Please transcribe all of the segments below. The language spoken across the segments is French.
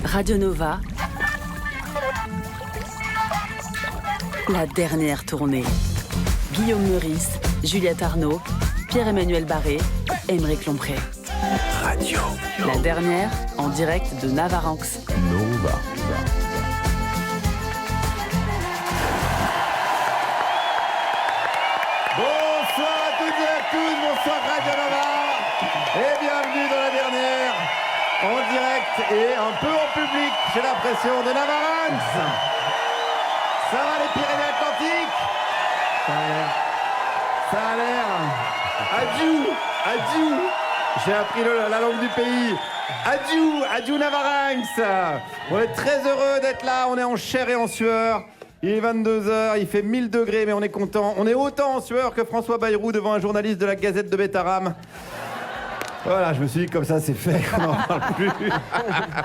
Radio Nova, la dernière tournée. Guillaume Meurice, Juliette Arnaud, Pierre-Emmanuel Barré, Aymeric Lompré. Radio. La dernière, en direct de Navaranx. Nova. Bonsoir à toutes et à tous, bonsoir Radio Nova et bienvenue dans la dernière, en direct et un peu en public, j'ai l'impression, de Navaranx. Ça va les Pyrénées-Atlantiques? Ça a l'air. Adieu. J'ai appris la langue du pays. Adieu Navaranx. On est très heureux d'être là, on est en chair et en sueur. Il est 22h, il fait 1000 degrés, mais on est content. On est autant en sueur que François Bayrou devant un journaliste de la Gazette de Bétarame. Voilà, je me suis dit comme ça c'est fait, on n'en parle plus.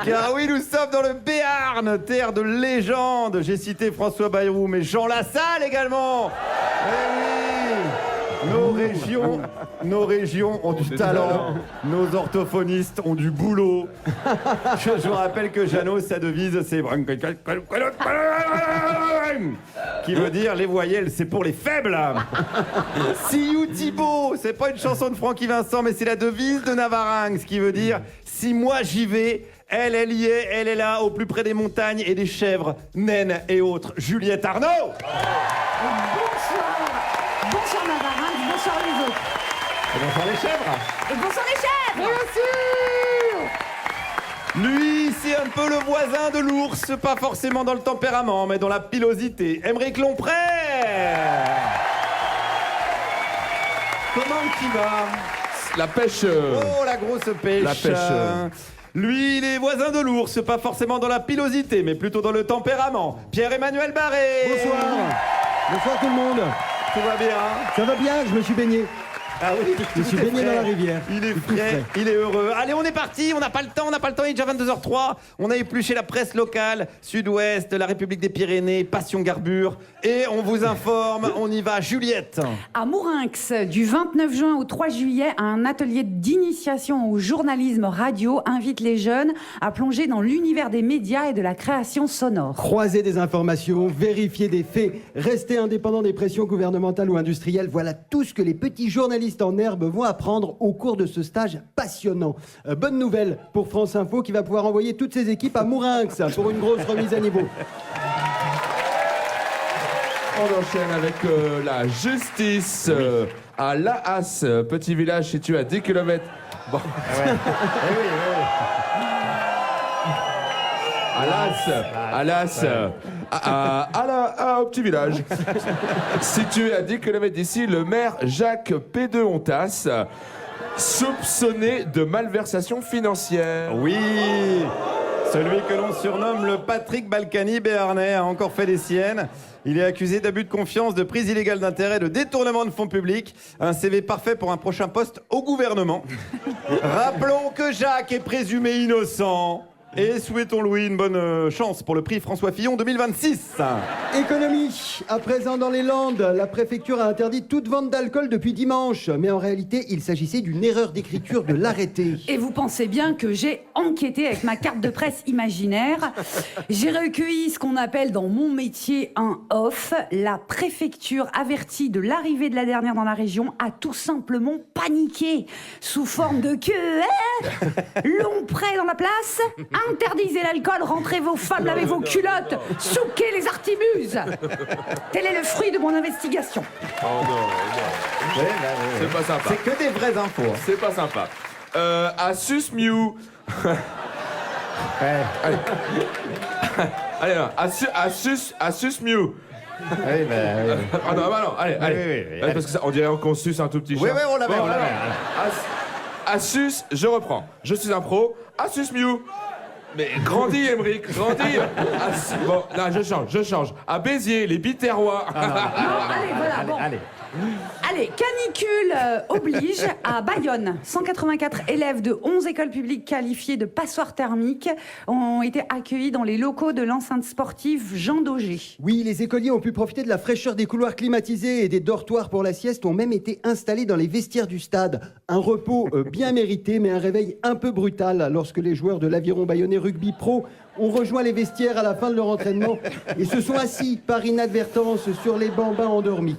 Car oui, nous sommes dans le Béarn, terre de légende. J'ai cité François Bayrou, mais Jean Lassalle également. Eh oui. Nos régions ont du talent, nos orthophonistes ont du boulot. Je vous rappelle que Jeannot, sa devise, c'est qui veut dire les voyelles, c'est pour les faibles. See you Thibaut, c'est pas une chanson de Francky Vincent, mais c'est la devise de Navaranx, qui veut dire si moi j'y vais, elle y est, elle est là, au plus près des montagnes et des chèvres, naines et autres. Juliette Arnaud. Bonsoir Navaranx, bonsoir les autres. Et bonsoir les chèvres. Et bonsoir les chèvres. Bien sûr. Lui, c'est un peu le voisin de l'ours, pas forcément dans le tempérament, mais dans la pilosité. Aymeric Lompré. Comment tu vas? La pêche. Oh, la grosse pêche. La pêche. Lui, il est voisin de l'ours, pas forcément dans la pilosité, mais plutôt dans le tempérament. Pierre-Emmanuel Barré. Bonsoir. Bonsoir tout le monde. Tout va bien? Ça va bien, je me suis baigné. Ah oui, Je me suis baigné dans la rivière. Il est frais, il est heureux. Allez, on est parti, on n'a pas le temps, il est déjà 22h03. On a épluché la presse locale, Sud-Ouest, la République des Pyrénées, Passion Garbure. Et on vous informe, on y va, Juliette. À Mourinx, du 29 juin au 3 juillet, un atelier d'initiation au journalisme radio invite les jeunes à plonger dans l'univers des médias et de la création sonore. Croiser des informations, vérifier des faits, rester indépendant des pressions gouvernementales ou industrielles, voilà tout ce que les petits journalistes en herbe vont apprendre au cours de ce stage passionnant. Bonne nouvelle pour France Info qui va pouvoir envoyer toutes ses équipes à Mourinx pour une grosse remise à niveau. On enchaîne avec la justice à Laas, petit village situé à 10 km. Bon. Au petit village. Situé à 10 km d'ici, le maire Jacques Pédeontas, soupçonné de malversation financière. Oui, celui que l'on surnomme le Patrick Balkany béarnais a encore fait des siennes. Il est accusé d'abus de confiance, de prise illégale d'intérêt, de détournement de fonds publics. Un CV parfait pour un prochain poste au gouvernement. Rappelons que Jacques est présumé innocent. Et souhaitons-lui une bonne chance pour le prix François Fillon 2026. Économie. À présent dans les Landes, la préfecture a interdit toute vente d'alcool depuis dimanche. Mais en réalité, il s'agissait d'une erreur d'écriture de l'arrêté. Et vous pensez bien que j'ai enquêté avec ma carte de presse imaginaire. J'ai recueilli ce qu'on appelle dans mon métier un off. La préfecture avertie de l'arrivée de la dernière dans la région a tout simplement paniqué. Sous forme de queue, Lompré dans la place. Interdisez l'alcool, rentrez vos femmes, lavez vos culottes, souquez les artimuses. Tel est le fruit de mon investigation. Oh non. C'est pas sympa. C'est que des vraies infos. C'est pas sympa. À Susmiu. Allez, là. À Susmiu. Oui, Ah non, allez. Oui. Parce que ça, on dirait qu'on suce un tout petit chat. Oui, on l'avait. À Sus, je reprends. Je suis un pro. À Susmiu. Mais grandis, Aymeric, grandis. Bon, là, je change. À Béziers, les Biterrois. Non, allez, voilà, bon. Allez. À Allez, canicule oblige à Bayonne. 184 élèves de 11 écoles publiques qualifiées de passoires thermiques ont été accueillis dans les locaux de l'enceinte sportive Jean Daugé. Oui, les écoliers ont pu profiter de la fraîcheur des couloirs climatisés et des dortoirs pour la sieste ont même été installés dans les vestiaires du stade. Un repos bien mérité, mais un réveil un peu brutal lorsque les joueurs de l'Aviron Bayonnais Rugby Pro ont rejoint les vestiaires à la fin de leur entraînement et se sont assis par inadvertance sur les bambins endormis.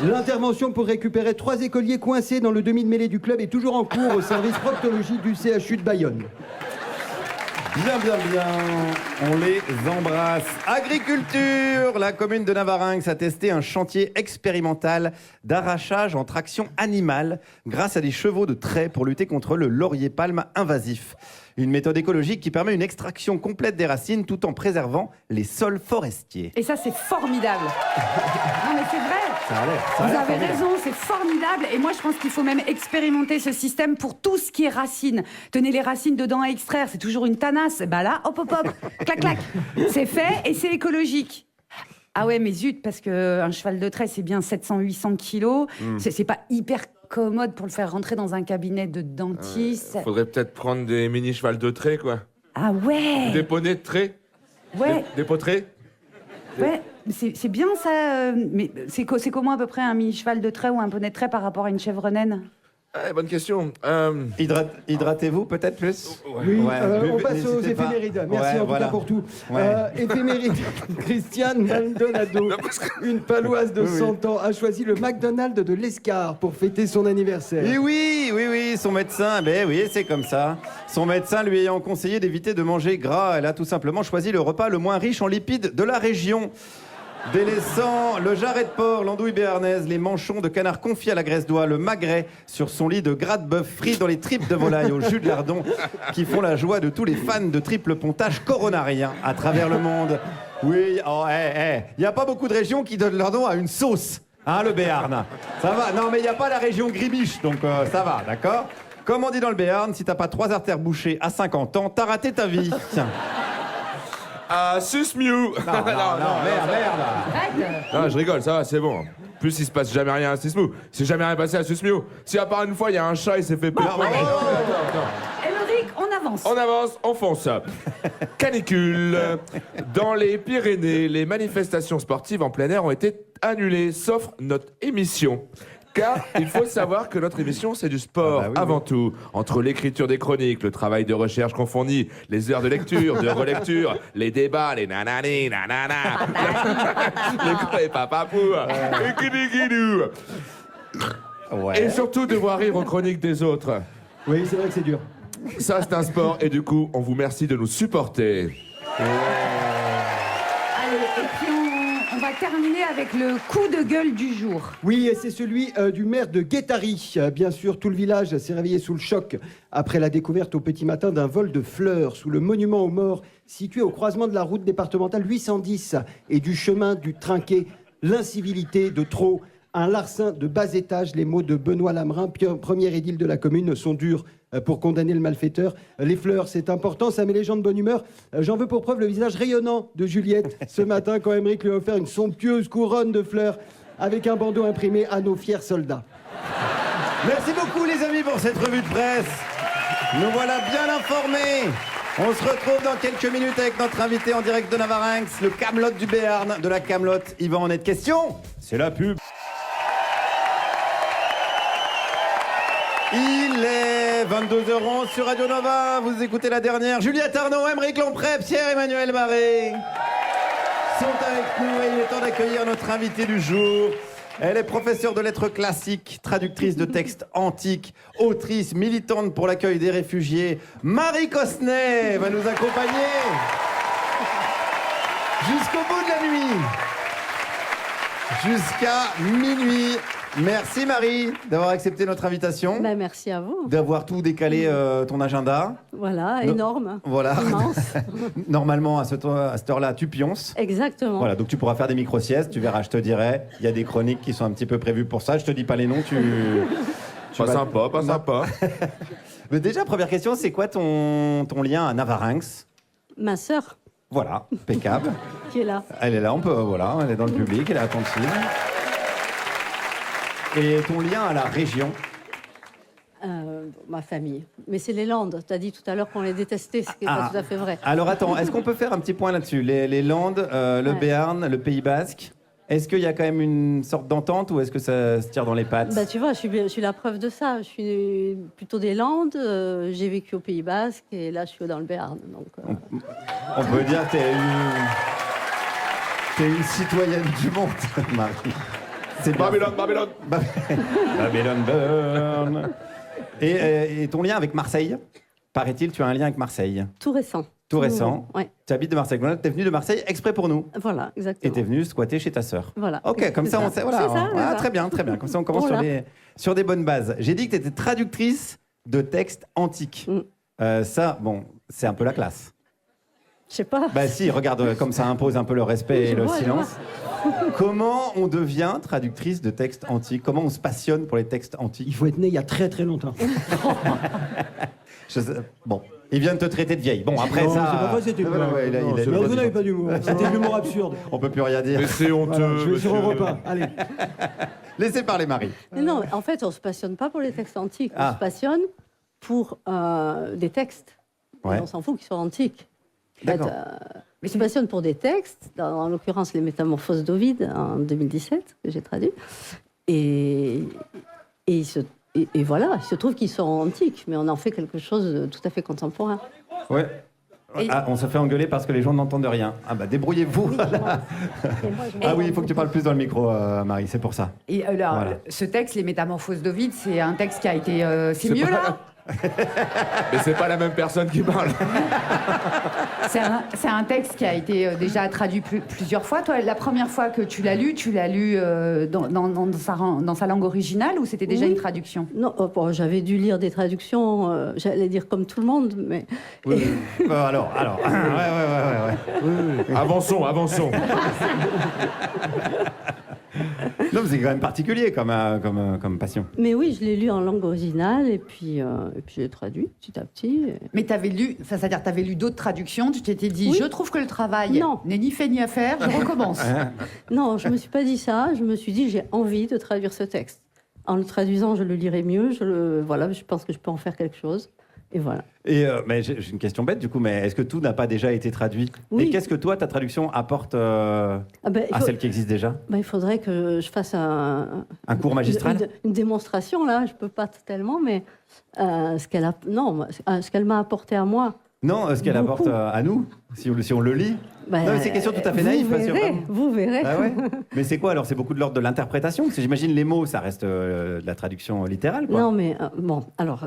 L'intervention pour récupérer 3 écoliers coincés dans le demi de mêlée du club est toujours en cours au service proctologie du CHU de Bayonne. Bien, bien, bien. On les embrasse. Agriculture. La commune de Navarinx a testé un chantier expérimental d'arrachage en traction animale grâce à des chevaux de trait pour lutter contre le laurier-palme invasif. Une méthode écologique qui permet une extraction complète des racines tout en préservant les sols forestiers. Et ça, c'est formidable. Non, mais c'est vrai. Ça a Vous l'air avez formidable. raison, c'est formidable. Et moi, je pense qu'il faut même expérimenter ce système pour tout ce qui est racines. Tenez les racines dedans à extraire, c'est toujours une tanasse. Bah là, hop, hop, hop, clac, clac. C'est fait et c'est écologique. Ah ouais, mais zut, parce qu'un cheval de trait, c'est bien 700-800 kilos. C'est pas hyper commode pour le faire rentrer dans un cabinet de dentiste. Faudrait peut-être prendre des mini chevals de trait, quoi. Ah ouais. Des poneys de trait. Ouais, Des potrets. ouais. C'est bien ça. Mais c'est comment à peu près un mini cheval de trait ou un poney de trait par rapport à une chèvre naine? Ah, bonne question. Hydratez-vous peut-être plus. Oui, Ouais, on passe aux n'hésitez pas. éphémérides. Merci Ouais, en voilà. tout cas pour tout. Ouais. Éphéméride. Christiane Maldonado, une paloise de Oui, oui. 100 ans, a choisi le McDonald's de l'Escar pour fêter son anniversaire. Et oui, son médecin, ben oui, c'est comme ça. Son médecin lui ayant conseillé d'éviter de manger gras, elle a tout simplement choisi le repas le moins riche en lipides de la région. Délaissant le jarret de porc, l'andouille béarnaise, les manchons de canard confits à la graisse d'oie, le magret sur son lit de gras de bœuf frit dans les tripes de volaille au jus de lardon qui font la joie de tous les fans de triple pontage coronarien à travers le monde. Oui, il n'y a pas beaucoup de régions qui donnent leur nom à une sauce, hein, le Béarn. Ça va, non mais il n'y a pas la région Gribiche, donc ça va, d'accord? Comme on dit dans le Béarn, si t'as pas 3 artères bouchées à 50 ans, t'as raté ta vie. Tiens. Ah, sus mieux. Non, merde. Non, je rigole, ça va, c'est bon. Plus il se passe jamais rien à Susmiou. C'est jamais rien passé à Susmiou. Si à part une fois, il y a un chat, il s'est fait peur. Émeric, on avance. On avance, on fonce. Canicule. Dans les Pyrénées, les manifestations sportives en plein air ont été annulées, sauf notre émission. Car il faut savoir que notre émission, c'est du sport avant tout. Entre l'écriture des chroniques, le travail de recherche qu'on fournit, les heures de lecture, de relecture, les débats, les nanani, nanana, les papapou, les kidikidou. Ouais. Et surtout devoir rire aux chroniques des autres. Oui, c'est vrai que c'est dur. Ça, c'est un sport et du coup, on vous remercie de nous supporter. Allez, et puis on va terminer avec le coup de gueule du jour. Oui, et c'est celui du maire de Guétari. Bien sûr, tout le village s'est réveillé sous le choc après la découverte au petit matin d'un vol de fleurs sous le monument aux morts situé au croisement de la route départementale 810 et du chemin du Trinquet. L'incivilité de trop, un larcin de bas étage. Les mots de Benoît Lamerin, premier édile de la commune, sont durs pour condamner le malfaiteur. Les fleurs, c'est important, ça met les gens de bonne humeur. J'en veux pour preuve le visage rayonnant de Juliette ce matin quand Émeric lui a offert une somptueuse couronne de fleurs avec un bandeau imprimé à nos fiers soldats. Merci beaucoup les amis pour cette revue de presse. Nous voilà bien informés. On se retrouve dans quelques minutes avec notre invité en direct de Navarinx, le Camelot du Béarn. De la Camelot, il va en être question. C'est la pub. Il est 22h11 sur Radio Nova. Vous écoutez la dernière. Juliette Arnaud, Émeric Lompré, Pierre-Emmanuel Barré sont avec nous et il est temps d'accueillir notre invité du jour. Elle est professeure de lettres classiques, traductrice de textes antiques, autrice, militante pour l'accueil des réfugiés. Marie Cosnet va nous accompagner jusqu'au bout de la nuit. Jusqu'à minuit. Merci Marie d'avoir accepté notre invitation. Ben, merci à vous. D'avoir tout décalé ton agenda. Voilà, No- énorme. Voilà. Immense. Normalement, à cette heure-là, tu pionces. Exactement. Voilà, donc tu pourras faire des micro-siestes, tu verras, je te dirai. Il y a des chroniques qui sont un petit peu prévues pour ça. Je te dis pas les noms, tu Pas vas- sympa, pas sympa. Mais déjà, première question, c'est quoi ton lien à Navarinx? Ma sœur, Voilà, impeccable. qui est là. Elle est là, on peut, voilà, elle est dans le public, elle est attentive. Et ton lien à la région? Ma famille. Mais c'est les Landes. Tu as dit tout à l'heure qu'on les détestait, ce qui n'est pas tout à fait vrai. Alors attends, est-ce qu'on peut faire un petit point là-dessus? Les Landes, le Béarn, le Pays Basque, est-ce qu'il y a quand même une sorte d'entente ou est-ce que ça se tire dans les pattes? Bah, tu vois, je suis la preuve de ça. Je suis plutôt des Landes. J'ai vécu au Pays Basque et là, je suis dans le Béarn. Donc, On peut dire que t'es une citoyenne du monde, Marie. C'est bien. Babylone, Babylone. Babylone burn. Et ton lien avec Marseille? Paraît-il, tu as un lien avec Marseille. tout récent. Tout récent. Ouais. Tu habites de Marseille. Tu es venu de Marseille exprès pour nous. Voilà, Et exactement. tu es venu squatter chez ta sœur. Voilà. Ok, comme C'est ça, on sait. Voilà. C'est ça, Ah, c'est ça. très bien, très bien. Comme ça, on commence Voilà. sur des bonnes bases. J'ai dit que tu étais traductrice de textes antiques. Ça, bon, c'est un peu la classe. Je sais pas. Bah si, regarde, comme ça impose un peu le respect et le silence. Comment on devient traductrice de textes antiques? Comment on se passionne pour les textes Il antiques? faut être né il y a très très longtemps. Bon, il vient de te traiter de vieille. Bon, après Non, ça... c'est pas vrai, c'était Ouais, ouais, il a- il a- Non, vous n'avez pas d'humour. C'était de l'humour absurde. On peut plus rien dire. Mais c'est honteux. Voilà, je vais sur monsieur. Europe 1. Allez. Laissez parler Marie. Mais non, en fait, on ne se passionne pas pour les textes antiques. Ah. On se passionne pour des textes. Ouais. Et on s'en fout qu'ils soient antiques. En fait, D'accord. on se passionne pour des textes, en l'occurrence les Métamorphoses d'Ovide en 2017, que j'ai traduit. Et voilà, il se trouve qu'ils sont antiques, mais on en fait quelque chose de tout à fait contemporain. Ouais. Ah, on se fait engueuler parce que les gens n'entendent rien. Ah bah débrouillez-vous. Ah oui, il faut que tu parles plus dans le micro, Marie, c'est pour ça. Et alors, Voilà. ce texte, Les Métamorphoses d'Ovide, c'est un texte qui a été. C'est C'est mieux pas là Mais c'est pas la même personne qui parle. C'est un texte qui a été déjà traduit plusieurs fois. Toi, la première fois que tu l'as lu dans sa langue originale ou c'était déjà Oui. une traduction? Non, bon, j'avais dû lire des traductions, j'allais dire comme tout le monde, mais Oui. Alors. Ouais. Avançons, avançons. Non, mais c'est quand même particulier comme passion. mais oui, je l'ai lu en langue originale et puis je l'ai traduit petit à petit. Mais tu avais lu, c'est-à-dire tu avais lu d'autres traductions, tu t'étais dit, Oui. je trouve que le travail Non. n'est ni fait ni à faire, je recommence. Non, je me suis pas dit ça. Je me suis dit j'ai envie de traduire ce texte. En le traduisant, je le lirai mieux. Voilà, je pense que je peux en faire quelque chose. Et voilà. Et mais j'ai une question bête du coup, mais est-ce que tout n'a pas déjà été traduit? Oui. Et qu'est-ce que toi, ta traduction apporte Ah ben, à celle qui existe déjà? il faudrait que je fasse Un cours magistral? une démonstration là. Je peux pas tellement, mais ce qu'elle m'a apporté à moi. Non, ce qu'elle Beaucoup. apporte à nous, si on le lit. Ben, Non, mais c'est une question tout à fait naïve, Vous bien sûr, verrez, vraiment. vous verrez. Ah ouais. Mais c'est quoi alors? C'est beaucoup de l'ordre de l'interprétation? Parce que j'imagine les mots, ça reste de la traduction littérale, quoi. Non, mais bon, alors,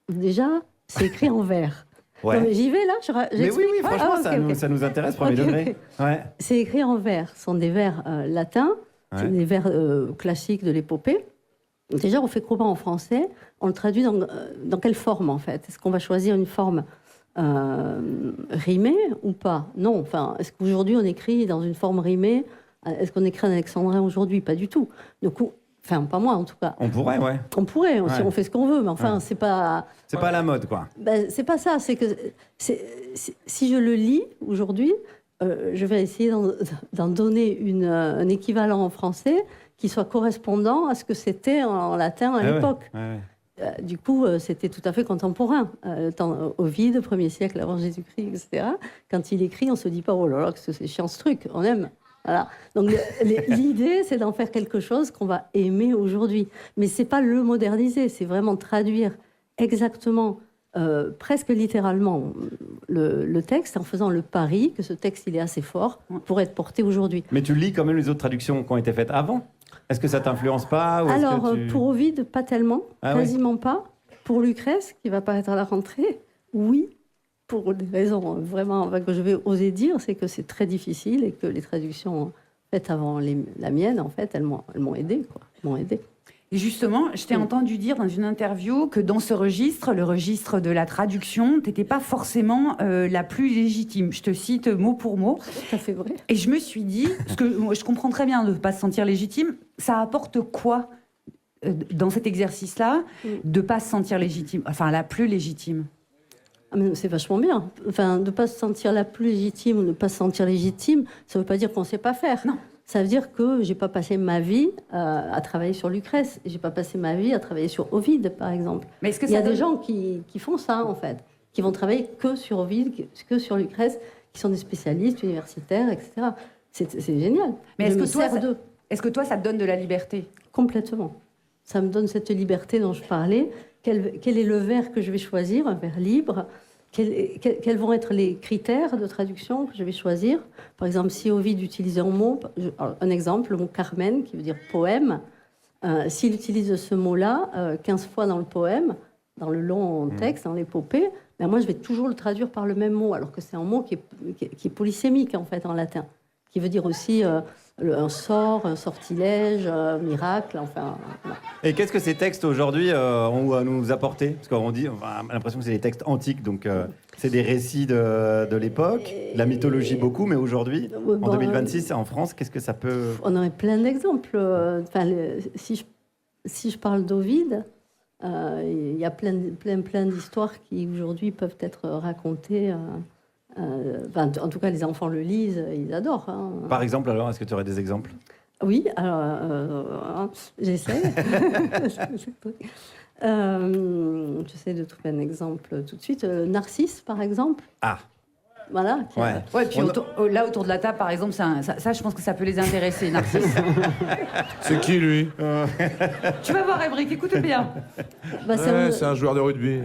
déjà, c'est écrit en vers. Ouais. Non, mais j'y vais là. Mais oui, franchement, Ah, ok, ok. ça nous intéresse, premier Ok, degré. Ouais. C'est écrit en vers. Ce sont des vers latins, Ouais. c'est des vers classiques de l'épopée. Déjà, on fait comment en français? On le traduit dans quelle forme, en fait? Est-ce qu'on va choisir une forme rimée ou pas? Non. Enfin, est-ce qu'aujourd'hui, on écrit dans une forme rimée? Est-ce qu'on écrit en alexandrin aujourd'hui? Pas du tout. Donc, enfin, pas moi, en tout cas. On pourrait, ouais. On pourrait, si Ouais. on fait ce qu'on veut, mais enfin, Ouais. c'est pas... C'est pas à la mode, quoi. Ben, c'est pas ça. C'est que si je le lis aujourd'hui, je vais essayer d'en donner un équivalent en français qui soit correspondant à ce que c'était en latin à Ah ouais, l'époque. ouais. Du coup, c'était tout à fait contemporain. Ovide, 1er siècle avant Jésus-Christ, etc. Quand il écrit, on se dit pas oh là là, que c'est chiant ce truc. On aime. Voilà. Donc l'idée, c'est d'en faire quelque chose qu'on va aimer aujourd'hui. Mais c'est pas le moderniser, c'est vraiment traduire exactement, presque littéralement, le texte en faisant le pari que ce texte il est assez fort pour être porté aujourd'hui. Mais tu lis quand même les autres traductions qui ont été faites avant? Est-ce que ça t'influence pas ou est-ce Alors, que tu... pour Ovide, pas tellement, Ah ouais. quasiment pas. Pour Lucrèce, qui va paraître à la rentrée, oui. Pour des raisons vraiment que je vais oser dire, c'est que c'est très difficile et que les traductions faites avant la mienne, en fait, elles m'ont aidé, quoi. Elles m'ont aidé. Et justement, je t'ai entendu dire dans une interview que dans ce registre, le registre de la traduction, tu n'étais pas forcément la plus légitime. Je te cite mot pour mot. Tout à fait vrai. Et je me suis dit, parce que moi, je comprends très bien de ne pas se sentir légitime, ça apporte quoi dans cet exercice-là de ne pas se sentir légitime, enfin la plus légitime? Ah, mais c'est vachement bien. Enfin, de ne pas se sentir la plus légitime ou ne pas se sentir légitime, ça ne veut pas dire qu'on ne sait pas faire. Non. ça veut dire que j'ai pas passé ma vie à travailler sur Lucrèce. J'ai pas passé ma vie à travailler sur Ovide, par exemple. Mais est-ce que Il y a ça des donne- gens qui font ça, en fait, qui vont travailler que sur Ovide, que sur Lucrèce, qui sont des spécialistes universitaires, etc. C'est génial. Mais est-ce Je me que toi, sers ça- d'eux. Est-ce que toi, ça te donne de la liberté? Complètement. Ça me donne cette liberté dont je parlais. Quel est le vers que je vais choisir, un vers libre? Quels vont être les critères de traduction que je vais choisir? Par exemple, si Ovide utilise un mot, un exemple, le mot Carmen, qui veut dire poème, s'il utilise ce mot-là 15 fois dans le poème, dans le long texte, dans l'épopée, ben moi je vais toujours le traduire par le même mot, alors que c'est un mot qui est polysémique en fait en latin, qui veut dire aussi un sort, un sortilège, un miracle, enfin... voilà. Et qu'est-ce que ces textes aujourd'hui ont à nous apporter? Parce qu'on dit, on a l'impression que c'est des textes antiques, donc c'est des récits de l'époque, la mythologie beaucoup, mais aujourd'hui, en Bon, 2026, en France, qu'est-ce que ça peut... On aurait plein d'exemples. Enfin, si je parle d'Ovide, il y a plein d'histoires qui aujourd'hui peuvent être racontées. Enfin, en tout cas, les enfants le lisent, ils adorent. Hein. Par exemple, alors, est-ce que tu aurais des exemples? Oui, alors j'essaie. J'essaie de trouver un exemple tout de suite. Narcisse, par exemple. Ah, Voilà. ouais. Ouais, puis là, autour de la table, par exemple, ça, je pense que ça peut les intéresser, Narcisse. C'est qui, lui? Tu vas voir, Émeric, écoute bien. Bah, Ouais, c'est un joueur de rugby.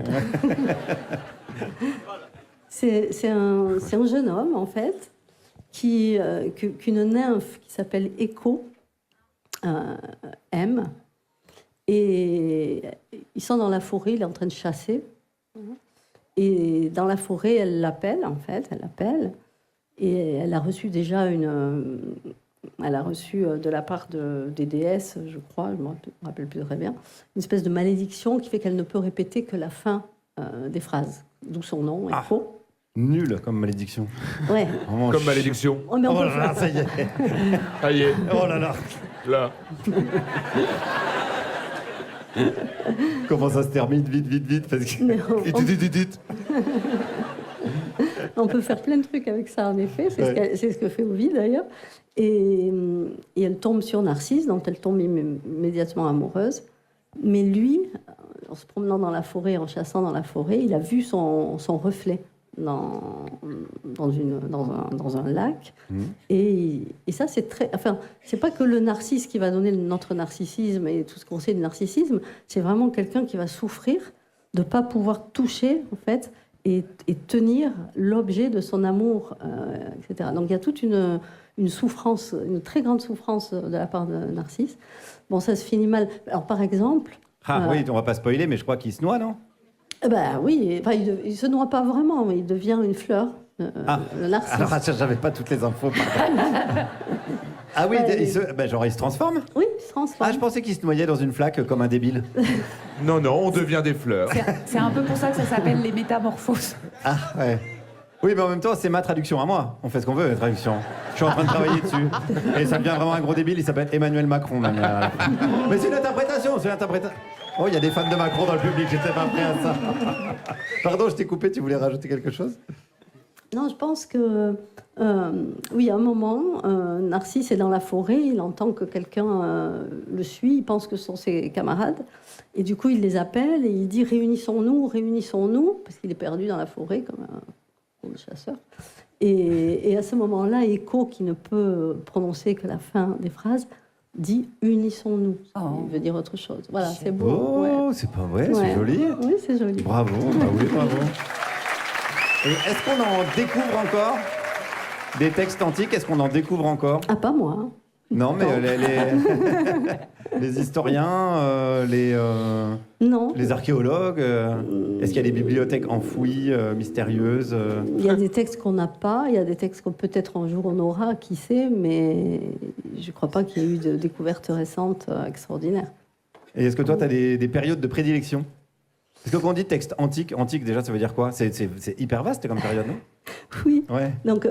C'est un jeune homme, en fait, qu'une nymphe qui s'appelle Écho aime. Et ils sont dans la forêt, il est en train de chasser. Et dans la forêt, elle l'appelle, en fait, elle l'appelle. Et elle a reçu déjà elle a reçu de la part des déesses, je crois, je ne me rappelle plus très bien, une espèce de malédiction qui fait qu'elle ne peut répéter que la fin des phrases. D'où son nom, Écho. Nul comme malédiction. Ouais. Vraiment Comme malédiction. Oh, mais on Oh peut là là, ça y est. Ça y est, Oh là là. là. Comment ça se termine? Vite, parce que... mais Dit. on peut faire plein de trucs avec ça, en effet. C'est ce que fait Ovide, d'ailleurs. Et elle tombe sur Narcisse, dont elle tombe immédiatement amoureuse. Mais lui, en se promenant dans la forêt, en chassant dans la forêt, il a vu son reflet dans un lac. Et ça, c'est très... Enfin, c'est pas que le narcisse qui va donner notre narcissisme et tout ce qu'on sait du narcissisme, c'est vraiment quelqu'un qui va souffrir de ne pas pouvoir toucher, en fait, et tenir l'objet de son amour, etc. Donc il y a toute une souffrance, une très grande souffrance de la part de Narcisse. Bon, ça se finit mal. Alors, par exemple... Oui, on va pas spoiler, mais je crois qu'il se noie, non? Ben oui, enfin, il se noie pas vraiment, mais il devient une fleur, le narcisse. Alors, j'avais pas toutes les infos. Ah oui, Ouais, il se transforme? Oui, il se transforme. Ah, je pensais qu'il se noyait dans une flaque comme un débile. Non, on devient des fleurs. C'est un peu pour ça que ça s'appelle les métamorphoses. Ah, ouais. Oui, mais en même temps, c'est ma traduction à moi. On fait ce qu'on veut, la traduction. Je suis en train de travailler dessus. Et ça devient vraiment un gros débile, il s'appelle Emmanuel Macron. Même, mais c'est une interprétation, Oh, il y a des fans de Macron dans le public, j'étais pas prêt à ça. Pardon, je t'ai coupé, tu voulais rajouter quelque chose? Non, je pense que, oui, à un moment, Narcisse est dans la forêt, il entend que quelqu'un le suit, il pense que ce sont ses camarades, et du coup, il les appelle et il dit « réunissons-nous », parce qu'il est perdu dans la forêt comme un chasseur. Et à ce moment-là, Écho, qui ne peut prononcer que la fin des phrases, dit « unissons-nous ». Il veut dire autre chose. Voilà, c'est beau. Oh, ouais. c'est pas vrai, Ouais. c'est joli. Oui, c'est joli. Bravo, bah oui, bravo. Et est-ce qu'on en découvre encore des textes antiques? Est-ce qu'on en découvre encore? Ah, pas moi. Hein. Non, mais les historiens, Non. les archéologues, est-ce qu'il y a des bibliothèques enfouies, mystérieuses? Il y a des textes qu'on n'a pas, il y a des textes qu'on peut-être un jour on aura, qui sait, mais je ne crois pas qu'il y ait eu de découvertes récentes extraordinaires. Et est-ce que toi, tu as des périodes de prédilection? Parce que quand on dit texte antique déjà, ça veut dire quoi? C'est hyper vaste comme période, non? Oui. Ouais. Donc,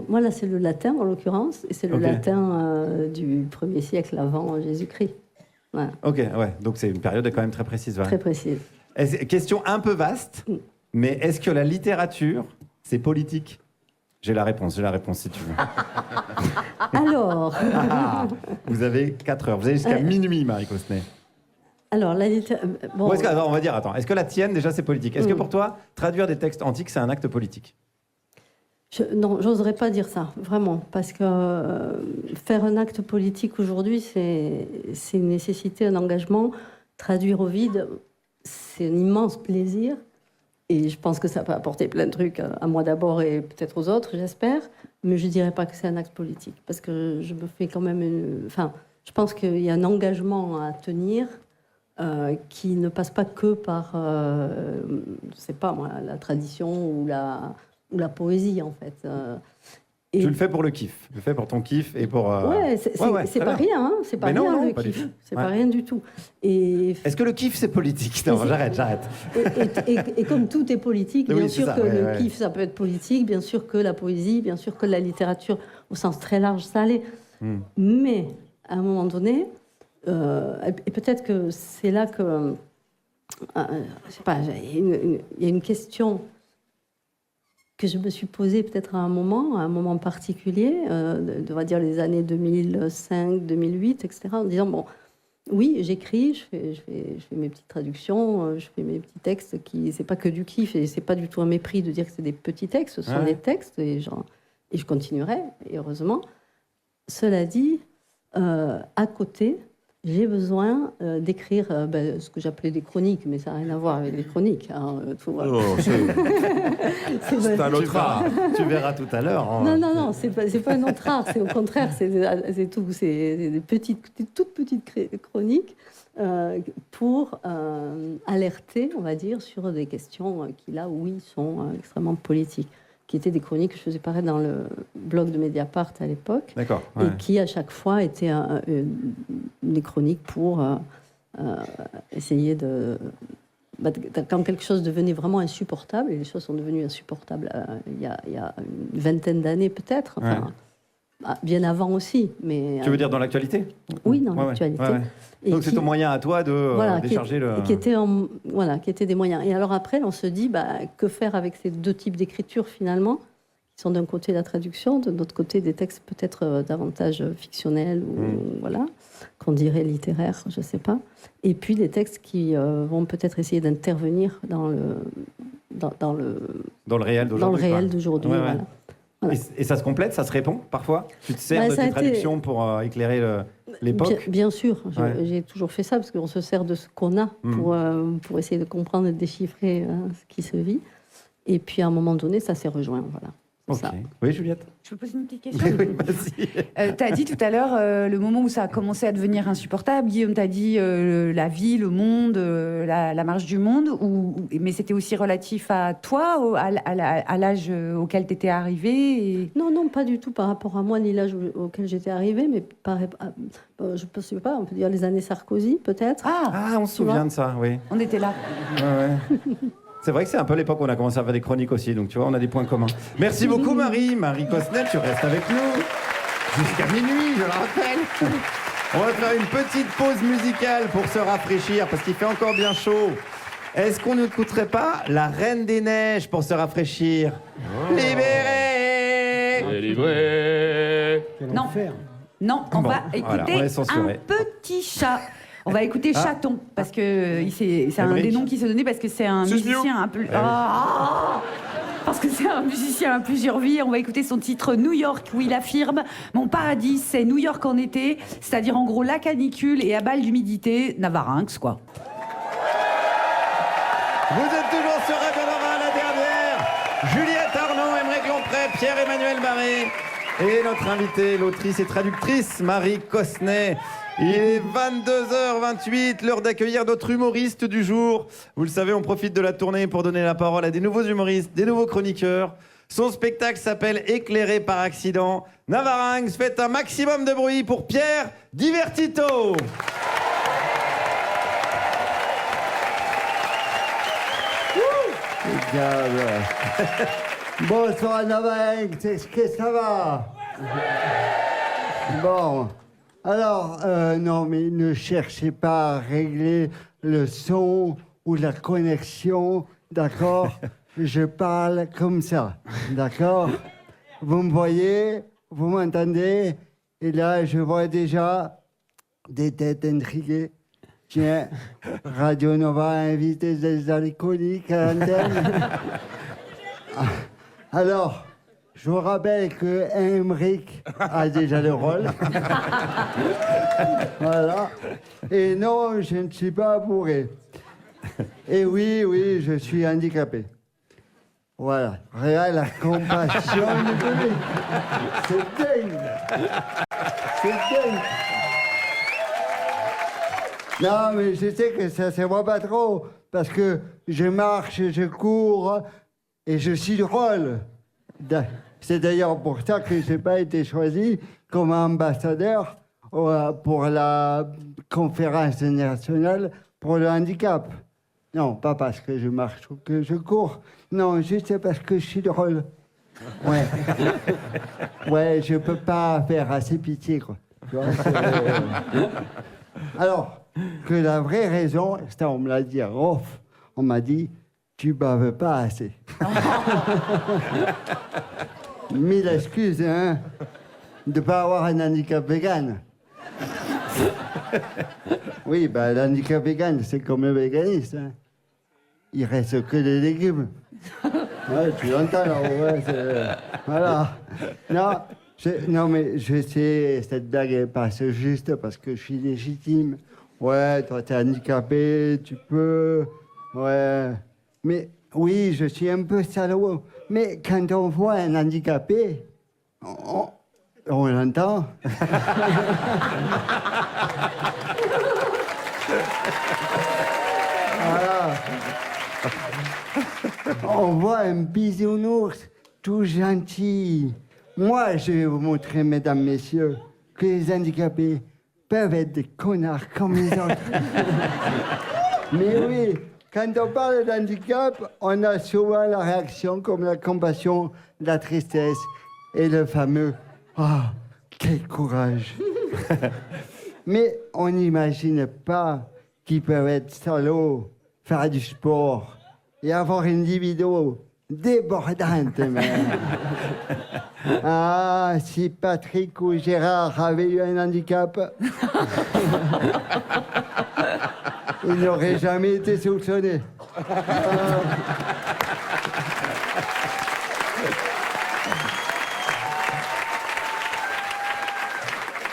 moi, là, c'est le latin, en l'occurrence, et c'est le Ok. latin du 1er siècle avant Jésus-Christ. Voilà, Ok, ouais. Donc c'est une période quand même très précise. Ouais. très précise. Question un peu vaste, mais est-ce que la littérature, c'est politique? J'ai la réponse si tu veux. Alors, Vous avez 4 heures. Vous avez jusqu'à minuit, Marie Cosnet. alors la bon, On va dire, attends, est-ce que la tienne, déjà, c'est politique? Est-ce que pour toi, traduire des textes antiques, c'est un acte politique? non, j'oserais pas dire ça, vraiment, parce que faire un acte politique aujourd'hui, c'est une nécessité, un engagement. Traduire Ovide, c'est un immense plaisir. Et je pense que ça peut apporter plein de trucs à moi d'abord et peut-être aux autres, j'espère. Mais je ne dirais pas que c'est un acte politique. Parce que je me fais quand même Enfin, je pense qu'il y a un engagement à tenir qui ne passe pas que par, je sais pas moi, la tradition ou la poésie, en fait. Et tu le fais pour le kiff. Tu le fais pour ton kiff et pour... Ouais, c'est pas rien, hein. C'est pas Mais rien, non, le pas du kiff. tout. C'est pas rien du tout. Et Est-ce que le kiff, c'est politique? Non, j'arrête. Et comme tout est politique, Oui, bien c'est sûr ça, que ouais, le ouais. kiff, ça peut être politique, bien sûr que la poésie, bien sûr que la littérature, au sens très large, ça l'est. Mais, à un moment donné, et peut-être que c'est là que... je sais pas, il y a une question que je me suis posée peut-être à un moment particulier, on va dire les années 2005, 2008, etc., en disant, bon, oui, j'écris, je fais mes petites traductions, je fais mes petits textes, c'est pas que du kiff, et c'est pas du tout un mépris de dire que c'est des petits textes, ce sont des textes, et je continuerai, et heureusement. Cela dit, à côté, j'ai besoin d'écrire ce que j'appelais des chroniques, mais ça n'a rien à voir avec les chroniques. Hein, C'est un autre art. Tu verras tout à l'heure. Hein. Non, c'est pas un autre art, c'est au contraire, c'est des toutes petites chroniques pour alerter, on va dire, sur des questions qui, là, oui, sont extrêmement politiques, qui étaient des chroniques que je faisais paraître dans le blog de Mediapart à l'époque, D'accord. et qui, à chaque fois, étaient des chroniques pour essayer de... quand quelque chose devenait vraiment insupportable, et les choses sont devenues insupportables il y a une vingtaine d'années peut-être, bien avant aussi. Mais, Tu veux dire dans l'actualité? Oui, dans l'actualité. Ouais. Et donc c'est ton moyen à toi de décharger le... Qui étaient des moyens. Et alors après, on se dit, que faire avec ces deux types d'écriture finalement, qui sont d'un côté la traduction, de l'autre côté des textes peut-être davantage fictionnels, ou voilà, qu'on dirait littéraires, je ne sais pas. Et puis des textes qui vont peut-être essayer d'intervenir dans le réel d'aujourd'hui. Ouais. Voilà. Voilà. Et ça se complète, ça se répond parfois? Tu te sers de tes traductions pour éclairer l'époque? Bien sûr, j'ai toujours fait ça, parce qu'on se sert de ce qu'on a pour essayer de comprendre et de déchiffrer ce qui se vit. Et puis à un moment donné, ça s'est rejoint. Voilà. Ok. Ça. Oui, Juliette? Je peux poser une petite question? Oui, vas-y. Tu as dit tout à l'heure le moment où ça a commencé à devenir insupportable. Guillaume t'a dit la vie, le monde, la marche du monde. Mais c'était aussi relatif à toi, à l'âge auquel tu étais arrivé Non, pas du tout par rapport à moi, ni l'âge auquel j'étais arrivée, mais je ne sais pas, on peut dire les années Sarkozy, peut-être. Ah, on se souvient de ça, oui. On était là. Ouais. C'est vrai que c'est un peu l'époque où on a commencé à faire des chroniques aussi, donc tu vois, on a des points communs. Merci beaucoup Marie Cosnet, tu restes avec nous jusqu'à minuit, je le rappelle. On va faire une petite pause musicale pour se rafraîchir, parce qu'il fait encore bien chaud. Est-ce qu'on n'écouterait pas La Reine des Neiges pour se rafraîchir? Libéré! Délivré. Non, on va écouter on est censuré. un petit chat. On va écouter Chaton, parce que c'est un des noms qui s'est donné, parce que c'est un musicien un peu... parce que c'est un musicien à plusieurs vies. On va écouter son titre New York, où il affirme « Mon paradis, c'est New York en été », c'est-à-dire en gros la canicule et à balle d'humidité, Navarinx, quoi. Vous êtes toujours sur Radio Nova, la dernière. Juliette Arnaud, Aymeric Lompré, Pierre-Emmanuel Barré et notre invitée, l'autrice et traductrice Marie Cosnet. Il est 22h28, l'heure d'accueillir notre humoriste du jour. Vous le savez, on profite de la tournée pour donner la parole à des nouveaux humoristes, des nouveaux chroniqueurs. Son spectacle s'appelle Éclairé par accident. Navarinx, faites un maximum de bruit pour Pierre Divertito. Bonsoir Navarinx, est-ce que ça va? Bon, alors, non mais ne cherchez pas à régler le son ou la connexion, d'accord? Je parle comme ça, d'accord? vous me voyez, vous m'entendez, et là, je vois déjà des têtes intriguées. Tiens, Radio Nova a invité des alcooliques à l'antenne. Alors, je vous rappelle que Emmerich a déjà le rôle. Voilà. Et non, je ne suis pas bourré. Et oui, je suis handicapé. Voilà. Regarde la compassion du public. C'est dingue. C'est dingue. Non, mais je sais que ça se voit pas trop, parce que je marche, je cours, et je suis drôle. C'est d'ailleurs pour ça que je n'ai pas été choisi comme ambassadeur pour la conférence nationale pour le handicap. Non, pas parce que je marche ou que je cours. Non, juste parce que je suis drôle. Ouais. Ouais, je peux pas faire assez pitié, quoi. Tu vois, alors, que la vraie raison, ça on me l'a dit à off, on m'a dit, tu baves pas assez. 1000 excuses, hein, de pas avoir un handicap vegan. Oui, ben l'handicap vegan, c'est comme le véganisme. Hein. Il reste que les légumes. Ouais, tu l'entends là, ouais, voilà. Non, mais je sais, cette blague passe juste parce que je suis légitime. Ouais, toi, t'es handicapé, tu peux. Ouais. Mais oui, je suis un peu salaud. Mais quand on voit un handicapé, on l'entend. Voilà. On voit un bisounours tout gentil. Moi, je vais vous montrer, mesdames, messieurs, que les handicapés peuvent être des connards comme les autres. Mais oui, quand on parle d'handicap, on a souvent la réaction comme la compassion, la tristesse et le fameux « Ah, quel courage !» Mais on n'imagine pas qu'ils peuvent être salauds, faire du sport et avoir une libido débordante même. Ah, si Patrick ou Gérard avaient eu un handicap, ils n'auraient jamais été soupçonnés.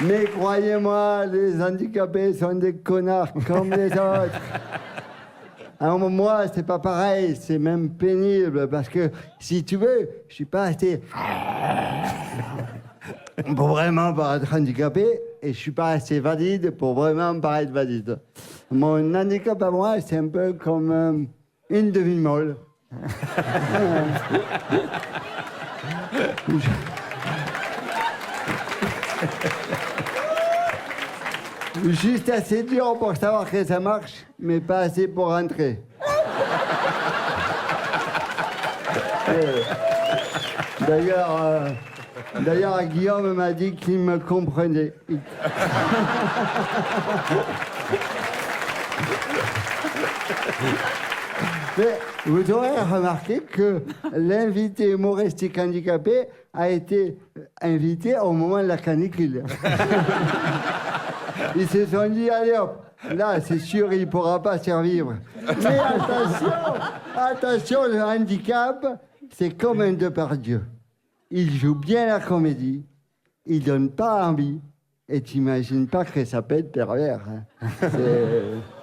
Mais croyez-moi, les handicapés sont des connards comme les autres. Alors moi, c'est pas pareil, c'est même pénible, parce que, si tu veux, je suis pas assez... pour vraiment paraître handicapé, et je suis pas assez valide pour vraiment paraître valide. Mon handicap à moi, c'est un peu comme une demi-molle. Juste assez dur pour savoir que ça marche, mais pas assez pour rentrer. D'ailleurs, Guillaume m'a dit qu'il me comprenait. Mais vous aurez remarqué que l'invité humoristique handicapé a été invité au moment de la canicule. Ils se sont dit, allez hop, là c'est sûr il ne pourra pas survivre. Mais attention, le handicap, c'est comme un Depardieu. Il joue bien la comédie, il donne pas envie, et t'imagines pas que ça peut être pervers. Hein.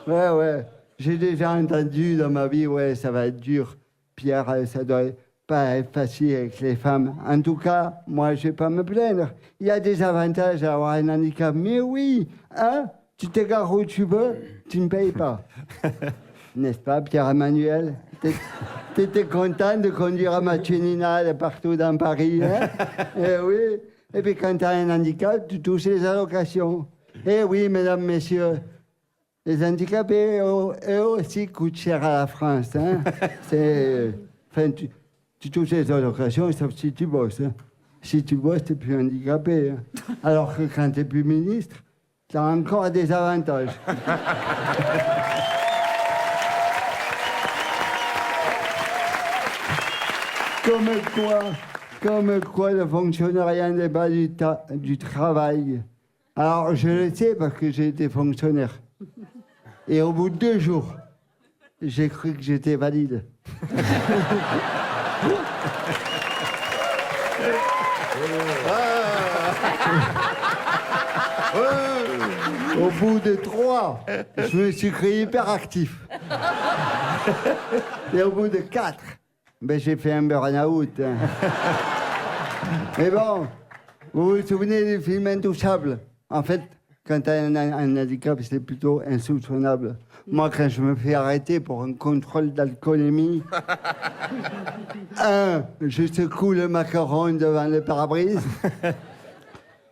Ouais. J'ai déjà entendu dans ma vie, ouais, ça va être dur. Pierre, ça doit pas être facile avec les femmes. En tout cas, moi, je vais pas me plaindre. Il y a des avantages à avoir un handicap. Mais oui, hein, tu t'égares où tu veux, tu ne payes pas. N'est-ce pas, Pierre-Emmanuel? T'étais content de conduire à Machinina partout dans Paris, hein? Eh oui. Et puis quand tu as un handicap, tu touches les allocations. Eh oui, mesdames, messieurs, les handicapés, eux aussi, coûtent cher à la France. Hein? Enfin, tu touches les allocations, sauf si tu bosses. Hein? Si tu bosses, tu n'es plus handicapé. Hein? Alors que quand tu n'es plus ministre, tu as encore des avantages. Comme quoi le fonctionnariat n'est pas du travail. Alors, je le sais parce que j'ai été fonctionnaire. Et au bout de 2 jours, j'ai cru que j'étais valide. Au bout de 3, je me suis cru hyper actif. Et au bout de 4, ben j'ai fait un burn-out. Mais bon, vous vous souvenez du film Intouchable? En fait, quand tu as un handicap, c'est plutôt insoupçonnable. Moi, quand je me fais arrêter pour un contrôle d'alcoolémie, je secoue le macaron devant le pare-brise.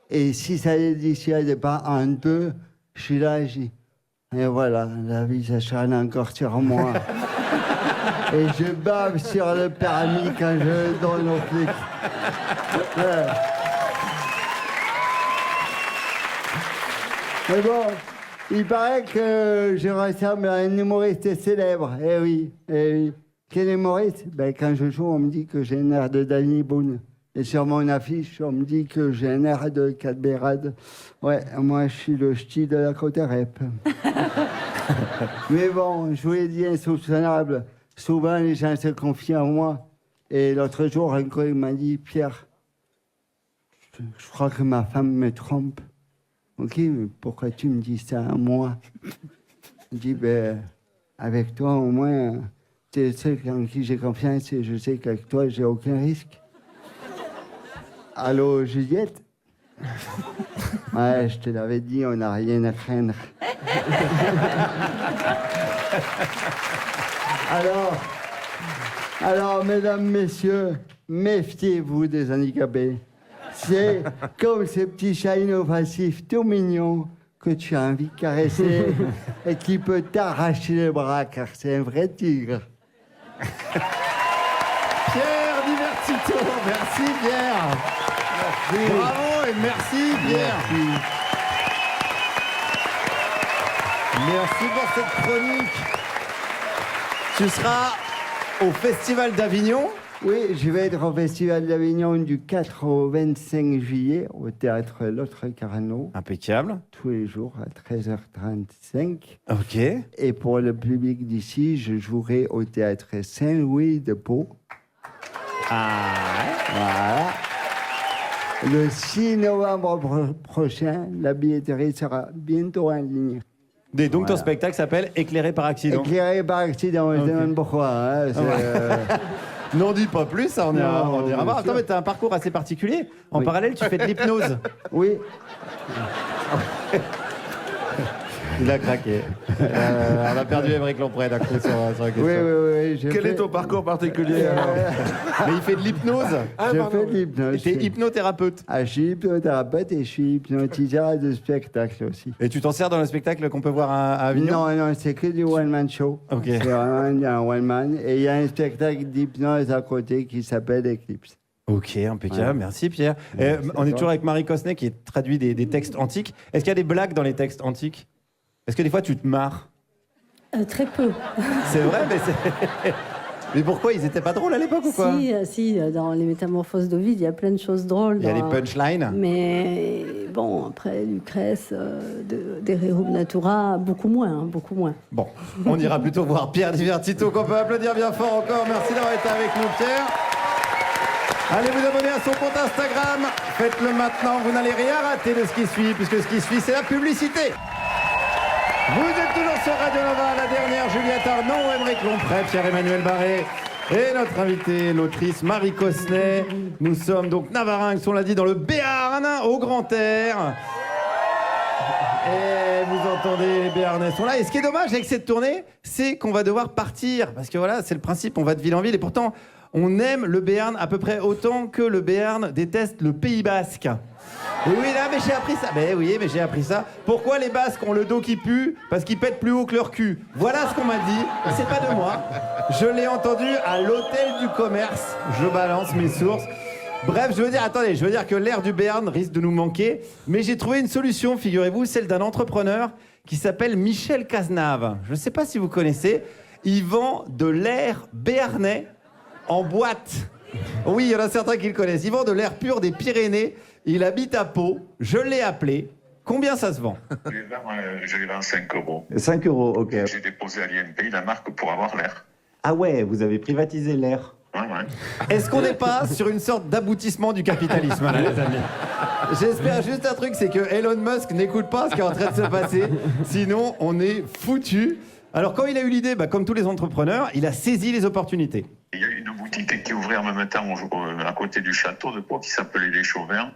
Et si ça ne dissuade pas un peu, je suis là, je dis, et voilà, la vie s'acharne encore sur moi. Et je bave sur le permis quand je le donne aux flics. Ouais. Mais bon, il paraît que je ressemble à un humoriste célèbre. Eh oui, eh oui. Quel humoriste? Ben, quand je joue, on me dit que j'ai un air de Danny Boone. Et sur mon affiche, on me dit que j'ai un air de Cat Bérade. Ouais, moi, je suis le ch'ti de la côte rep. Mais bon, je vous l'ai dit, insoupçonnable. Souvent, les gens se confient en moi. Et l'autre jour, un collègue m'a dit, Pierre, je crois que ma femme me trompe. Ok, mais pourquoi tu me dis ça à moi? Je dis, ben, avec toi, au moins, tu es le seul en qui j'ai confiance et je sais qu'avec toi, j'ai aucun risque. Allô, Juliette? Ouais, je te l'avais dit, on n'a rien à craindre. Alors, mesdames, messieurs, méfiez-vous des handicapés. C'est comme ce petit chat inoffensif tout mignon que tu as envie de caresser et qui peut t'arracher les bras car c'est un vrai tigre. Pierre Divertito, merci Pierre. Merci. Bravo et merci Pierre. Merci pour cette chronique. Tu seras au Festival d'Avignon. Oui, je vais être au Festival d'Avignon du 4 au 25 juillet au théâtre L'Autre Carnot. Impeccable. Tous les jours à 13h35. Ok. Et pour le public d'ici, je jouerai au théâtre Saint-Louis de Pau. Ah. Voilà. Le 6 novembre prochain, la billetterie sera bientôt en ligne. Et donc ton spectacle s'appelle Éclairé par accident. Éclairé par accident, je demande pourquoi. Hein, N'en dis pas plus, ça, on ira bien voir. Attends, sûr. mais t'as un parcours assez particulier. En Oui. parallèle, tu fais de l'hypnose. Oui. Il a craqué. On a perdu Émeric Lompré d'un coup sur la question. Oui. Quel est ton parcours particulier alors? Mais il fait de l'hypnose. Je fais de l'hypnose. Et t'es hypnothérapeute. Ah, je suis hypnothérapeute et je suis hypnotiseur de spectacle aussi. Et tu t'en sers dans le spectacle qu'on peut voir à Avignon? Non, c'est que du one-man show. Ok. C'est vraiment un one-man. Et il y a un spectacle d'hypnose à côté qui s'appelle Eclipse. Ok, impeccable. Ouais. Merci Pierre. Merci On à est toi. toujours avec Marie Cosnet qui traduit des textes antiques. Est-ce qu'il y a des blagues dans les textes antiques? Est-ce que des fois tu te marres? Très peu. C'est vrai, mais c'est... Mais pourquoi? Ils étaient pas drôles à l'époque ou quoi? Si, dans les Métamorphoses d'Ovide, il y a plein de choses drôles. Il y a des dans- punchlines. Mais bon, après Lucrèce, des Rerum Natura, beaucoup moins. Bon, on ira plutôt voir Pierre Divertito, qu'on peut applaudir bien fort encore. Merci d'avoir été avec nous, Pierre. Allez vous abonner à son compte Instagram. Faites-le maintenant, vous n'allez rien rater de ce qui suit, puisque ce qui suit, c'est la publicité. Vous êtes toujours sur Radio Nova, la dernière, Juliette Arnaud, Émeric Lompré, Pierre-Emmanuel Barré et notre invitée, l'autrice Marie Cosnet. Nous sommes donc Navarinx, on l'a dit, dans le Béarn, au Grand Air. Et vous entendez, les Béarnais sont là. Et ce qui est dommage avec cette tournée, c'est qu'on va devoir partir. Parce que voilà, c'est le principe, on va de ville en ville. Et pourtant, on aime le Béarn à peu près autant que le Béarn déteste le Pays Basque. Et oui, là, mais j'ai appris ça. Mais oui, mais j'ai appris ça. Pourquoi les Basques ont le dos qui pue? Parce qu'ils pètent plus haut que leur cul. Voilà ce qu'on m'a dit. C'est pas de moi. Je l'ai entendu à l'hôtel du commerce. Je balance mes sources. Bref, je veux dire que l'air du Béarn risque de nous manquer. Mais j'ai trouvé une solution, figurez-vous, celle d'un entrepreneur qui s'appelle Michel Cazenave. Je ne sais pas si vous connaissez. Il vend de l'air béarnais en boîte. Oui, il y en a certains qui le connaissent. Il vend de l'air pur des Pyrénées. Il habite à Pau. Je l'ai appelé. Combien ça se vend? Je les vends 5 euros. 5 euros, ok. J'ai déposé à l'INPI la marque pour avoir l'air. Ah ouais, vous avez privatisé l'air. Ouais, ouais. Est-ce qu'on n'est pas sur une sorte d'aboutissement du capitalisme, là, les amis? J'espère juste un truc, c'est que Elon Musk n'écoute pas ce qui est en train de se passer. Sinon, on est foutu. Alors, quand il a eu l'idée, comme tous les entrepreneurs, il a saisi les opportunités. Il y a une boutique qui ouvrait en même temps à côté du château de Pau qui s'appelait Les Chauvins,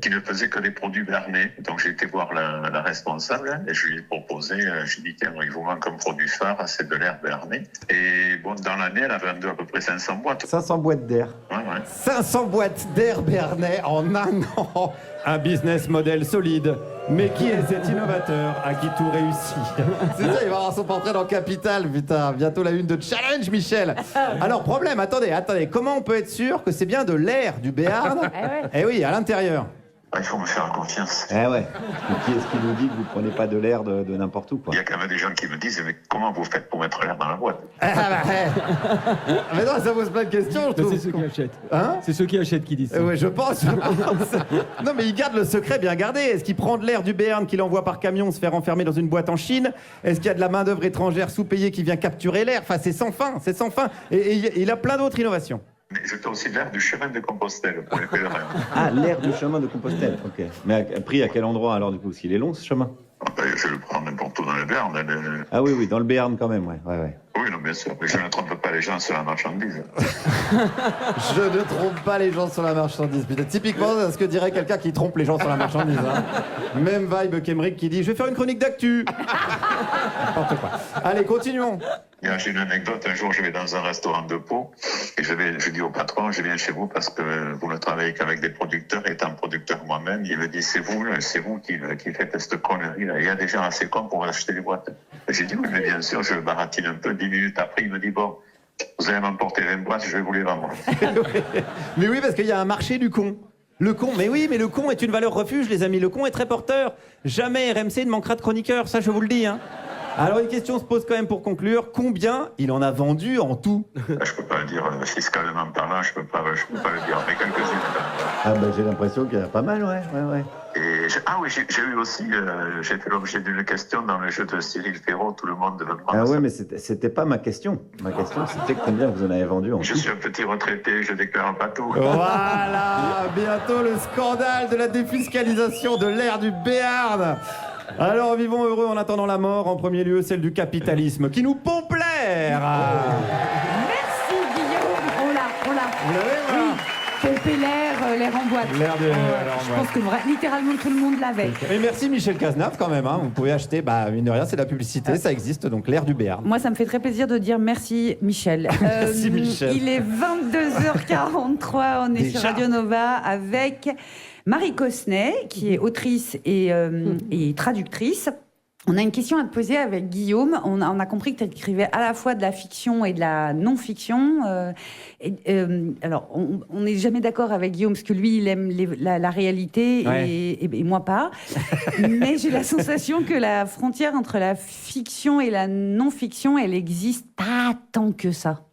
qui ne faisait que des produits bernais. Donc j'ai été voir la responsable et je lui ai proposé, je lui ai dit tiens, il vous manque un produit phare, c'est de l'air bernet. Et bon, dans l'année, elle a vendu à peu près 500 boîtes. 500 boîtes d'air. Ouais, ouais. 500 boîtes d'air Bernet en un an. Un business model solide. Mais qui est cet innovateur à qui tout réussit? C'est ça, il va avoir son portrait dans Capital, putain. Bientôt la une de Challenge, Michel. Alors, problème, attendez. Comment on peut être sûr que c'est bien de l'air du Béarn? Eh oui, à l'intérieur. Il faut me faire confiance. Eh ouais. Qui est-ce qui nous dit que vous prenez pas de l'air de n'importe où, quoi? Il y a quand même des gens qui me disent mais comment vous faites pour mettre l'air dans la boîte? Mais non, ça pose plein de questions, je trouve. C'est ceux qui achètent. Hein? C'est ceux qui achètent qui disent ça. Ouais, je pense. Non, mais il garde le secret bien gardé. Est-ce qu'il prend de l'air du Béarn qu'il envoie par camion se faire enfermer dans une boîte en Chine? Est-ce qu'il y a de la main-d'œuvre étrangère sous-payée qui vient capturer l'air? Enfin, c'est sans fin, c'est sans fin. Et il a plein d'autres innovations. Mais je fais aussi l'air du chemin de Compostelle pour les pèlerins. Ah, l'air du chemin de Compostelle, ok. Mais pris à quel endroit alors, du coup? Parce qu'il est long, ce chemin. Je le prends n'importe où dans le Béarn. Ah oui, dans le Béarn quand même, ouais. Oui, non, bien sûr. Mais je ne trompe pas les gens sur la marchandise. Je ne trompe pas les gens sur la marchandise. Putain, typiquement, ce que dirait quelqu'un qui trompe les gens sur la marchandise. Hein. Même vibe qu'Emeric qui dit « Je vais faire une chronique d'actu ». N'importe quoi. Allez, continuons. J'ai une anecdote. Un jour, je vais dans un restaurant de Pau et je dis au patron, je viens chez vous parce que vous ne travaillez qu'avec des producteurs. Étant producteur moi-même, il me dit, c'est vous qui faites cette connerie là. Il y a des gens assez cons pour acheter des boîtes. J'ai dit, oui, mais bien sûr, je baratine un peu. 10 minutes après, il me dit, bon, vous allez m'emporter 20 boîtes, je vais vous les vendre. Mais oui, parce qu'il y a un marché du con. Le con, mais oui, mais le con est une valeur refuge, les amis. Le con est très porteur. Jamais RMC ne manquera de chroniqueurs, ça je vous le dis, hein. Alors une question se pose quand même pour conclure. Combien il en a vendu en tout? Je peux pas le dire fiscalement parlant, je peux pas le dire, mais quelques-unes. Ah j'ai l'impression qu'il y en a pas mal, ouais. Et j'ai eu aussi, j'ai fait l'objet d'une question dans le jeu de Cyril Ferraud, tout le monde veut prendre. Ah ouais, mais c'était pas ma question. Ma question c'était combien vous en avez vendu en tout. Je suis un petit retraité, je déclare pas tout. Voilà, bientôt le scandale de la défiscalisation de l'air du Béarn. Alors, vivons heureux en attendant la mort, en premier lieu celle du capitalisme, qui nous pompe l'air. Merci Guillaume. On l'a. Vous l'avez, voilà. Pomper l'air en boîte. L'air de... Je pense que littéralement tout le monde l'avait. Et merci Michel Cazenave quand même, hein. Vous pouvez acheter, mine de rien, c'est de la publicité, ça existe, donc l'air du Béarn. Moi, ça me fait très plaisir de dire merci Michel. Merci Michel. Il est 22h43, on est Déjà. sur Radio Nova avec Marie Cosnet, qui est autrice et traductrice. On a une question à te poser avec Guillaume. On a compris que tu écrivais à la fois de la fiction et de la non-fiction. Alors, on n'est jamais d'accord avec Guillaume, parce que lui, il aime la réalité et moi pas. Mais j'ai la sensation que la frontière entre la fiction et la non-fiction, elle n'existe pas tant que ça.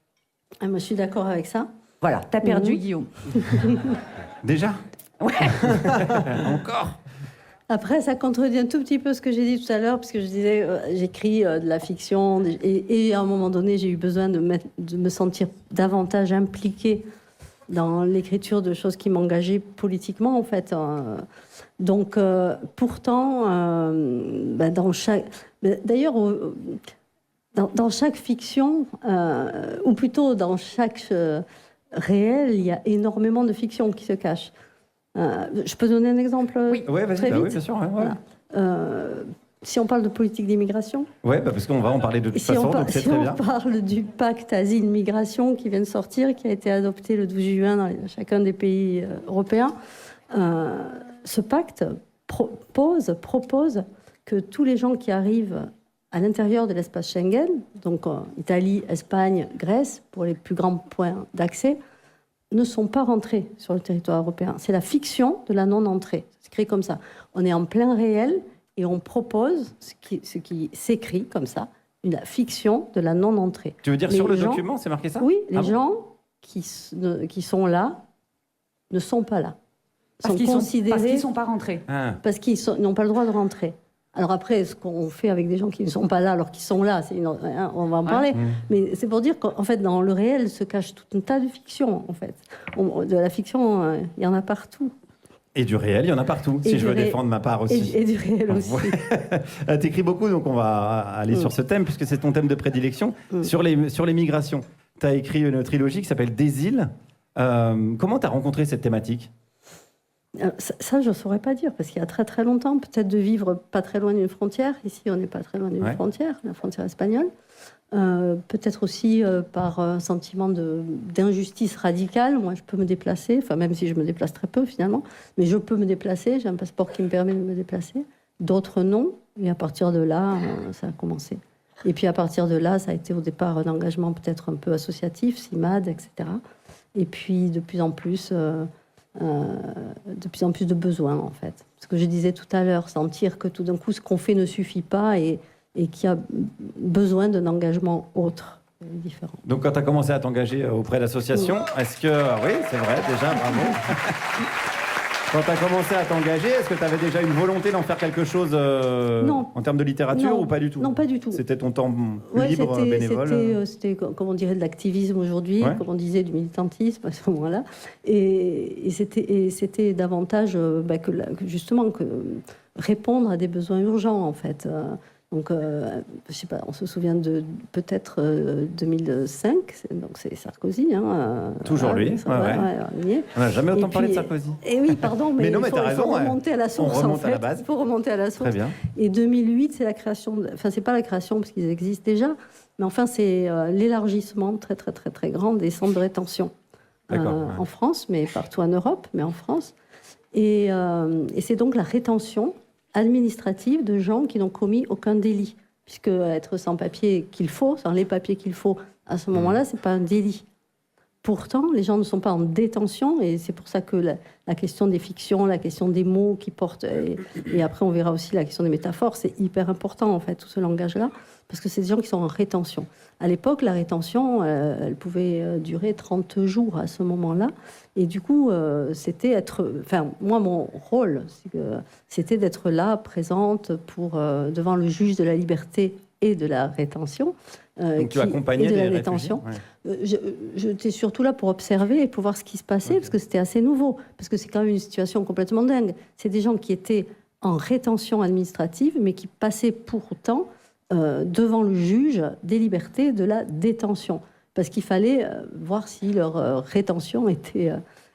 Ah, moi, je suis d'accord avec ça. Voilà, t'as perdu Guillaume. Déjà? Ouais. Encore? Après, ça contredit un tout petit peu ce que j'ai dit tout à l'heure, parce que je disais, j'écris de la fiction, et à un moment donné, j'ai eu besoin de me sentir davantage impliquée dans l'écriture de choses qui m'engageaient politiquement, en fait. Donc, pourtant, dans chaque... D'ailleurs, dans chaque fiction, ou plutôt dans chaque réel, il y a énormément de fiction qui se cache. Je peux donner un exemple? Oui, vas-y, très vite. Oui, bien sûr. Ouais. Voilà. Si on parle de politique d'immigration, Ouais, parce qu'on va en parler de toute façon, donc c'est très bien. Si on parle du pacte asile-migration qui vient de sortir, qui a été adopté le 12 juin dans chacun des pays européens, ce pacte propose que tous les gens qui arrivent à l'intérieur de l'espace Schengen, donc Italie, Espagne, Grèce, pour les plus grands points d'accès, ne sont pas rentrés sur le territoire européen. C'est la fiction de la non-entrée. C'est écrit comme ça. On est en plein réel et on propose ce qui s'écrit comme ça, la fiction de la non-entrée. Tu veux dire Les sur le gens- document, c'est marqué ça? Oui, les Ah bon gens qui sont là ne sont pas là. Parce qu'ils ne sont pas rentrés. Parce qu'ils n'ont pas le droit de rentrer. Alors après, ce qu'on fait avec des gens qui ne sont pas là alors qu'ils sont là, on va en parler. Mais c'est pour dire qu'en fait, dans le réel se cache tout un tas de fictions, en fait. De la fiction, il y en a partout. Et du réel, il y en a partout, si je veux défendre ma part aussi. Et du réel aussi. Tu écris beaucoup, donc on va aller sur ce thème, puisque c'est ton thème de prédilection. Sur les migrations, tu as écrit une trilogie qui s'appelle Des îles. Comment tu as rencontré cette thématique ? Ça, je ne saurais pas dire, parce qu'il y a très très longtemps, peut-être de vivre pas très loin d'une frontière. Ici, on n'est pas très loin d'une frontière, la frontière espagnole. Peut-être aussi par un sentiment d'injustice radicale. Moi, je peux me déplacer, enfin même si je me déplace très peu finalement, mais je peux me déplacer, j'ai un passeport qui me permet de me déplacer. D'autres non, et à partir de là, ça a commencé. Et puis à partir de là, ça a été au départ un engagement peut-être un peu associatif, CIMAD, etc. Et puis de plus en plus de besoins, en fait. Ce que je disais tout à l'heure, sentir que tout d'un coup, ce qu'on fait ne suffit pas et qu'il y a besoin d'un engagement autre, différent. Donc, quand tu as commencé à t'engager auprès d'associations, est-ce que... Oui, c'est vrai, déjà, bravo. Quand tu as commencé à t'engager, est-ce que tu avais déjà une volonté d'en faire quelque chose en termes de littérature ou pas du tout ? Non, pas du tout. C'était ton temps libre, bénévole C'était, comme on dirait, de l'activisme aujourd'hui, comme on disait, du militantisme à ce moment-là. Et c'était davantage justement que répondre à des besoins urgents, en fait. Donc, je sais pas, on se souvient de peut-être 2005, donc c'est Sarkozy. Toujours lui. On n'a jamais autant parlé de Sarkozy. Et oui, pardon, mais il faut remonter à la source. On remonte à la base. Il faut remonter à la source. Très bien. Et 2008, c'est la création. Enfin, c'est pas la création parce qu'ils existent déjà, mais enfin, c'est l'élargissement très très très très grand des centres de rétention en France, mais partout en Europe, mais en France. Et c'est donc la rétention administrative de gens qui n'ont commis aucun délit, puisque être sans papier qu'il faut, sans les papiers qu'il faut, à ce moment-là, c'est pas un délit. Pourtant, les gens ne sont pas en détention, et c'est pour ça que la question des fictions, la question des mots qui portent, et après on verra aussi la question des métaphores, c'est hyper important en fait, tout ce langage-là, parce que c'est des gens qui sont en rétention. À l'époque, la rétention, elle pouvait durer 30 jours à ce moment-là, et du coup, c'était être... Enfin, moi, mon rôle, c'était d'être là, présente, devant le juge de la liberté et de la rétention. Donc tu accompagnais de la les rétention. réfugiés, J'étais surtout là pour observer et pour voir ce qui se passait, parce que c'était assez nouveau, parce que c'est quand même une situation complètement dingue. C'est des gens qui étaient en rétention administrative, mais qui passaient pourtant devant le juge des libertés de la détention, parce qu'il fallait voir si leur rétention était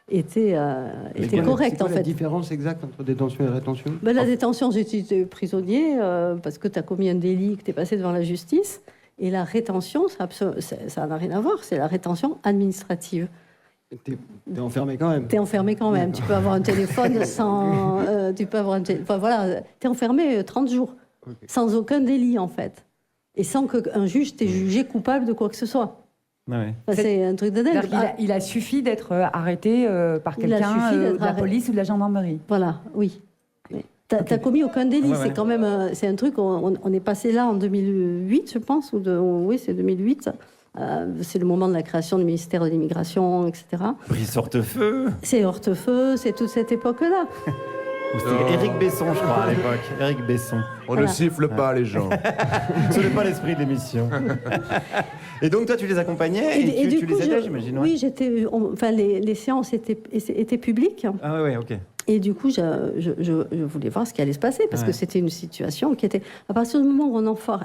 correcte. C'est quoi la différence exacte entre détention et rétention ? La détention, c'est que tu es prisonnier parce que tu as commis un délit, que tu es passé devant la justice. Et la rétention, ça n'a rien à voir, c'est la rétention administrative. T'es enfermé quand même. T'es enfermé quand même. Tu peux avoir un téléphone sans... tu peux avoir enfin, voilà, t'es enfermé 30 jours, sans aucun délit, en fait. Et sans qu'un juge t'ait jugé coupable de quoi que ce soit. Enfin, c'est un truc de dingue. Il a suffi d'être arrêté par quelqu'un de la police ou de la gendarmerie. Voilà, oui. T'as commis aucun délit, c'est quand même c'est un truc. On est passé là en 2008, je pense, oui, c'est 2008. C'est le moment de la création du ministère de l'immigration, etc. Brice Hortefeux. C'est Hortefeux, c'est toute cette époque-là. C'était Éric Besson, je crois, à l'époque. Éric Besson. On ne siffle pas les gens. Ce n'est pas l'esprit de l'émission. Et donc, toi, tu les accompagnais et tu les aidais, j'imagine. Oui, les séances étaient publiques. Ah oui, ok. Et du coup, je voulais voir ce qui allait se passer, parce que c'était une situation qui était... À partir du moment où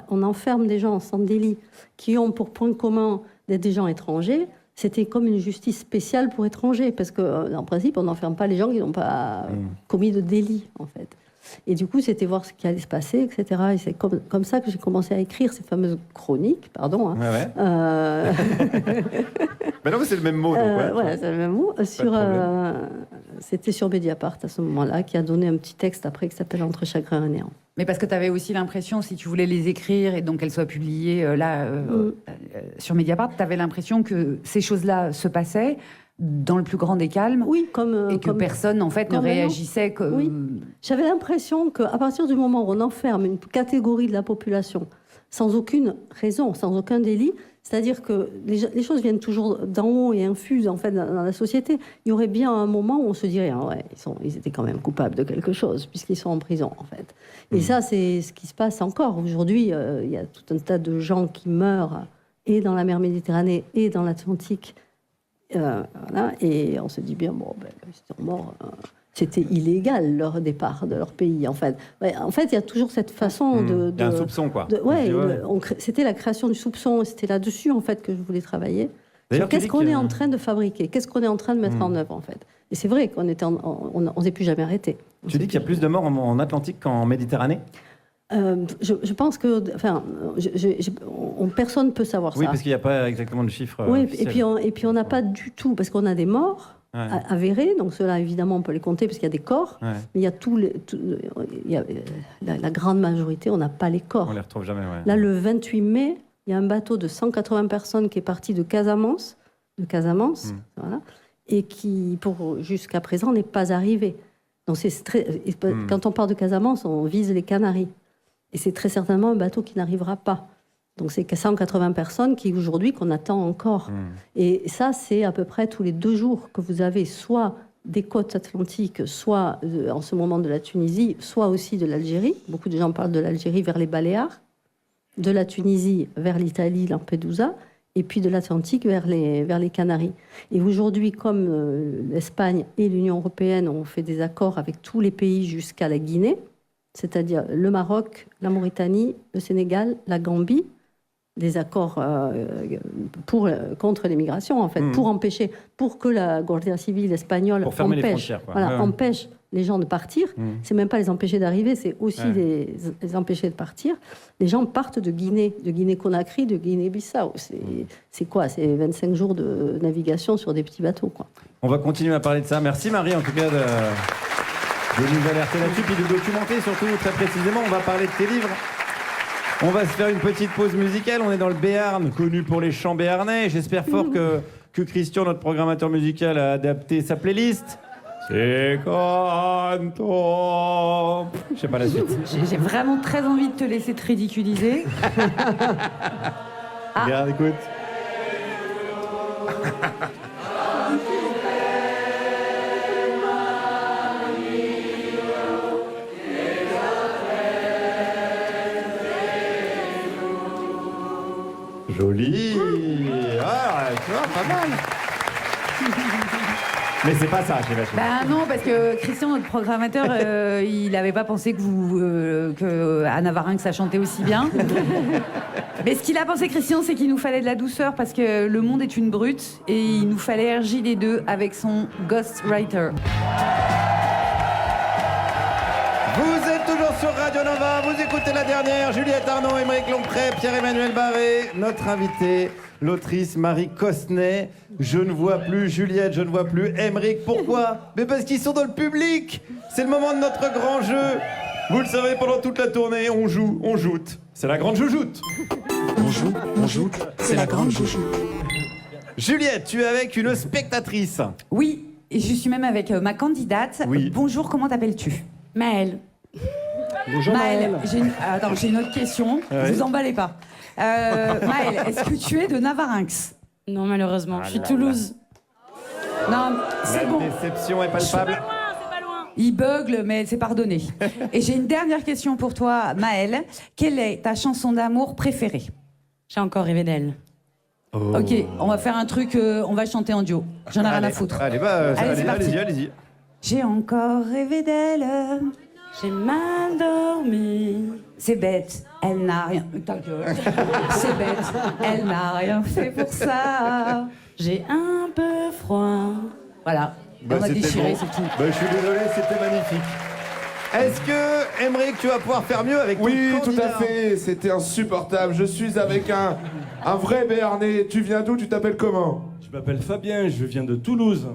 on enferme des gens sans délit, qui ont pour point commun d'être des gens étrangers, c'était comme une justice spéciale pour étrangers, parce qu'en principe, on n'enferme pas les gens qui n'ont pas commis de délit, en fait. Et du coup, c'était voir ce qui allait se passer, etc. Et c'est comme ça que j'ai commencé à écrire ces fameuses chroniques, pardon. Mais non, mais c'est le même mot. Donc, voilà, c'est le même mot. C'était sur Mediapart à ce moment-là, qui a donné un petit texte après qui s'appelle Entre chagrin et néant. Mais parce que tu avais aussi l'impression, si tu voulais les écrire et donc qu'elles soient publiées sur Mediapart, tu avais l'impression que ces choses-là se passaient dans le plus grand des calmes, et que personne en fait ne réagissait. Oui. J'avais l'impression qu'à partir du moment où on enferme une catégorie de la population sans aucune raison, sans aucun délit, C'est-à-dire que les choses viennent toujours d'en haut et infusent en fait dans la société. Il y aurait bien un moment où on se dirait ah ouais, ils étaient quand même coupables de quelque chose puisqu'ils sont en prison en fait. Et ça c'est ce qui se passe encore aujourd'hui. Il y a tout un tas de gens qui meurent et dans la mer Méditerranée et dans l'Atlantique. Voilà, et on se dit bien bon ils sont morts. C'était illégal leur départ de leur pays en fait. Ouais, en fait, il y a toujours cette façon de. Il y a un soupçon quoi. C'était la création du soupçon. C'était là-dessus en fait que je voulais travailler. D'ailleurs, Qu'est-ce qu'on est en train de fabriquer? Qu'est-ce qu'on est en train de mettre en œuvre en fait? Et c'est vrai qu'on on s'est plus jamais arrêté. Tu dis qu'il y a plus de morts en Atlantique qu'en Méditerranée? Je pense que, enfin, personne ne peut savoir ça. Oui, parce qu'il n'y a pas exactement de chiffre. Oui, et puis on n'a pas du tout, parce qu'on a des morts avérés, donc ceux-là évidemment on peut les compter parce qu'il y a des corps, mais il y a la grande majorité, on n'a pas les corps. On les retrouve jamais. Ouais. Là, le 28 mai, il y a un bateau de 180 personnes qui est parti de Casamance, voilà, et qui, jusqu'à présent, n'est pas arrivé. Donc quand on part de Casamance, on vise les Canaries. Et c'est très certainement un bateau qui n'arrivera pas. Donc c'est 180 personnes qu'on attend encore. Et ça, c'est à peu près tous les 2 jours que vous avez soit des côtes atlantiques, soit en ce moment de la Tunisie, soit aussi de l'Algérie. Beaucoup de gens parlent de l'Algérie vers les Baléares, de la Tunisie vers l'Italie, Lampedusa, et puis de l'Atlantique vers les Canaries. Et aujourd'hui, comme l'Espagne et l'Union européenne ont fait des accords avec tous les pays jusqu'à la Guinée, c'est-à-dire le Maroc, la Mauritanie, le Sénégal, la Gambie, des accords contre l'immigration, en fait, pour que la Guardia Civile espagnole empêche les gens de partir. C'est même pas les empêcher d'arriver, c'est aussi les empêcher de partir. Les gens partent de Guinée-Conakry, de Guinée-Bissau. C'est quoi? C'est 25 jours de navigation sur des petits bateaux, quoi. On va continuer à parler de ça. Merci Marie, en tout cas, de nous alerter là-dessus, puis de documenter surtout très précisément. On va parler de tes livres. On va se faire une petite pause musicale. On est dans le Béarn, connu pour les chants béarnais. J'espère fort que Christian, notre programmateur musical, a adapté sa playlist. C'est canto. Je sais pas la suite. J'ai vraiment très envie de te laisser te ridiculiser. Regarde, écoute. Joli. Ah, tu vois, pas mal. Mais c'est pas ça, j'imagine. Bah non, parce que Christian, notre programmateur, il n'avait pas pensé que Anna Varinx a chanté aussi bien. Mais ce qu'il a pensé, Christian, c'est qu'il nous fallait de la douceur parce que le monde est une brute et il nous fallait RJ2 avec son Ghostwriter. Vous êtes toujours sur Radio Nova, vous écoutez la dernière, Juliette Arnaud, Aymeric Lompré, Pierre-Emmanuel Barré, notre invité, l'autrice Marie Cosnay. Je ne vois plus Juliette, je ne vois plus Aymeric. Pourquoi? Mais parce qu'ils sont dans le public. C'est le moment de notre grand jeu. Vous le savez, pendant toute la tournée, on joue, on joute. C'est la grande joujoute. On joue, c'est la grande joujoute. Juliette, tu es avec une spectatrice. Oui, et je suis même avec ma candidate. Oui. Bonjour, comment t'appelles-tu? Maëlle. Bonjour Maëlle. J'ai une autre question. Ouais. Vous emballez pas. Maëlle, est-ce que tu es de Navarinx? Non, malheureusement, je suis Toulouse. Non, c'est bon. La déception est palpable. Il bugle, mais c'est pardonné. Et j'ai une dernière question pour toi, Maëlle. Quelle est ta chanson d'amour préférée? J'ai encore rêvé d'elle. Oh. Ok, on va faire un truc, on va chanter en duo. J'en ai rien à foutre. Allez, c'est parti. allez-y. J'ai encore rêvé d'elle. J'ai mal dormi. C'est bête, elle n'a rien. Ta gueule. C'est bête, elle n'a rien fait pour ça. J'ai un peu froid. Voilà. Bah, on va c'était déchirer, bon. c'est tout. Bah, je suis désolé, c'était magnifique. Est-ce que, Aymeric, tu vas pouvoir faire mieux avec Oui, ton tout candidat? à fait, c'était insupportable. Je suis avec un vrai Béarnais. Tu viens d'où? Tu t'appelles comment? Je m'appelle Fabien, je viens de Toulouse.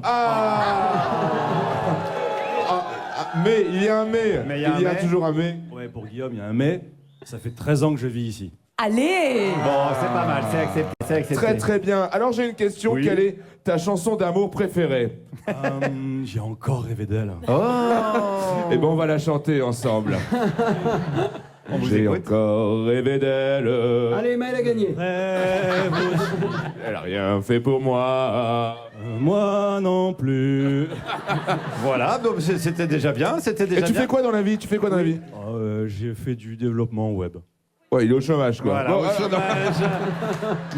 Mais il y a un mais. Mais il y a toujours un mais. Ouais, pour Guillaume, il y a un mais. Ça fait 13 ans que je vis ici. Allez! Bon, c'est pas mal, c'est accepté. Très très bien. Alors j'ai une question. Oui. Quelle est ta chanson d'amour préférée? J'ai encore rêvé d'elle. Oh. Eh ben on va la chanter ensemble. On vous J'ai écoute. encore rêvé d'elle. Allez, Maël a gagné. Elle a rien fait pour moi. Moi non plus. Voilà, donc c'était déjà bien. C'était déjà Et tu bien. fais quoi dans la vie? Tu fais quoi dans la vie? J'ai fait du développement web. Ouais, il est au chômage, quoi. Voilà, Bon, au alors, chômage.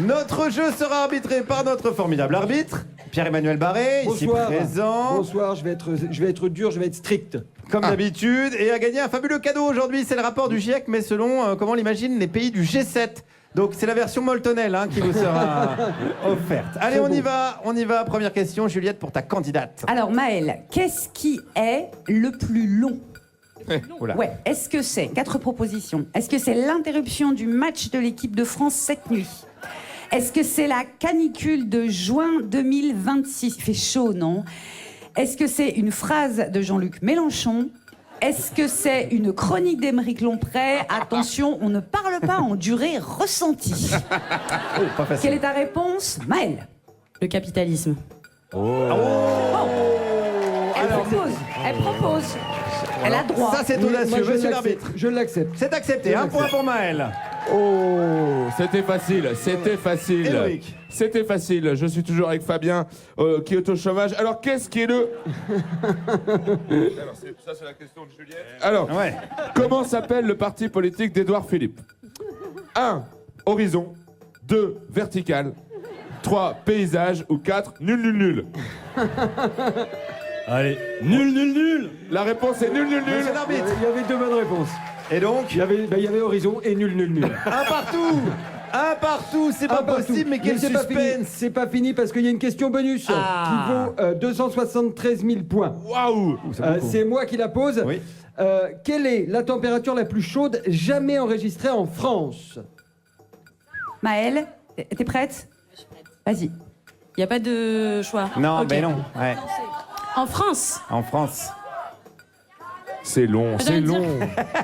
Notre jeu sera arbitré par notre formidable arbitre, Pierre-Emmanuel Barré, ici Bonsoir. présent, Bonsoir, je vais être dur, je vais être strict. comme d'habitude, et a gagné un fabuleux cadeau aujourd'hui. C'est le rapport du GIEC, mais selon comment l'imaginent les pays du G7. Donc c'est la version Moltonel qui vous sera offerte. Allez, on y va. Première question, Juliette, pour ta candidate. Alors Maël, qu'est-ce qui est le plus long? Oula. Ouais, est-ce que c'est, 4 propositions, est-ce que c'est l'interruption du match de l'équipe de France cette nuit? Est-ce que c'est la canicule de juin 2026? Il fait chaud, non? Est-ce que c'est une phrase de Jean-Luc Mélenchon? Est-ce que c'est une chronique d'Émeric Lomprey? Attention, on ne parle pas en durée ressentie. Oh, pas facile. Quelle est ta réponse, Maël? Le capitalisme. Elle propose. Elle a droit. Ça, c'est Moi, audacieux, je monsieur l'accepte. l'arbitre. Je l'accepte. C'est accepté, Je un point l'accepte. pour Maël. Oh, c'était facile, c'était facile. Héroïque. C'était facile. Je suis toujours avec Fabien qui est au chômage. Alors, qu'est-ce qui est le. Alors, ça, c'est la question de Juliette. Alors, Ouais. comment s'appelle le parti politique d'Édouard Philippe? 1. Horizon. 2. Vertical. 3. Paysage. Ou 4. Nul, nul, nul. Allez, nul. La réponse est nul, nul, nul. Monsieur l'arbitre. Il y avait 2 bonnes réponses. Et donc, Il y avait Horizon et nul. un partout. Un partout, c'est pas Ah, partout. possible, mais quel c'est pas fini. suspense. C'est pas fini parce qu'il y a une question bonus qui vaut 273 000 points. Waouh. C'est moi qui la pose. Oui. Quelle est la température la plus chaude jamais enregistrée en France? Maël, t'es prête? Vas-y. Il n'y a pas de choix. Non, Ok. mais non. Ouais. En France, En France. C'est long, c'est J'allais dire- long.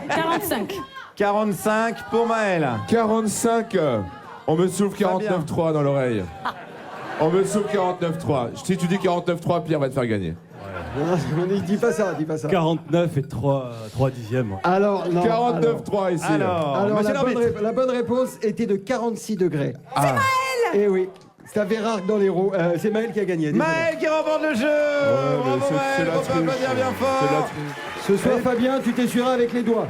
45. 45 pour Maël. 45. On me souffle Fabien. 49.3 dans l'oreille. On me souffle 49.3. Si tu dis 49.3, Pierre va te faire gagner. Non, dis pas ça, dis pas ça. 49 et 3 dixièmes. Alors, non. 49.3 ici. Alors, monsieur la, bonne l'arbitre. la bonne réponse était de 46 degrés. Ah. Eh oui, c'est un Vérard dans l'héros. C'est Maël qui a gagné. désolé. Maël qui remporte le jeu. mais Bravo c'est Maël, la on peut triche. applaudir bien C'est la fort. triche. Ce soir, Fabien, tu t'essuieras avec les doigts.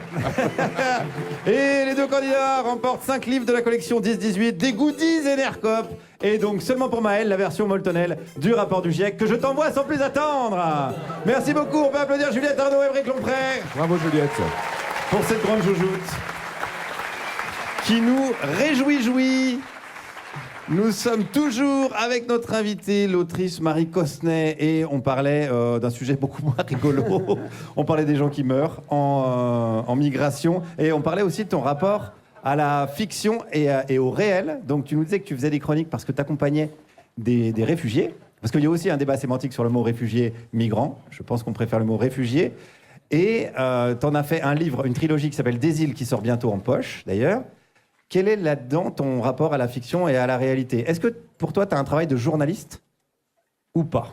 Et les deux candidats remportent 5 livres de la collection 10-18, des goodies Enercop. Et donc seulement pour Maël, la version Moltonel du rapport du GIEC que je t'envoie sans plus attendre. Merci beaucoup, on peut applaudir Juliette Arnaud et Émeric Lomprey Bravo Juliette. pour cette grande joujoute qui nous réjouit. Nous sommes toujours avec notre invitée, l'autrice Marie Cosnay, et on parlait d'un sujet beaucoup moins rigolo. On parlait des gens qui meurent en migration, et on parlait aussi de ton rapport à la fiction et au réel. Donc tu nous disais que tu faisais des chroniques parce que tu accompagnais des réfugiés, parce qu'il y a aussi un débat sémantique sur le mot réfugié migrant. Je pense qu'on préfère le mot réfugié. Et tu en as fait un livre, une trilogie qui s'appelle Des îles, qui sort bientôt en poche d'ailleurs. Quel est là-dedans ton rapport à la fiction et à la réalité? Est-ce que pour toi, tu as un travail de journaliste ou pas?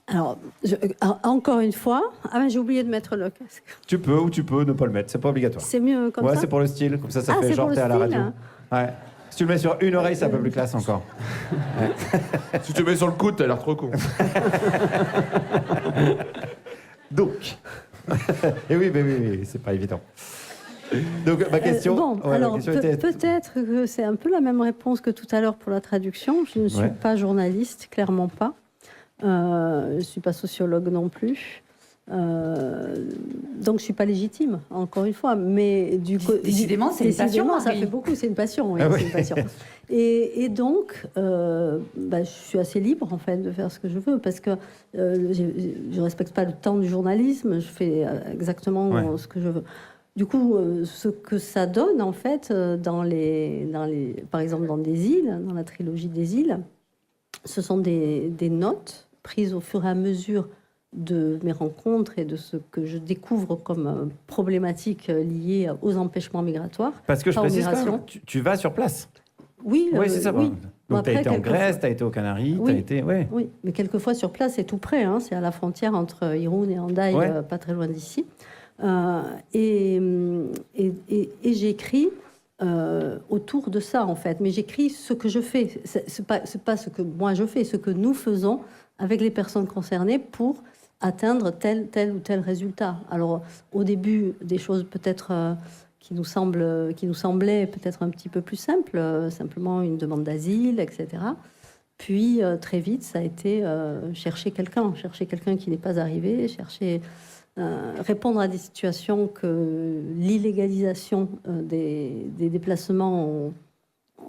Alors, encore une fois, j'ai oublié de mettre le casque. Tu peux ou tu peux ne pas le mettre, c'est pas obligatoire. C'est mieux comme Ouais, ça. c'est pour le style, comme ça Ah, fait c'est genre pour t'es le à la style, radio. hein. Ouais. Si tu le mets sur une oreille, c'est un peu plus classe encore. Si tu mets sur le coude, t'as l'air trop con. Donc. Et oui, c'est pas évident. Donc, ma question. Bon, ouais, ma alors question était- peut-être que c'est un peu la même réponse que tout à l'heure pour la traduction. Je ne suis Ouais. pas journaliste, clairement pas. Je ne suis pas sociologue non plus. Donc je suis pas légitime, encore une fois. Mais Décidément, c'est une passion, ça Marie. fait beaucoup, c'est une passion. Oui, Ah c'est oui. une passion. Et donc, je suis assez libre en fait de faire ce que je veux parce que je respecte pas le temps du journalisme. Je fais exactement Ouais. ce que je veux. Du coup, ce que ça donne en fait par exemple dans Des îles, dans la trilogie Des îles, ce sont des notes prises au fur et à mesure de mes rencontres et de ce que je découvre comme problématiques liées aux empêchements migratoires. Parce que je pas aux précise quand migrations. même, tu vas sur place. Oui, Oui, c'est ça. oui. Donc, Bon, tu as après, été en quelquefois- Grèce, tu as été aux Canaries, Oui. tu as été. Ouais. Oui, mais quelquefois sur place, c'est tout près. Hein, c'est à la frontière entre Irun et Hendaye, Ouais. pas très loin d'ici. Et j'écris autour de ça, en fait. Mais j'écris ce que je fais. C'est pas ce que moi je fais, ce que nous faisons avec les personnes concernées pour atteindre tel ou tel résultat. Alors, au début, des choses peut-être qui nous semblaient peut-être un petit peu plus simples, simplement une demande d'asile, etc. Puis, très vite, ça a été chercher quelqu'un qui n'est pas arrivé, répondre à des situations que l'illégalisation des déplacements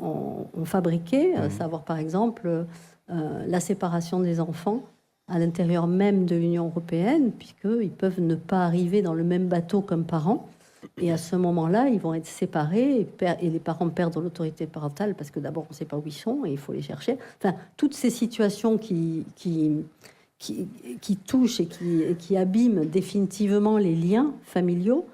ont fabriquées, savoir par exemple la séparation des enfants à l'intérieur même de l'Union européenne, puisqu'ils peuvent ne pas arriver dans le même bateau comme parents. Et à ce moment-là, ils vont être séparés et les parents perdent l'autorité parentale parce que d'abord, on ne sait pas où ils sont et il faut les chercher. Enfin, toutes ces situations qui touchent et qui abîment définitivement les liens familiaux,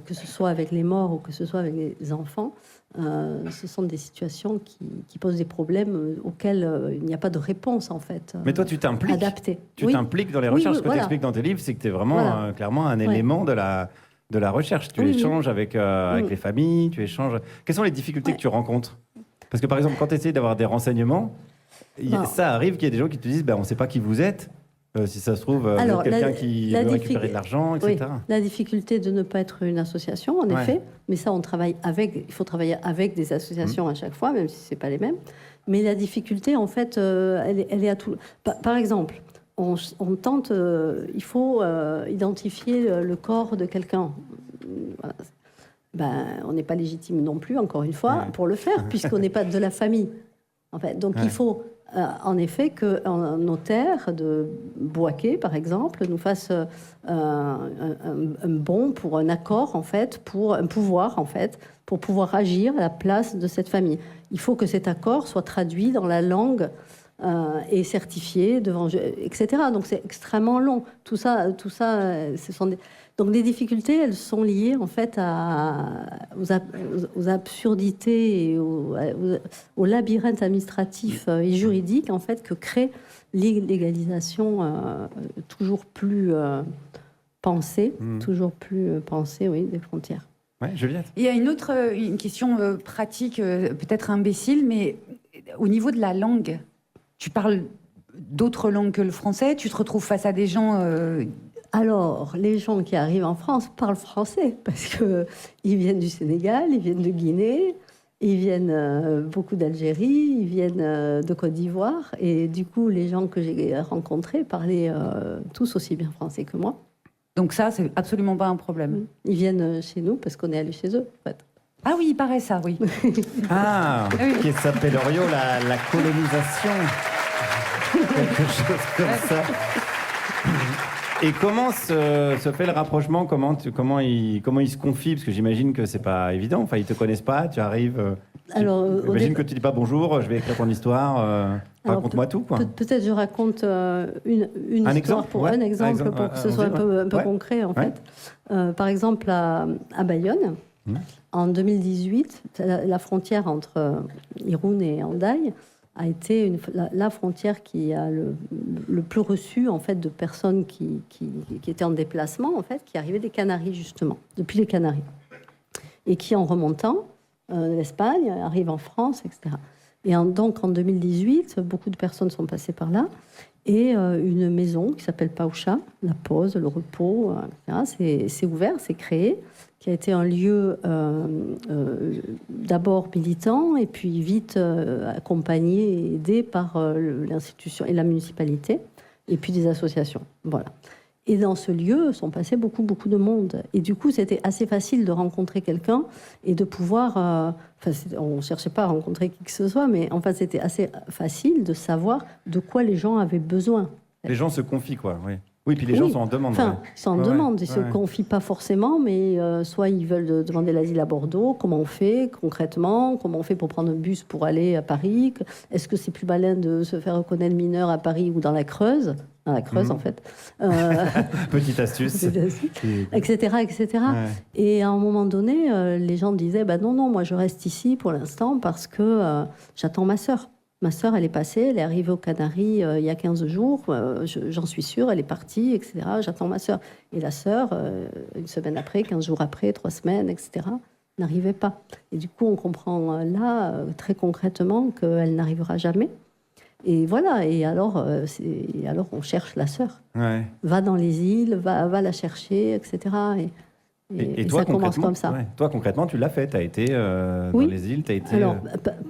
que ce soit avec les morts ou que ce soit avec les enfants, ce sont des situations qui posent des problèmes auxquels il n'y a pas de réponse, en fait. Mais toi, tu t'impliques. Adaptée. Tu t'impliques dans les Oui, recherches. oui, Ce que voilà. tu expliques dans tes livres, c'est que tu es vraiment Voilà. clairement un élément de la recherche. Tu échanges avec les familles, tu échanges. Quelles sont les difficultés que tu rencontres? Parce que par exemple, quand tu essaies d'avoir des renseignements, ça arrive qu'il y ait des gens qui te disent on ne sait pas qui vous êtes. Si ça se trouve, Alors, quelqu'un qui veut récupérer de l'argent, etc. Oui, la difficulté de ne pas être une association, en effet. Mais ça, il faut travailler avec des associations à chaque fois, même si ce n'est pas les mêmes. Mais la difficulté, en fait, elle est à tout. Par exemple, on tente, il faut identifier le corps de quelqu'un. Voilà. On n'est pas légitime non plus, encore une fois, pour le faire, puisqu'on n'est pas de la famille. En fait. Donc il faut en effet qu'un notaire de Bouaké, par exemple, nous fasse un bon pour un accord, en fait, pour un pouvoir, en fait, pour pouvoir agir à la place de cette famille. Il faut que cet accord soit traduit dans la langue et certifié devant, etc. Donc c'est extrêmement long. Tout ça, ce sont des... Donc les difficultés, elles sont liées en fait aux absurdités et au labyrinthe administratif et juridique en fait que crée l'illégalisation toujours plus pensée, des frontières. Ouais, Juliette. Il y a une question pratique, peut-être imbécile, mais au niveau de la langue, tu parles d'autres langues que le français, tu te retrouves face à des gens... Alors, les gens qui arrivent en France parlent français parce qu'ils viennent du Sénégal, ils viennent de Guinée, ils viennent beaucoup d'Algérie, ils viennent de Côte d'Ivoire. Et du coup, les gens que j'ai rencontrés parlaient tous aussi bien français que moi. Donc ça, c'est absolument pas un problème. Ils viennent chez nous parce qu'on est allé chez eux, en fait. Ah oui, il paraît ça, oui. Qui s'appelle Orio, la colonisation. Quelque chose comme ça. Et comment se fait le rapprochement? Comment ils se confient? Parce que j'imagine que c'est pas évident. Enfin, ils te connaissent pas. Tu arrives. J'imagine que tu dis pas bonjour. Je vais écrire ton histoire. Raconte-moi tout, quoi. Peut-être je raconte une histoire pour un exemple pour que ce soit un peu concret, en fait. Par exemple, à Bayonne, en 2018, la frontière entre Irun et Hendaye a été la frontière qui a le plus reçu en fait de personnes qui étaient en déplacement, en fait, qui arrivaient des Canaries justement, depuis les Canaries, et qui en remontant de l'Espagne arrivent en France, etc. Et donc en 2018, beaucoup de personnes sont passées par là, et une maison qui s'appelle Paucha, la pause, le repos, etc. C'est ouvert, c'est créé, qui a été un lieu d'abord militant et puis vite accompagné et aidé par l'institution et la municipalité et puis des associations. Voilà. Et dans ce lieu sont passés beaucoup de monde. Et du coup, c'était assez facile de rencontrer quelqu'un et de pouvoir... on ne cherchait pas à rencontrer qui que ce soit, mais en fait, c'était assez facile de savoir de quoi les gens avaient besoin. Les gens se confient, quoi, oui. Oui, puis les gens sont en demande. Enfin, ils sont en demande. Ils ne se confient pas forcément, mais soit ils veulent demander l'asile à Bordeaux. Comment on fait concrètement? Comment on fait pour prendre un bus pour aller à Paris? Est-ce que c'est plus malin de se faire reconnaître mineur à Paris ou dans la Creuse? Dans la Creuse, en fait. Petite astuce. Etc. Ouais. Et à un moment donné, les gens disaient non, moi je reste ici pour l'instant parce que j'attends ma sœur. Ma sœur, elle est passée, elle est arrivée aux Canaries il y a 15 jours, j'en suis sûre, elle est partie, etc. J'attends ma sœur. Et la sœur, une semaine après, 15 jours après, 3 semaines, etc., n'arrivait pas. Et du coup, on comprend là, très concrètement, qu'elle n'arrivera jamais. Et voilà, et alors on cherche la sœur. Ouais. Va dans les îles, va la chercher, etc. Et toi, ça commence concrètement, comme ça. ouais. Toi, concrètement, tu l'as fait. Tu as été Oui. dans les îles, tu as été... Alors,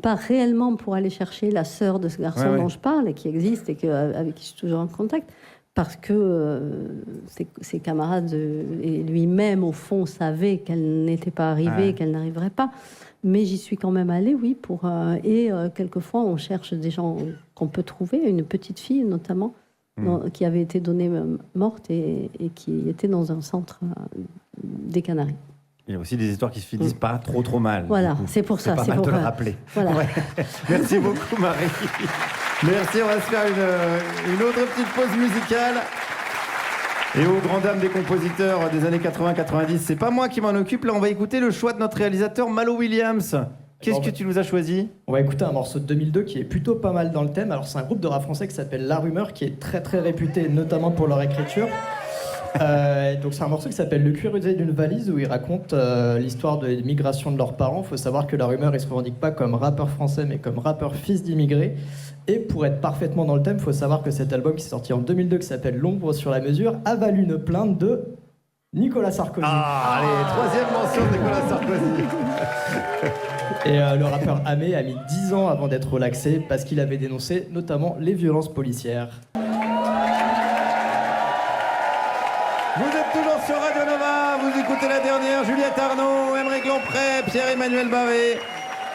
pas réellement pour aller chercher la sœur de ce garçon Ouais, dont ouais. je parle, et qui existe et avec qui je suis toujours en contact, parce que ses camarades et lui-même, au fond, savaient qu'elle n'était pas arrivée, Ouais. qu'elle n'arriverait pas. Mais j'y suis quand même allée, oui. Quelquefois, on cherche des gens qu'on peut trouver, une petite fille notamment, qui avait été donnée morte et qui était dans un centre des Canaries. Il y a aussi des histoires qui se finissent pas trop mal. Voilà, c'est pour ça. C'est pas mal de le rappeler. Voilà. Ouais. Merci beaucoup, Marie. Merci, on va se faire une autre petite pause musicale. Et aux grandes dames des compositeurs des années 80-90, c'est pas moi qui m'en occupe. Là, on va écouter le choix de notre réalisateur Malo Williams. Qu'est-ce que tu nous as choisi? On va écouter un morceau de 2002 qui est plutôt pas mal dans le thème. Alors c'est un groupe de rap français qui s'appelle La Rumeur, qui est très très réputé, notamment pour leur écriture. Donc c'est un morceau qui s'appelle Le cuir usé d'une valise, où ils racontent l'histoire de l'immigration de leurs parents. Il faut savoir que La Rumeur, ils se revendiquent pas comme rappeur français, mais comme rappeur fils d'immigrés. Et pour être parfaitement dans le thème, il faut savoir que cet album qui est sorti en 2002, qui s'appelle L'ombre sur la mesure, a valu une plainte de Nicolas Sarkozy. Ah, allez, troisième mention de Nicolas Sarkozy. Et le rappeur Amé a mis 10 ans avant d'être relaxé parce qu'il avait dénoncé notamment les violences policières. Vous êtes toujours sur Radio Nova, vous écoutez la dernière, Juliette Arnaud, Aymeric Lompré, Pierre-Emmanuel Barré,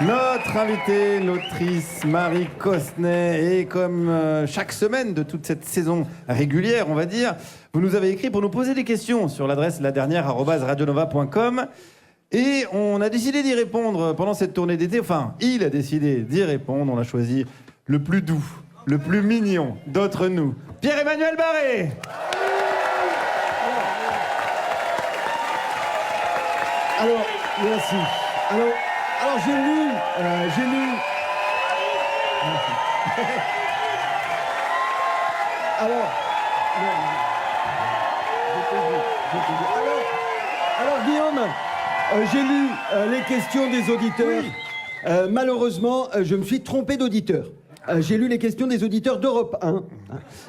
notre invitée, l'autrice Marie Cosnet. Et comme chaque semaine de toute cette saison régulière, on va dire, vous nous avez écrit pour nous poser des questions sur l'adresse ladernière@radionova.com. Et on a décidé d'y répondre pendant cette tournée d'été. Enfin, il a décidé d'y répondre. On a choisi le plus doux, le plus mignon d'entre nous, Pierre-Emmanuel Barré. Alors, merci. Alors j'ai lu. Alors Guillaume, j'ai lu les questions des auditeurs. Malheureusement, je me suis trompé d'auditeur. J'ai lu les questions des auditeurs d'Europe 1.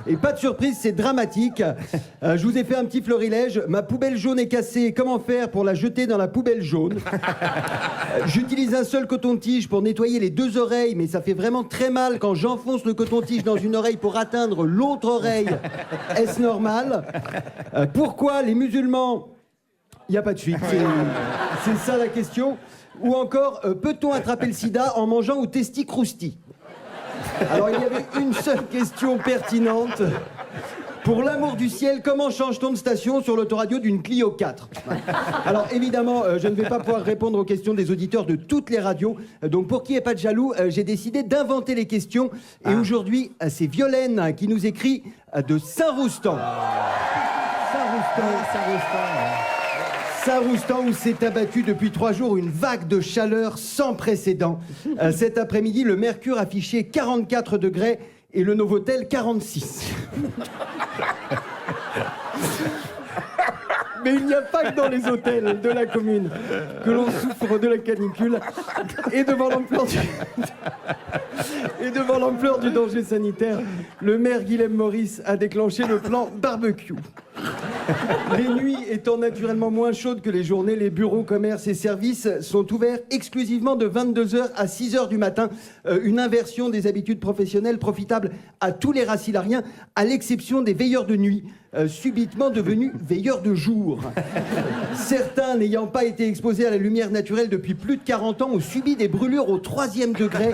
Et pas de surprise, c'est dramatique. Je vous ai fait un petit florilège. Ma poubelle jaune est cassée. Comment faire pour la jeter dans la poubelle jaune? J'utilise un seul coton-tige pour nettoyer les deux oreilles, mais ça fait vraiment très mal quand j'enfonce le coton-tige dans une oreille pour atteindre l'autre oreille. Est-ce normal? Pourquoi les musulmans... Il n'y a pas de suite. C'est ça la question. Ou encore, peut-on attraper le sida en mangeant au testi crousti? Alors, il y avait une seule question pertinente. Pour l'amour du ciel, comment change-t-on de station sur l'autoradio d'une Clio 4? Alors, évidemment, je ne vais pas pouvoir répondre aux questions des auditeurs de toutes les radios. Donc, pour qu'il n'y ait pas de jaloux, j'ai décidé d'inventer les questions. Et aujourd'hui, c'est Violaine qui nous écrit de Saint-Roustan. Saint-Roustan, où s'est abattue depuis 3 jours une vague de chaleur sans précédent. Cet après-midi, le mercure affichait 44 degrés et le Novotel 46. Mais il n'y a pas que dans les hôtels de la commune que l'on souffre de la canicule. Et devant l'ampleur du danger sanitaire, le maire Guilhem Maurice a déclenché le plan barbecue. Les nuits étant naturellement moins chaudes que les journées, les bureaux, commerces et services sont ouverts exclusivement de 22h à 6h du matin. Une inversion des habitudes professionnelles profitable à tous les racilariens, à l'exception des veilleurs de nuit, subitement devenus veilleurs de jour. Certains, n'ayant pas été exposés à la lumière naturelle depuis plus de 40 ans, ont subi des brûlures au 3e degré.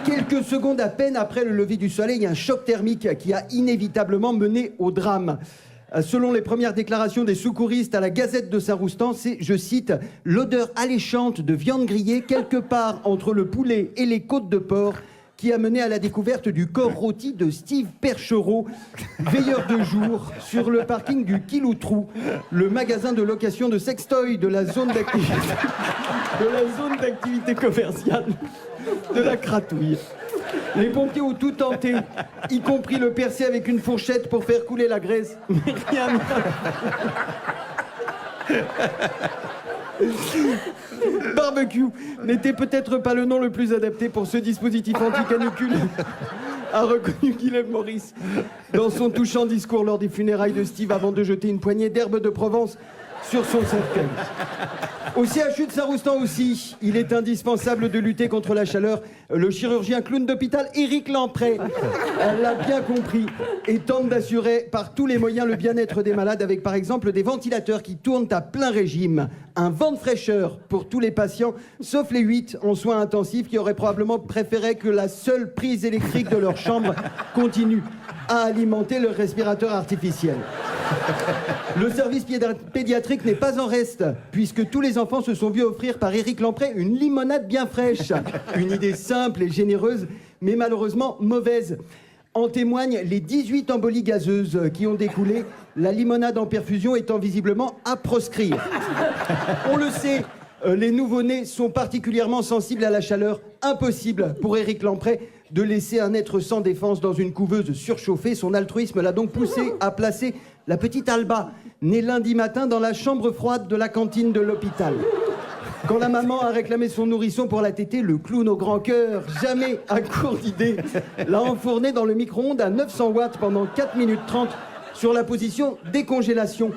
Quelques secondes à peine après le lever du soleil, un choc thermique qui a inévitablement mené au drame. Selon les premières déclarations des secouristes à la Gazette de Saint-Roustan, c'est, je cite, « l'odeur alléchante de viande grillée quelque part entre le poulet et les côtes de porc qui a mené à la découverte du corps rôti de Steve Perchereau, veilleur de jour, sur le parking du Kiloutrou, le magasin de location de sextoy de la zone d'activité commerciale de la Cratouille. » Les pompiers ont tout tenté, y compris le percer avec une fourchette pour faire couler la graisse. Mais rien Barbecue n'était peut-être pas le nom le plus adapté pour ce dispositif anti-canicule, a reconnu Guillaume Maurice dans son touchant discours lors des funérailles de Steve avant de jeter une poignée d'herbes de Provence sur son cercueil. Au CHU de Saint-Roustan aussi, il est indispensable de lutter contre la chaleur. Le chirurgien clown d'hôpital Éric Lamprey l'a bien compris et tente d'assurer par tous les moyens le bien-être des malades avec par exemple des ventilateurs qui tournent à plein régime. Un vent de fraîcheur pour tous les patients, sauf les 8 en soins intensifs qui auraient probablement préféré que la seule prise électrique de leur chambre continue à alimenter leur respirateur artificiel. Le service pédiatrique n'est pas en reste, puisque tous les enfants se sont vus offrir par Éric Lamprey une limonade bien fraîche. Une idée simple et généreuse, mais malheureusement mauvaise. En témoignent les 18 embolies gazeuses qui ont découlé, la limonade en perfusion étant visiblement à proscrire. On le sait, les nouveau-nés sont particulièrement sensibles à la chaleur. Impossible pour Éric Lamprey de laisser un être sans défense dans une couveuse surchauffée. Son altruisme l'a donc poussé à placer la petite Alba, née lundi matin dans la chambre froide de la cantine de l'hôpital. Quand la maman a réclamé son nourrisson pour la tétée, le clown au grand cœur, jamais à court d'idées, l'a enfourné dans le micro-ondes à 900 watts pendant 4 minutes 30 sur la position décongélation.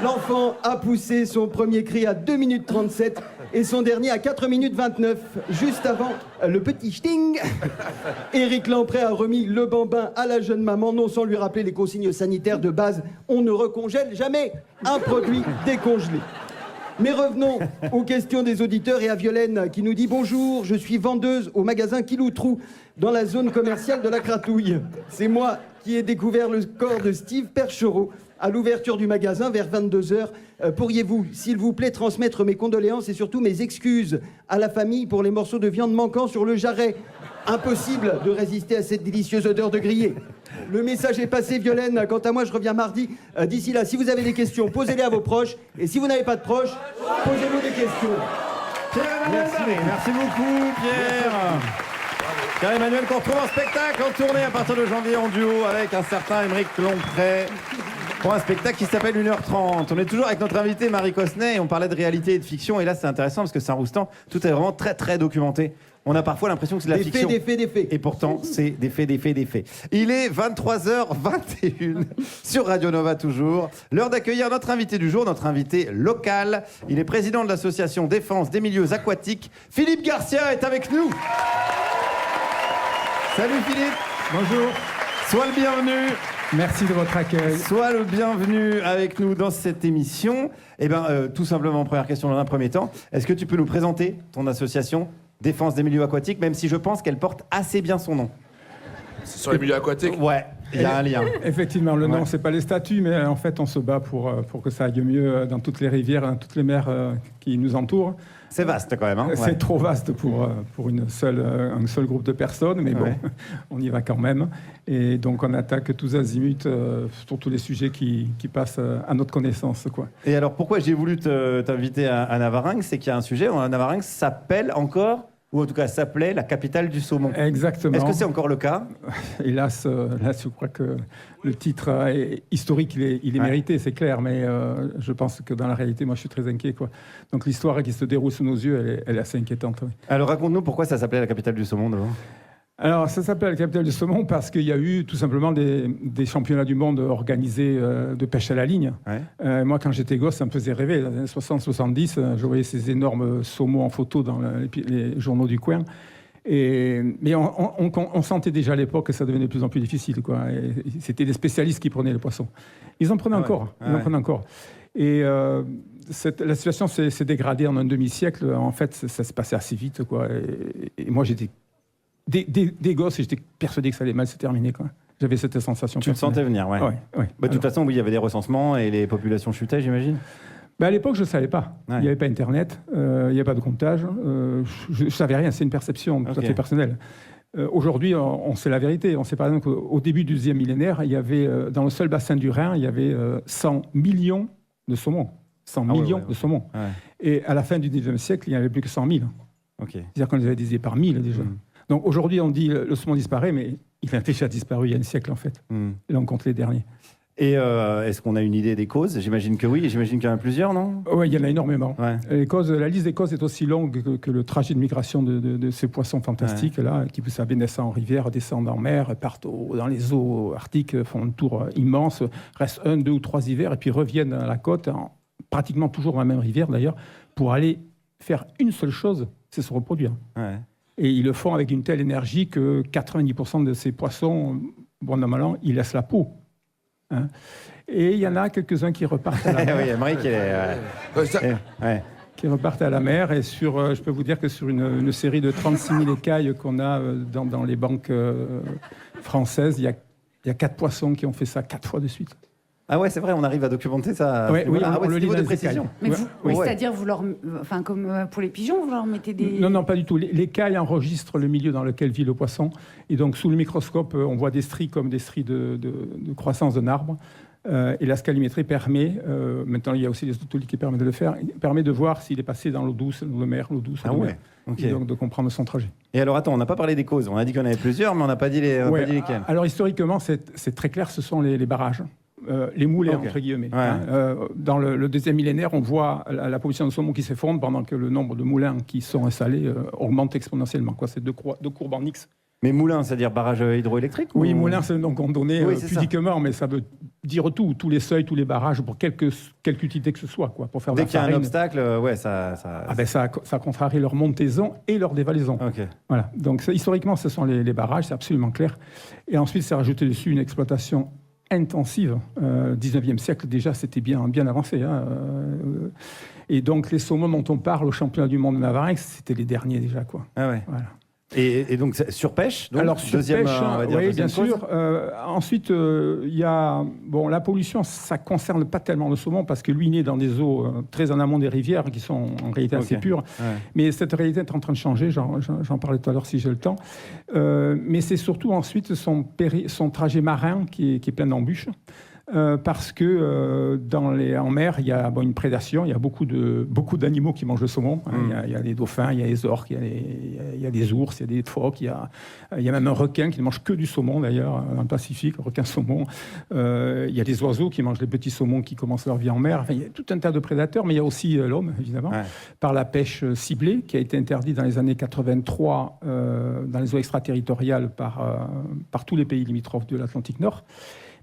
L'enfant a poussé son premier cri à 2 minutes 37 et son dernier à 4 minutes 29, juste avant le petit sting. Éric Lamprey a remis le bambin à la jeune maman, non sans lui rappeler les consignes sanitaires de base. On ne recongèle jamais un produit décongelé. Mais revenons aux questions des auditeurs et à Violaine qui nous dit « Bonjour, je suis vendeuse au magasin Kiloutrou dans la zone commerciale de la Cratouille. C'est moi qui ai découvert le corps de Steve Perchereau à l'ouverture du magasin vers 22h. Pourriez-vous, s'il vous plaît, transmettre mes condoléances et surtout mes excuses à la famille pour les morceaux de viande manquant sur le jarret. Impossible de résister à cette délicieuse odeur de grillé. Le message est passé, Violaine. Quant à moi, je reviens mardi. D'ici là, si vous avez des questions, posez-les à vos proches. Et si vous n'avez pas de proches, posez-vous des questions. Merci beaucoup, Pierre. Pierre-Emmanuel, qu'on retrouve en spectacle, en tournée à partir de janvier en duo avec un certain Aymeric Lomprey pour un spectacle qui s'appelle 1h30. On est toujours avec notre invité Marie Cosnet et on parlait de réalité et de fiction. Et là, c'est intéressant parce que Saint-Roustan, tout est vraiment très, très documenté. On a parfois l'impression que c'est de la fiction. Des faits. Et pourtant, c'est des faits. Il est 23h21 sur Radio Nova toujours. L'heure d'accueillir notre invité du jour, notre invité local. Il est président de l'association Défense des milieux aquatiques. Philippe Garcia est avec nous. Salut Philippe. Bonjour. Sois le bienvenu. Merci de votre accueil. Sois le bienvenu avec nous dans cette émission. Eh bien, tout simplement, première question dans un premier temps. Est-ce que tu peux nous présenter ton association Défense des milieux aquatiques, même si je pense qu'elle porte assez bien son nom? C'est sur les milieux aquatiques? Ouais, il y a un lien. Effectivement, le nom, c'est pas les statuts, mais en fait, on se bat pour que ça aille mieux dans toutes les rivières, dans toutes les mers qui nous entourent. C'est vaste quand même. Hein, c'est trop vaste pour un seul groupe de personnes, mais bon, on y va quand même. Et donc, on attaque tous azimuts sur tous les sujets qui passent à notre connaissance, quoi. Et alors, pourquoi j'ai voulu t'inviter à Navarinx? C'est qu'il y a un sujet où Navarinx s'appelle encore, ou en tout cas s'appelait, la capitale du saumon. Exactement. Est-ce que c'est encore le cas? Hélas, là, je crois que le titre historique, il est mérité, c'est clair, mais je pense que dans la réalité, moi, je suis très inquiet, quoi. Donc l'histoire qui se déroule sous nos yeux, elle est assez inquiétante. Oui. Alors raconte-nous pourquoi ça s'appelait la capitale du saumon d'abord. Alors, ça s'appelle la capitale du saumon parce qu'il y a eu tout simplement des championnats du monde organisés de pêche à la ligne. Ouais. Moi, quand j'étais gosse, ça me faisait rêver. Dans les années 60-70, je voyais ces énormes saumons en photo dans les journaux du coin. Mais on sentait déjà à l'époque que ça devenait de plus en plus difficile, quoi. Et c'était des spécialistes qui prenaient les poissons. Ils en prenaient encore. Ils en prenaient encore. Et la situation s'est dégradée en un demi-siècle. En fait, ça se passait assez vite, quoi. Et moi, j'étais des gosses et j'étais persuadé que ça allait mal se terminer, quoi. J'avais cette sensation. Tu le sentais venir, ouais. De toute façon, oui, il y avait des recensements et les populations chutaient, j'imagine. À l'époque, je ne savais pas. Il n'y avait pas Internet, il n'y avait pas de comptage. Je ne savais rien, c'est une perception tout à fait personnelle. Aujourd'hui, on sait la vérité. On sait par exemple qu'au début du 2e millénaire, il y avait, dans le seul bassin du Rhin, il y avait 100 millions de saumons. 100 millions de saumons. Ouais. Et à la fin du 19e siècle, il n'y avait plus que 100 000. Okay. C'est-à-dire qu'on les avait divisés par 1000 déjà. Donc aujourd'hui, on dit le saumon disparaît, mais il a déjà disparu il y a un siècle en fait. Et là, on compte les derniers. Et est-ce qu'on a une idée des causes? J'imagine que oui, et j'imagine qu'il y en a plusieurs, non? Oui, il y en a énormément. Ouais. La liste des causes est aussi longue que le trajet de migration de ces poissons fantastiques, là, qui, vous savez, naissent en rivière, descendent en mer, partent dans les eaux arctiques, font un tour immense, restent 1, 2 ou 3 hivers, et puis reviennent à la côte, pratiquement toujours dans la même rivière d'ailleurs, pour aller faire une seule chose, c'est se reproduire. Ouais. Et ils le font avec une telle énergie que 90% de ces poissons, bon an, mal an, ils laissent la peau. Hein. Et il y en a quelques-uns qui repartent à la mer. Oui, Emery qui est... Qui repartent à la mer. Et je peux vous dire que sur une série de 36 000 écailles qu'on a dans les banques françaises, il y a 4 poissons qui ont fait ça 4 fois de suite. Ah ouais, c'est vrai, on arrive à documenter ça. Oui, on le lit niveau de dans les précision. écailles. Mais c'est-à-dire, vous leur, enfin, comme pour les pigeons, vous leur mettez des... Non, pas du tout. L'écaille enregistre le milieu dans lequel vit le poisson. Et donc, sous le microscope, on voit des stries comme des stries de croissance d'un arbre. Et la scalimétrie permet, maintenant il y a aussi des outils qui permettent de le faire, permet de voir s'il est passé dans l'eau douce, l'eau de mer, l'eau douce, l'eau de mer. Okay. Et donc de comprendre son trajet. Et alors attends, on n'a pas parlé des causes. On a dit qu'on avait plusieurs, mais on n'a pas dit lesquelles. Alors historiquement, c'est très clair, ce sont les barrages. Les moulins, entre guillemets. Ouais. Dans le deuxième millénaire, on voit la population de saumon qui s'effondre pendant que le nombre de moulins qui sont installés augmente exponentiellement. C'est deux courbes en X. Mais moulin, c'est-à-dire barrage hydroélectrique? Oui, moulin, c'est donc on donnait pudiquement, mais ça veut dire tout, tous les seuils, tous les barrages, pour quelque utilité que ce soit, quoi, pour faire dès de la farine. Dès qu'il y a un obstacle, ça contrarie leur montaison et leur dévalaison. Okay. Voilà. Donc historiquement, ce sont les barrages, c'est absolument clair. Et ensuite, c'est rajouté dessus une exploitation intensive. 19e siècle, déjà, c'était bien avancé. Hein. Et donc, les saumons dont on parle au championnat du monde de Navarinx, c'était les derniers déjà, quoi. Ah ouais. Voilà. Et donc, surpêche, donc, alors, surpêche, oui, bien cause. sûr. Ensuite, il y a... Bon, la pollution, ça ne concerne pas tellement le saumon, parce que lui, il naît dans des eaux très en amont des rivières, qui sont en réalité assez pures. Ouais. Mais cette réalité est en train de changer, j'en parlais tout à l'heure si j'ai le temps. Mais c'est surtout ensuite son trajet marin qui est plein d'embûches. Parce que en mer, il y a une prédation, il y a beaucoup d'animaux qui mangent le saumon. Il y a des dauphins, il y a des orques, il y a des ours, il y a des phoques, il y a même un requin qui ne mange que du saumon d'ailleurs, dans le Pacifique, le requin saumon. Il y a des oiseaux qui mangent les petits saumons qui commencent leur vie en mer. Enfin, il y a tout un tas de prédateurs, mais il y a aussi l'homme, évidemment, par la pêche ciblée, qui a été interdite dans les années 83 dans les eaux extraterritoriales par tous les pays limitrophes de l'Atlantique Nord.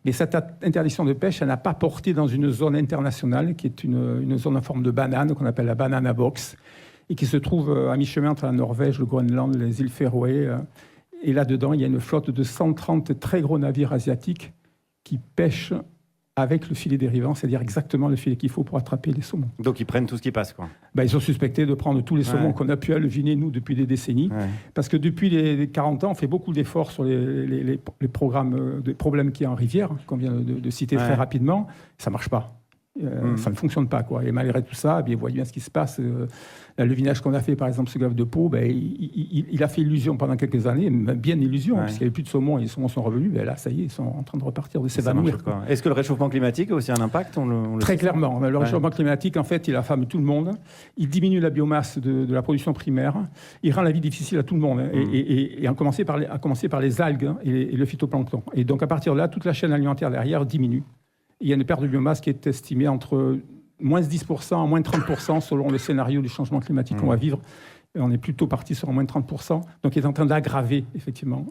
Mais cette interdiction de pêche, elle n'a pas porté dans une zone internationale, qui est une zone en forme de banane, qu'on appelle la Banana Box, et qui se trouve à mi-chemin entre la Norvège, le Groenland, les îles Féroé. Et là-dedans, il y a une flotte de 130 très gros navires asiatiques qui pêchent avec le filet dérivant, c'est-à-dire exactement le filet qu'il faut pour attraper les saumons. Donc ils prennent tout ce qui passe, quoi. Ils sont suspectés de prendre tous les saumons qu'on a pu aleviner, nous, depuis des décennies. Ouais. Parce que depuis les 40 ans, on fait beaucoup d'efforts sur les programmes de problèmes qu'il y a en rivière, qu'on vient de citer très rapidement. Ça ne marche pas. Ça ne fonctionne pas, quoi. Et malgré tout ça, vous voyez bien ce qui se passe. L'alevinage qu'on a fait, par exemple, ce golfe de Pau, il a fait illusion pendant quelques années, bien illusion, puisqu'il n'y avait plus de saumon et les saumons sont revenus. Là, ça y est, ils sont en train de repartir, de s'évanouir. Est-ce que le réchauffement climatique a aussi un impact? Très clairement. Le réchauffement climatique, en fait, il affame tout le monde. Il diminue la biomasse de la production primaire. Il rend la vie difficile à tout le monde. Et à commencer par les algues et le phytoplancton. Et donc, à partir de là, toute la chaîne alimentaire derrière diminue. Il y a une perte de biomasse qui est estimée entre moins 10% et moins 30% selon le scénario du changement climatique qu'on va vivre. Et on est plutôt parti sur moins 30%. Donc, il est en train d'aggraver, effectivement,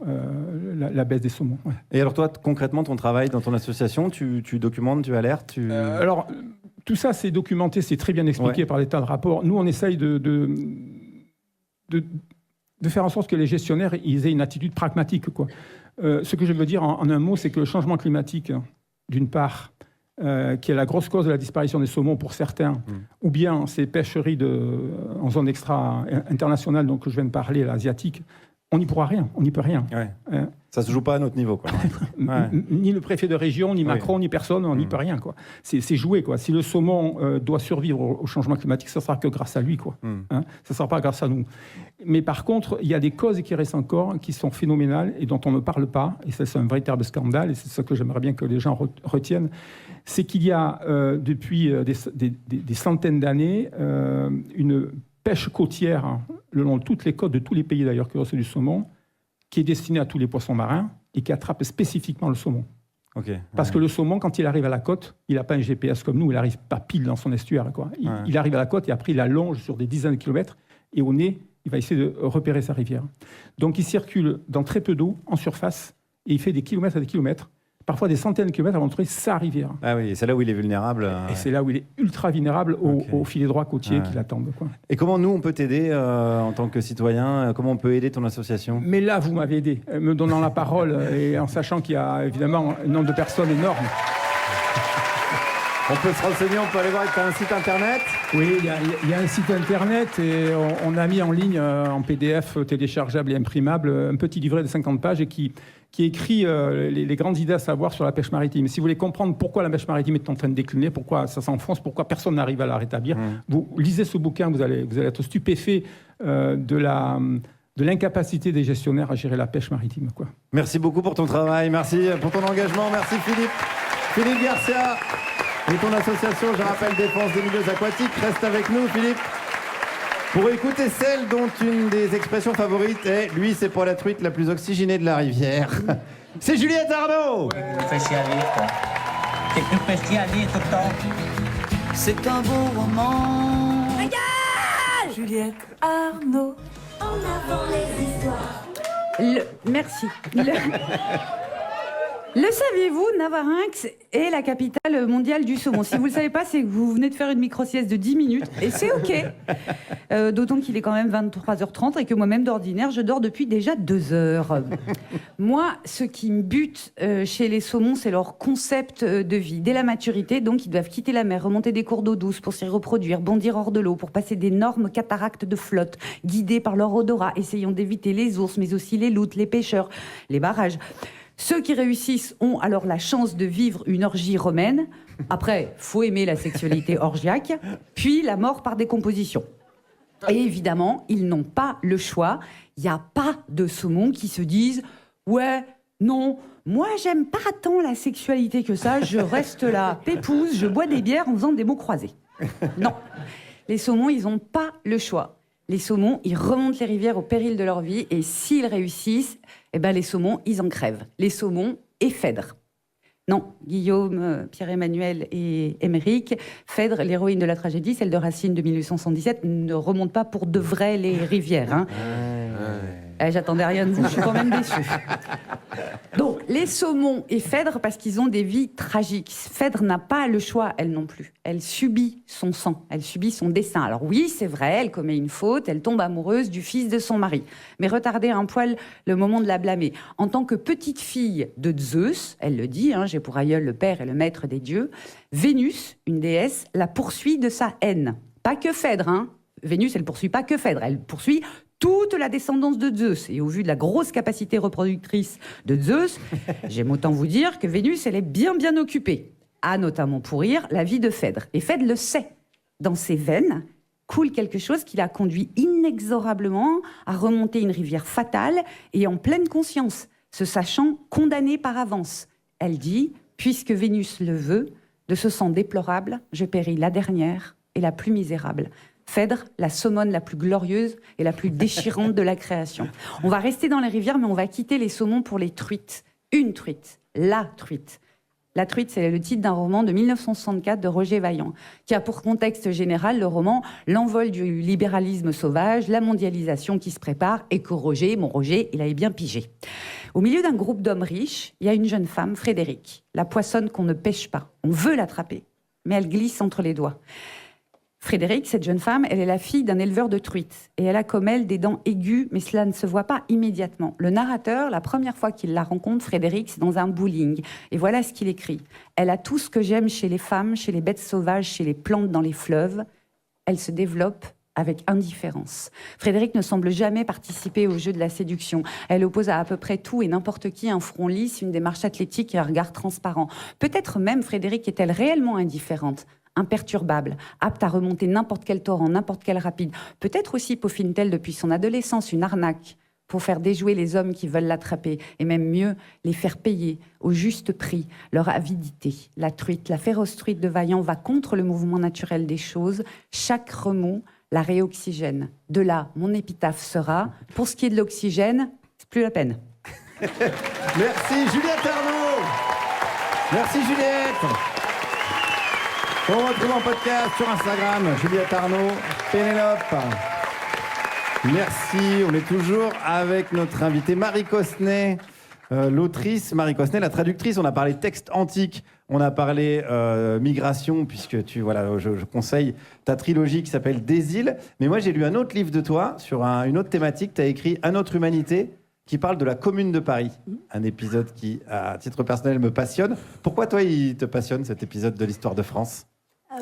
la baisse des saumons. Ouais. Et alors, toi, concrètement, ton travail dans ton association, tu documentes, tu alertes alors, tout ça, c'est documenté, c'est très bien expliqué par les tas de rapports. Nous, on essaye de faire en sorte que les gestionnaires ils aient une attitude pragmatique, quoi. Ce que je veux dire en un mot, c'est que le changement climatique, d'une part, qui est la grosse cause de la disparition des saumons pour certains, ou bien ces pêcheries en zone extra-internationale dont je viens de parler, l'asiatique, on n'y pourra rien, on n'y peut rien. Ouais. Ça se joue pas à notre niveau, quoi. Ni le préfet de région, ni Macron, ni personne, on n'y peut rien, quoi. C'est joué, quoi. Si le saumon doit survivre au changement climatique, ça ne sera que grâce à lui, quoi. Ça ne sera pas grâce à nous. Mais par contre, il y a des causes qui restent encore, qui sont phénoménales et dont on ne parle pas. Et ça, c'est un véritable scandale. Et c'est ça que j'aimerais bien que les gens retiennent. C'est qu'il y a, depuis des centaines d'années, une pêche côtière, le long de toutes les côtes de tous les pays d'ailleurs qui reçoivent du saumon, qui est destiné à tous les poissons marins et qui attrape spécifiquement le saumon. Okay. Parce que le saumon, quand il arrive à la côte, il n'a pas un GPS comme nous, il n'arrive pas pile dans son estuaire. Quoi. Il arrive à la côte et après il allonge sur des dizaines de kilomètres et au nez, il va essayer de repérer sa rivière. Donc il circule dans très peu d'eau, en surface, et il fait des kilomètres et des kilomètres, parfois des centaines de kilomètres avant de trouver sa rivière. Ah oui, c'est là où il est vulnérable. Et c'est là où il est ultra vulnérable aux filets droits côtiers qui l'attendent. Quoi. Et comment nous, on peut t'aider en tant que citoyen? Comment on peut aider ton association? Mais là, vous m'avez aidé, me donnant la parole et en sachant qu'il y a évidemment un nombre de personnes énorme. On peut se renseigner, on peut aller voir, tu as un site internet? Oui, il y a un site internet et on a mis en ligne en PDF téléchargeable et imprimable un petit livret de 50 pages et qui écrit les grandes idées à savoir sur la pêche maritime. Si vous voulez comprendre pourquoi la pêche maritime est en train de décliner, pourquoi ça s'enfonce, pourquoi personne n'arrive à la rétablir, vous lisez ce bouquin, vous allez être stupéfait de l'incapacité des gestionnaires à gérer la pêche maritime. Quoi. Merci beaucoup pour ton travail, merci pour ton engagement, merci Philippe. Philippe Garcia et ton association, je rappelle, Défense des milieux aquatiques. Reste avec nous, Philippe, pour écouter celle dont une des expressions favorites est « Lui, c'est pour la truite la plus oxygénée de la rivière ». C'est Juliette Arnaud. C'est un beau roman. Regarde Juliette Arnaud. En avant les histoires. Merci. Le saviez-vous, Navarinx est la capitale mondiale du saumon. Si vous ne le savez pas, c'est que vous venez de faire une micro-sieste de 10 minutes et c'est OK. D'autant qu'il est quand même 23h30 et que moi-même d'ordinaire, je dors depuis déjà 2 heures. Moi, ce qui me bute chez les saumons, c'est leur concept de vie. Dès la maturité, donc, ils doivent quitter la mer, remonter des cours d'eau douce pour s'y reproduire, bondir hors de l'eau, pour passer d'énormes cataractes de flotte, guidés par leur odorat, essayant d'éviter les ours, mais aussi les loutres, les pêcheurs, les barrages. Ceux qui réussissent ont alors la chance de vivre une orgie romaine. Après, faut aimer la sexualité orgiaque, puis la mort par décomposition. Et évidemment, ils n'ont pas le choix. Il n'y a pas de saumons qui se disent « Ouais, non, moi j'aime pas tant la sexualité que ça, je reste là, pépouze, je bois des bières en faisant des mots croisés. » Non, les saumons, ils n'ont pas le choix. Les saumons, ils remontent les rivières au péril de leur vie et s'ils réussissent, eh ben les saumons, ils en crèvent. Les saumons et Phèdre. Non, Guillaume, Pierre-Emmanuel et Émeric, Phèdre, l'héroïne de la tragédie, celle de Racine de 1877, ne remonte pas pour de vrai les rivières. Hein. J'attendais rien de vous, je suis quand même déçue. Donc, les saumons et Phèdre, parce qu'ils ont des vies tragiques. Phèdre n'a pas le choix, elle non plus. Elle subit son sang, elle subit son destin. Alors oui, c'est vrai, elle commet une faute, elle tombe amoureuse du fils de son mari. Mais retardez un poil le moment de la blâmer. En tant que petite fille de Zeus, elle le dit, hein, j'ai pour aïeul le père et le maître des dieux, Vénus, une déesse, la poursuit de sa haine. Pas que Phèdre, hein. Vénus, elle poursuit pas que Phèdre, elle poursuit toute la descendance de Zeus. Et au vu de la grosse capacité reproductrice de Zeus, j'aime autant vous dire que Vénus, elle est bien occupée, à notamment pourrir la vie de Phèdre. Et Phèdre le sait. Dans ses veines coule quelque chose qui l'a conduit inexorablement à remonter une rivière fatale et en pleine conscience, se sachant condamnée par avance. Elle dit, puisque Vénus le veut, de ce sang déplorable, je péris la dernière et la plus misérable. Phèdre, la saumone la plus glorieuse et la plus déchirante de la création. On va rester dans les rivières, mais on va quitter les saumons pour les truites. Une truite, la truite. La truite, c'est le titre d'un roman de 1964 de Roger Vaillant, qui a pour contexte général le roman L'envol du libéralisme sauvage, la mondialisation qui se prépare, et que Roger, mon Roger, il avait bien pigé. Au milieu d'un groupe d'hommes riches, il y a une jeune femme, Frédéric, la poissonne qu'on ne pêche pas. On veut l'attraper, mais elle glisse entre les doigts. Frédéric, cette jeune femme, elle est la fille d'un éleveur de truites. Et elle a comme elle des dents aiguës, mais cela ne se voit pas immédiatement. Le narrateur, la première fois qu'il la rencontre, Frédéric, c'est dans un bowling. Et voilà ce qu'il écrit. Elle a tout ce que j'aime chez les femmes, chez les bêtes sauvages, chez les plantes dans les fleuves. Elle se développe avec indifférence. Frédéric ne semble jamais participer au jeu de la séduction. Elle oppose à peu près tout et n'importe qui un front lisse, une démarche athlétique et un regard transparent. Peut-être même Frédéric est-elle réellement indifférente, imperturbable, apte à remonter n'importe quel torrent, n'importe quel rapide. Peut-être aussi peaufine-t-elle depuis son adolescence une arnaque pour faire déjouer les hommes qui veulent l'attraper, et même mieux, les faire payer au juste prix leur avidité. La truite, la féroce truite de Vaillant va contre le mouvement naturel des choses. Chaque remous la réoxygène. De là, mon épitaphe sera, pour ce qui est de l'oxygène, c'est plus la peine. Merci Juliette Arnaud. Merci Juliette. On retrouve en podcast sur Instagram Juliette Arnaud, Pénélope. Merci, on est toujours avec notre invitée Marie Cossenet, l'autrice Marie Cossenet, la traductrice. On a parlé texte antique, on a parlé migration, puisque je conseille ta trilogie qui s'appelle Des îles. Mais moi j'ai lu un autre livre de toi sur une autre thématique. Tu as écrit Un autre humanité, qui parle de la Commune de Paris. Un épisode qui, à titre personnel, me passionne. Pourquoi toi, il te passionne, cet épisode de l'histoire de France ?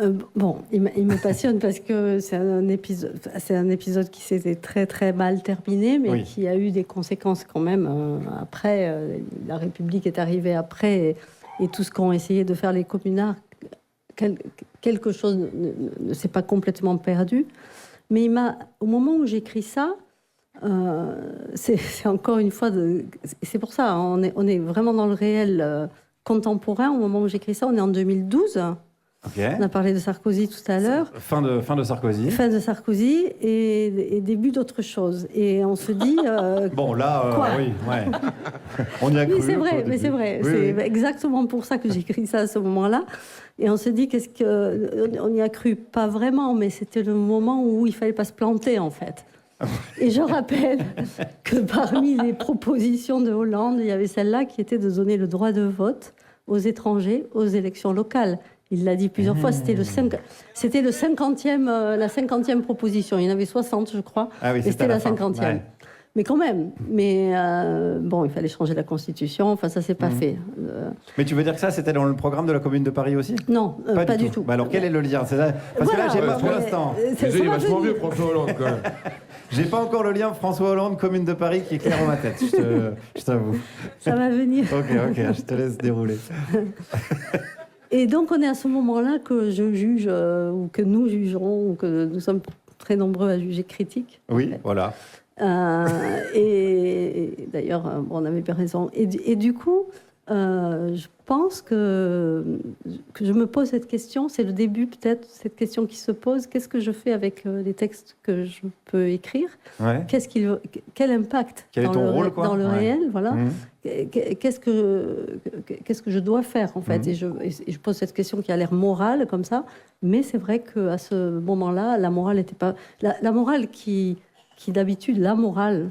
Il me passionne parce que c'est un épisode qui s'était très très mal terminé, mais qui a eu des conséquences quand même après. La République est arrivée après, et tout ce qu'ont essayé de faire les communards, quelque chose ne s'est pas complètement perdu. Mais au moment où j'écris ça, c'est encore une fois, c'est pour ça, on est vraiment dans le réel contemporain. Au moment où j'écris ça, on est en 2012. On a parlé de Sarkozy tout à l'heure. Fin de Sarkozy. Fin de Sarkozy et début d'autre chose. Et on se dit... bon, là, oui, ouais. On y a cru. Oui, c'est vrai, mais c'est vrai. Oui, c'est exactement pour ça que j'ai écrit ça à ce moment-là. Et on se dit, on y a cru, pas vraiment, mais c'était le moment où il fallait pas se planter, en fait. Et je rappelle que parmi les propositions de Hollande, il y avait celle-là qui était de donner le droit de vote aux étrangers aux élections locales. Il l'a dit plusieurs fois, c'était la 50e proposition. Il y en avait 60, je crois, et c'était la 50e. Ouais. Mais quand même, il fallait changer la Constitution, enfin ça s'est pas fait. Mais tu veux dire que ça, c'était dans le programme de la Commune de Paris aussi ? Non, pas du tout. Bah alors quel est le lien ? Parce que là, j'ai pas pour l'instant. Il est vachement vieux, François Hollande, quand même. J'ai pas encore le lien François Hollande, Commune de Paris, qui est clair dans ma tête, je t'avoue. Ça va venir. Ok, je te laisse dérouler. Et donc, on est à ce moment-là que je juge, ou que nous jugerons, ou que nous sommes très nombreux à juger critique. Oui, voilà. Et d'ailleurs, on avait bien raison. Et du coup, je pense que je me pose cette question. C'est le début, peut-être, cette question qui se pose. Qu'est-ce que je fais avec les textes que je peux écrire ? Quel impact dans le réel, voilà. Qu'est-ce que je dois faire, en fait ? Et je pose cette question qui a l'air morale, comme ça. Mais c'est vrai qu'à ce moment-là, la morale n'était pas... La morale qui d'habitude, la morale,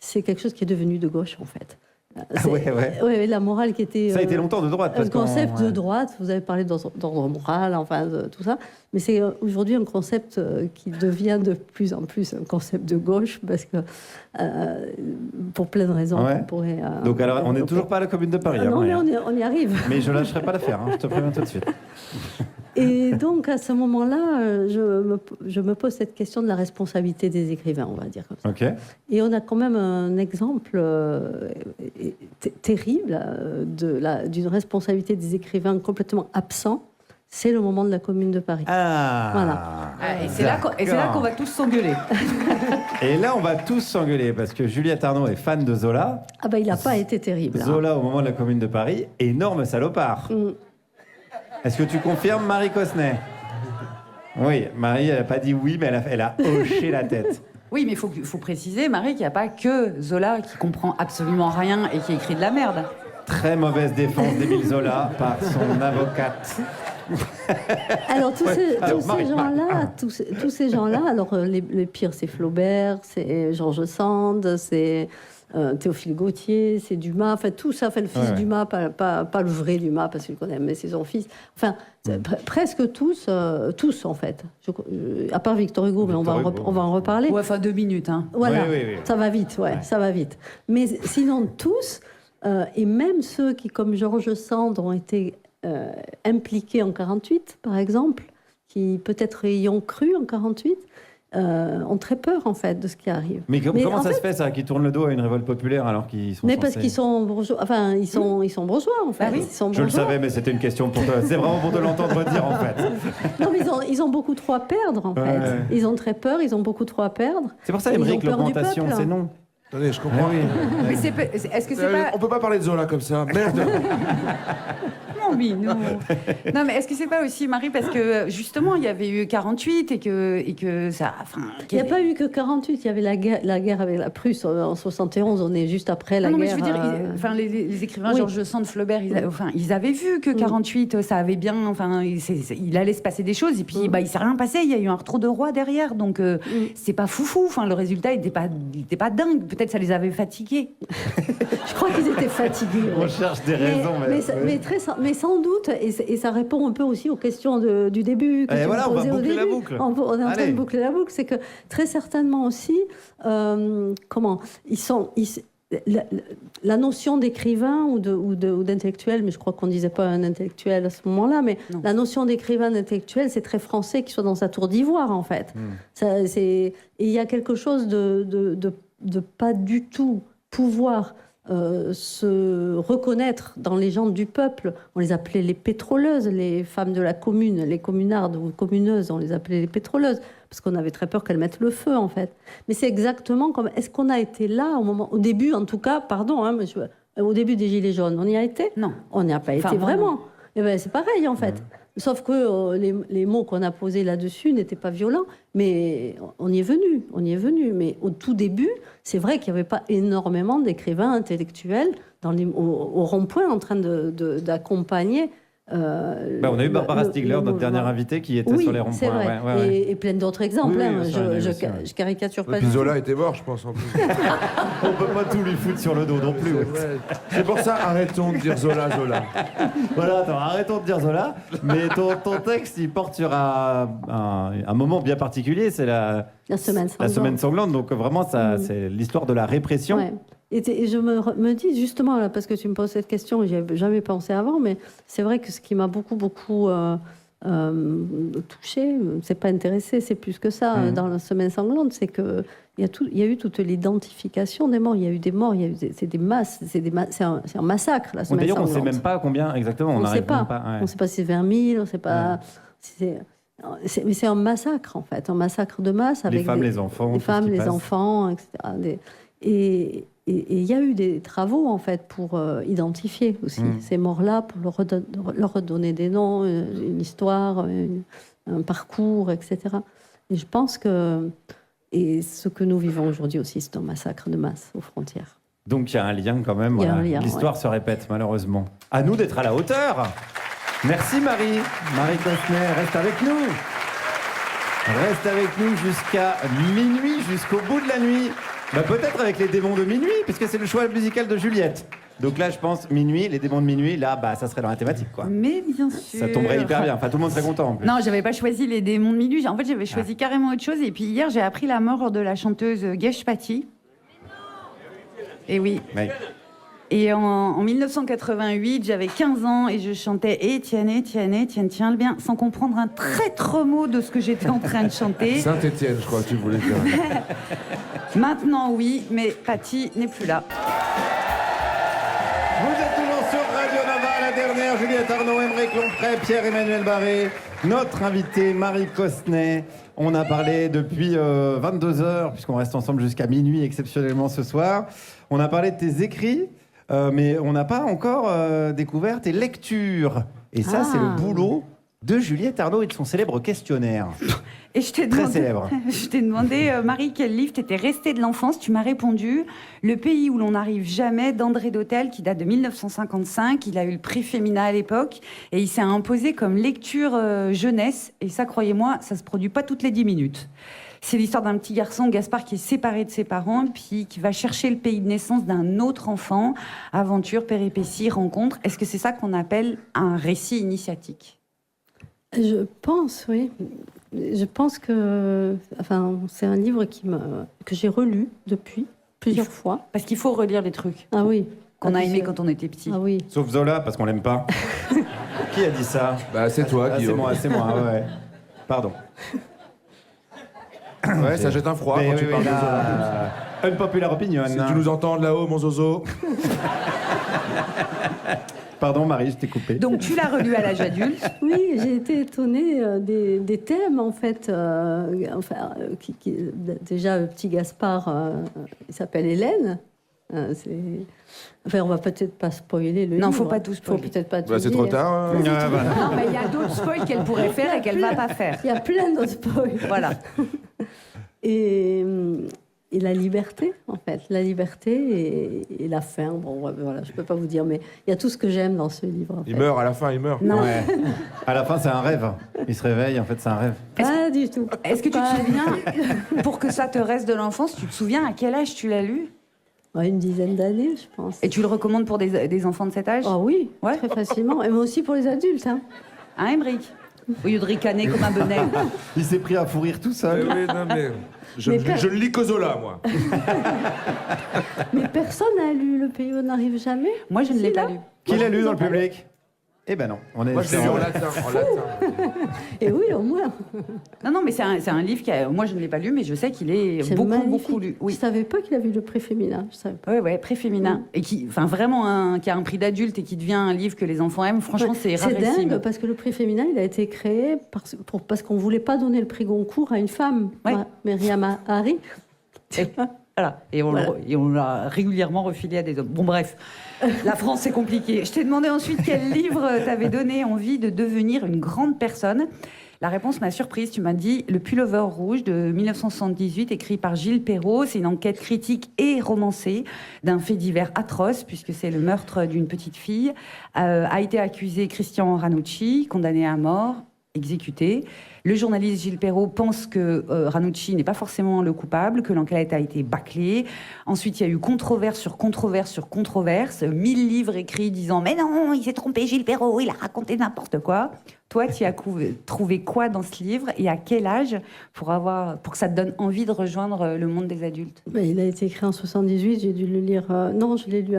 c'est quelque chose qui est devenu de gauche, en fait. Ouais, la morale qui était... Ça a été longtemps de droite. Un concept de droite, vous avez parlé d'ordre moral, enfin, tout ça. Mais c'est aujourd'hui un concept qui devient de plus en plus un concept de gauche, parce que, pour plein de raisons, on pourrait... Donc, alors, on n'est toujours pas à la Commune de Paris. Non, mais on y arrive. Mais je ne lâcherai pas l'affaire, je te préviens tout de suite. Et donc, à ce moment-là, je me pose cette question de la responsabilité des écrivains, on va dire comme ça. Okay. Et on a quand même un exemple terrible d'une responsabilité des écrivains complètement absent. C'est le moment de la Commune de Paris. Voilà. Et c'est là qu'on va tous s'engueuler. Et là, on va tous s'engueuler, parce que Juliette Arnaud est fan de Zola. Ah il n'a pas été terrible. Zola, au moment de la Commune de Paris, énorme salopard. Est-ce que tu confirmes, Marie Cossenet ? Oui, Marie, elle n'a pas dit oui, mais elle a hoché la tête. Oui, mais il faut préciser, Marie, qu'il n'y a pas que Zola qui comprend absolument rien et qui écrit de la merde. Très mauvaise défense d'Émile Zola par son avocate. Alors, tous ces gens-là, alors les pires, c'est Flaubert, c'est George Sand, c'est... Théophile Gautier, c'est Dumas, enfin tout ça, le fils Dumas, pas le vrai Dumas parce qu'il connaît, mais c'est son fils. Enfin, presque tous en fait. À part Victor Hugo, mais on va en reparler. Ouais, enfin 2 minutes. Hein. Voilà, ça va vite, ça va vite. Mais sinon tous, et même ceux qui, comme George Sand, ont été impliqués en 48, par exemple, qui peut-être y ont cru en 48. Ont très peur en fait de ce qui arrive. Mais comment ça se fait ça, qu'ils tournent le dos à une révolte populaire alors qu'ils sont parce qu'ils sont bourgeois, enfin ils sont bourgeois en fait. Ils sont Je le savais, mais c'était une question pour toi. C'est vraiment pour te l'entendre dire en fait. Non, mais ils ont beaucoup trop à perdre en fait. Ils ont très peur, ils ont beaucoup trop à perdre. C'est pour ça, Émeric, l'augmentation, c'est non. Attendez, je comprends. Mais est-ce que c'est pas... On peut pas parler de Zola comme ça. Merde. évidemment, oui. Non, mais est-ce que c'est pas aussi, Marie, parce que justement, il y avait eu 48 et que ça... Il n'y a pas eu que 48, il y avait la guerre avec la Prusse en 71, on est juste après la guerre. Non, mais je veux dire, les écrivains, oui. Georges Sand, Flaubert, ils avaient vu que 48, ça avait bien... il allait se passer des choses, et puis il s'est rien passé, il y a eu un retour de roi derrière, donc c'est pas foufou, le résultat, il était pas dingue, peut-être ça les avait fatigués. Je crois qu'ils étaient fatigués. On cherche des raisons. Mais sans doute, et ça répond un peu aussi aux questions du début que tu me posais au début. On est en train de boucler la boucle. C'est que très certainement aussi, la notion d'écrivain ou d'intellectuel, mais je crois qu'on ne disait pas un intellectuel à ce moment-là, mais la notion d'écrivain d'intellectuel, c'est très français qu'il soit dans sa tour d'ivoire, en fait. Et il y a quelque chose de pas du tout pouvoir se reconnaître dans les gens du peuple. On les appelait les pétroleuses, les femmes de la commune, les communardes ou communeuses, on les appelait les pétroleuses, parce qu'on avait très peur qu'elles mettent le feu, en fait. Mais c'est exactement comme... Est-ce qu'on a été là au début, en tout cas, pardon, monsieur, au début des Gilets jaunes, on y a été? Non. On n'y a pas été vraiment. Et ben, c'est pareil, en fait. Sauf que les mots qu'on a posés là-dessus n'étaient pas violents, mais on y est venu. Mais au tout début, c'est vrai qu'il n'y avait pas énormément d'écrivains intellectuels au rond-point en train d'accompagner. On a eu Barbara Stiegler, notre dernière invitée, qui était sur les ronds-points. C'est vrai. Et plein d'autres exemples. Je caricature pas. Et puis Zola était mort, je pense, en plus. On peut pas tout lui foutre sur le dos non plus. C'est pour ça, arrêtons de dire Zola. Voilà, arrêtons de dire Zola. Mais ton texte, il porte sur un moment bien particulier, c'est la semaine sanglante. Donc vraiment, c'est l'histoire de la répression. Ouais. Et je me dis justement, là, parce que tu me poses cette question, j'y avais jamais pensé avant, mais c'est vrai que ce qui m'a beaucoup touchée, c'est pas intéressé, c'est plus que ça, dans la semaine sanglante, c'est que il y a eu toute l'identification des morts. Il y a eu des morts, c'est des masses, c'est un massacre, la semaine sanglante. D'ailleurs, on ne sait même pas combien exactement. On ne sait pas. On ne sait pas si c'est 20 000, on ne sait pas. Mais c'est un massacre, en fait, un massacre de masse avec les femmes, les enfants, les femmes, les enfants, etc. Et il y a eu des travaux, en fait, pour identifier aussi ces morts-là, pour leur redonner des noms, une histoire, un parcours, etc. Et je pense que ce que nous vivons aujourd'hui aussi, c'est un massacre de masse aux frontières. Donc il y a un lien quand même. L'histoire se répète, malheureusement. À nous d'être à la hauteur. Merci Marie. Marie Cosnet, reste avec nous. Reste avec nous jusqu'à minuit, jusqu'au bout de la nuit. Peut-être avec les démons de minuit, puisque c'est le choix musical de Juliette. Donc là, je pense, minuit, les démons de minuit, là, ça serait dans la thématique, quoi. Mais bien sûr. Ça tomberait hyper bien. Enfin, tout le monde serait content, en plus. Non, j'avais pas choisi les démons de minuit. En fait, j'avais choisi carrément autre chose. Et puis hier, j'ai appris la mort de la chanteuse Gesh Patti. Et oui. Et en 1988, j'avais 15 ans et je chantais Étienne, tiens le bien, sans comprendre un traître mot de ce que j'étais en train de chanter. Saint-Étienne, je crois que tu voulais dire. Maintenant, oui, mais Patti n'est plus là. Vous êtes toujours sur Radio Nava, la dernière, Juliette Arnaud, Aymeric Lomprey, Pierre-Emmanuel Barré, notre invité Marie Cosnet. On a parlé depuis 22h, puisqu'on reste ensemble jusqu'à minuit exceptionnellement ce soir. On a parlé de tes écrits. Mais on n'a pas encore découvert tes lectures. Et ça, c'est le boulot de Juliette Arnaud et de son célèbre questionnaire. Et je t'ai Très célèbre. Je t'ai demandé, Marie, quel livre t'étais restée de l'enfance. Tu m'as répondu Le pays où l'on n'arrive jamais, d'André Dhôtel, qui date de 1955. Il a eu le prix Femina à l'époque. Et il s'est imposé comme lecture jeunesse. Et ça, croyez-moi, ça se produit pas toutes les 10 minutes. C'est l'histoire d'un petit garçon, Gaspard, qui est séparé de ses parents, puis qui va chercher le pays de naissance d'un autre enfant. Aventure, péripéties, rencontres. Est-ce que c'est ça qu'on appelle un récit initiatique ? Je pense, oui. Je pense que... Enfin, c'est un livre que j'ai relu depuis plusieurs fois. Parce qu'il faut relire les trucs. Ah oui. Qu'on a aimé quand on était petit. Ah oui. Sauf Zola, parce qu'on l'aime pas. Qui a dit ça ? C'est toi, Guillaume. C'est moi, ouais. Pardon. Ouais, ça jette un froid quand tu parles de Zola. Unpopular opinion. Si tu nous entends de là-haut, mon zozo. Pardon, Marie, je t'ai coupé. Donc, tu l'as relu à l'âge adulte ? Oui, j'ai été étonnée des thèmes, en fait. Déjà, le petit Gaspard, il s'appelle Hélène. Enfin, on va peut-être pas spoiler le livre. Non, faut pas tout spoiler. Faut peut-être pas tout Bah, c'est trop dire. tard. Non, mais il y a d'autres spoils qu'elle pourrait faire et qu'elle va pas faire. Il y a plein d'autres spoils. Voilà. Et la liberté, en fait. La liberté et la fin. Bon, voilà, je peux pas vous dire, mais il y a tout ce que j'aime dans ce livre. Il meurt, à la fin, il meurt. Non. Ouais. À la fin, c'est un rêve. Il se réveille, en fait, c'est un rêve. Pas du tout. Est-ce que tu te souviens, pour que ça te reste de l'enfance, tu te souviens à quel âge tu l'as lu? Ouais, une dizaine d'années, je pense. Et tu le recommandes pour des enfants de cet âge? Ah oui, Ouais. très facilement. Et moi aussi pour les adultes. Hein. Hein, Émeric? Au lieu de ricaner comme un benet. Il s'est pris à fou rire tout seul. Oui, non, mais je Mais ne lis que Zola, moi. Mais personne n'a lu Le Pays où on n'arrive jamais. Moi, je ne l'ai pas lu. Qui l'a lu dans le public? Eh ben non. On est Moi, je l'ai lu en latin. Et oui, au moins. Non, mais c'est un livre moi, je ne l'ai pas lu, mais je sais qu'il est C'est beaucoup magnifique. lu. Je savais pas qu'il avait le prix féminin. Je savais pas. Ouais, préféminin. Et qui, enfin, vraiment, qui a un prix d'adulte et qui devient un livre que les enfants aiment. Franchement, Ouais, c'est c'est rarissime. dingue parce que le prix féminin, il a été créé parce qu'on voulait pas donner le prix Goncourt à une femme, Ouais. Myriam Hari. Voilà. Et on l'a régulièrement refilé à des hommes. Bon, bref. La France, c'est compliqué. Je t'ai demandé ensuite quel livre t'avait donné envie de devenir une grande personne. La réponse m'a surprise. Tu m'as dit Le Pullover rouge de 1978, écrit par Gilles Perrault. C'est une enquête critique et romancée d'un fait divers atroce, puisque c'est le meurtre d'une petite fille. A été accusé Christian Ranucci, condamné à mort, exécuté. Le journaliste Gilles Perrault pense que Ranucci n'est pas forcément le coupable, que l'enquête a été bâclée. Ensuite, il y a eu controverse sur controverse sur controverse. 1000 livres écrits disant « Mais non, il s'est trompé, Gilles Perrault, il a raconté n'importe quoi ». Toi, tu as trouvé quoi dans ce livre et à quel âge pour que ça te donne envie de rejoindre le monde des adultes? Il a été écrit en 78, j'ai dû le lire... non, je l'ai lu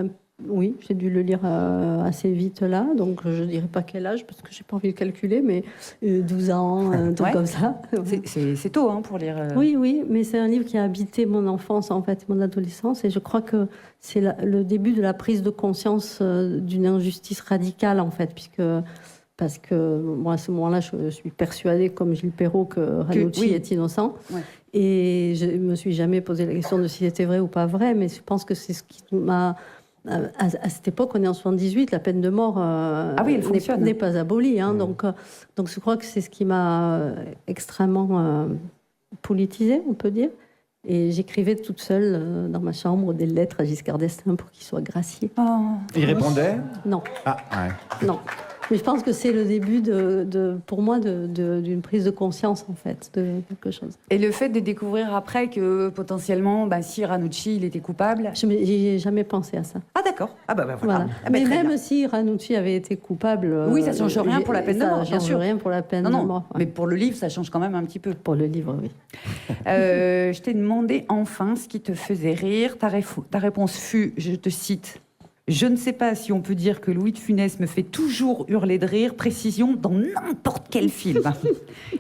oui, j'ai dû le lire assez vite là, donc je ne dirais pas quel âge, parce que je n'ai pas envie de calculer, mais 12 ans, un truc comme ça. C'est tôt pour lire. Oui, mais c'est un livre qui a habité mon enfance, en fait, mon adolescence, et je crois que c'est le début de la prise de conscience d'une injustice radicale, en fait, parce que moi, à ce moment-là, je suis persuadée, comme Gilles Perrault, que Ranucci est innocent. Ouais. Et je ne me suis jamais posé la question de si c'était vrai ou pas vrai, mais je pense que c'est ce qui m'a... À cette époque, on est en 78, la peine de mort n'est pas abolie. Hein, donc je crois que c'est ce qui m'a extrêmement politisée, on peut dire. Et j'écrivais toute seule dans ma chambre des lettres à Giscard d'Estaing pour qu'il soit gracié. Oh. Il répondait? Non. Ah, ouais. Non. Mais je pense que c'est le début, pour moi, d'une prise de conscience, en fait, de quelque chose. Et le fait de découvrir après que, potentiellement, si Ranucci, il était coupable... Je n'ai jamais pensé à ça. Ah, d'accord. Ah, voilà. Ah, mais même si Ranucci avait été coupable... Oui, ça ne change rien pour la peine de mort, bien sûr. Ça ne change rien pour la peine de mort. Ouais. Mais pour le livre, ça change quand même un petit peu. Pour le livre, oui. Je t'ai demandé, enfin, ce qui te faisait rire. Ta réponse fut, je te cite... Je ne sais pas si on peut dire que Louis de Funès me fait toujours hurler de rire, précision, dans n'importe quel film.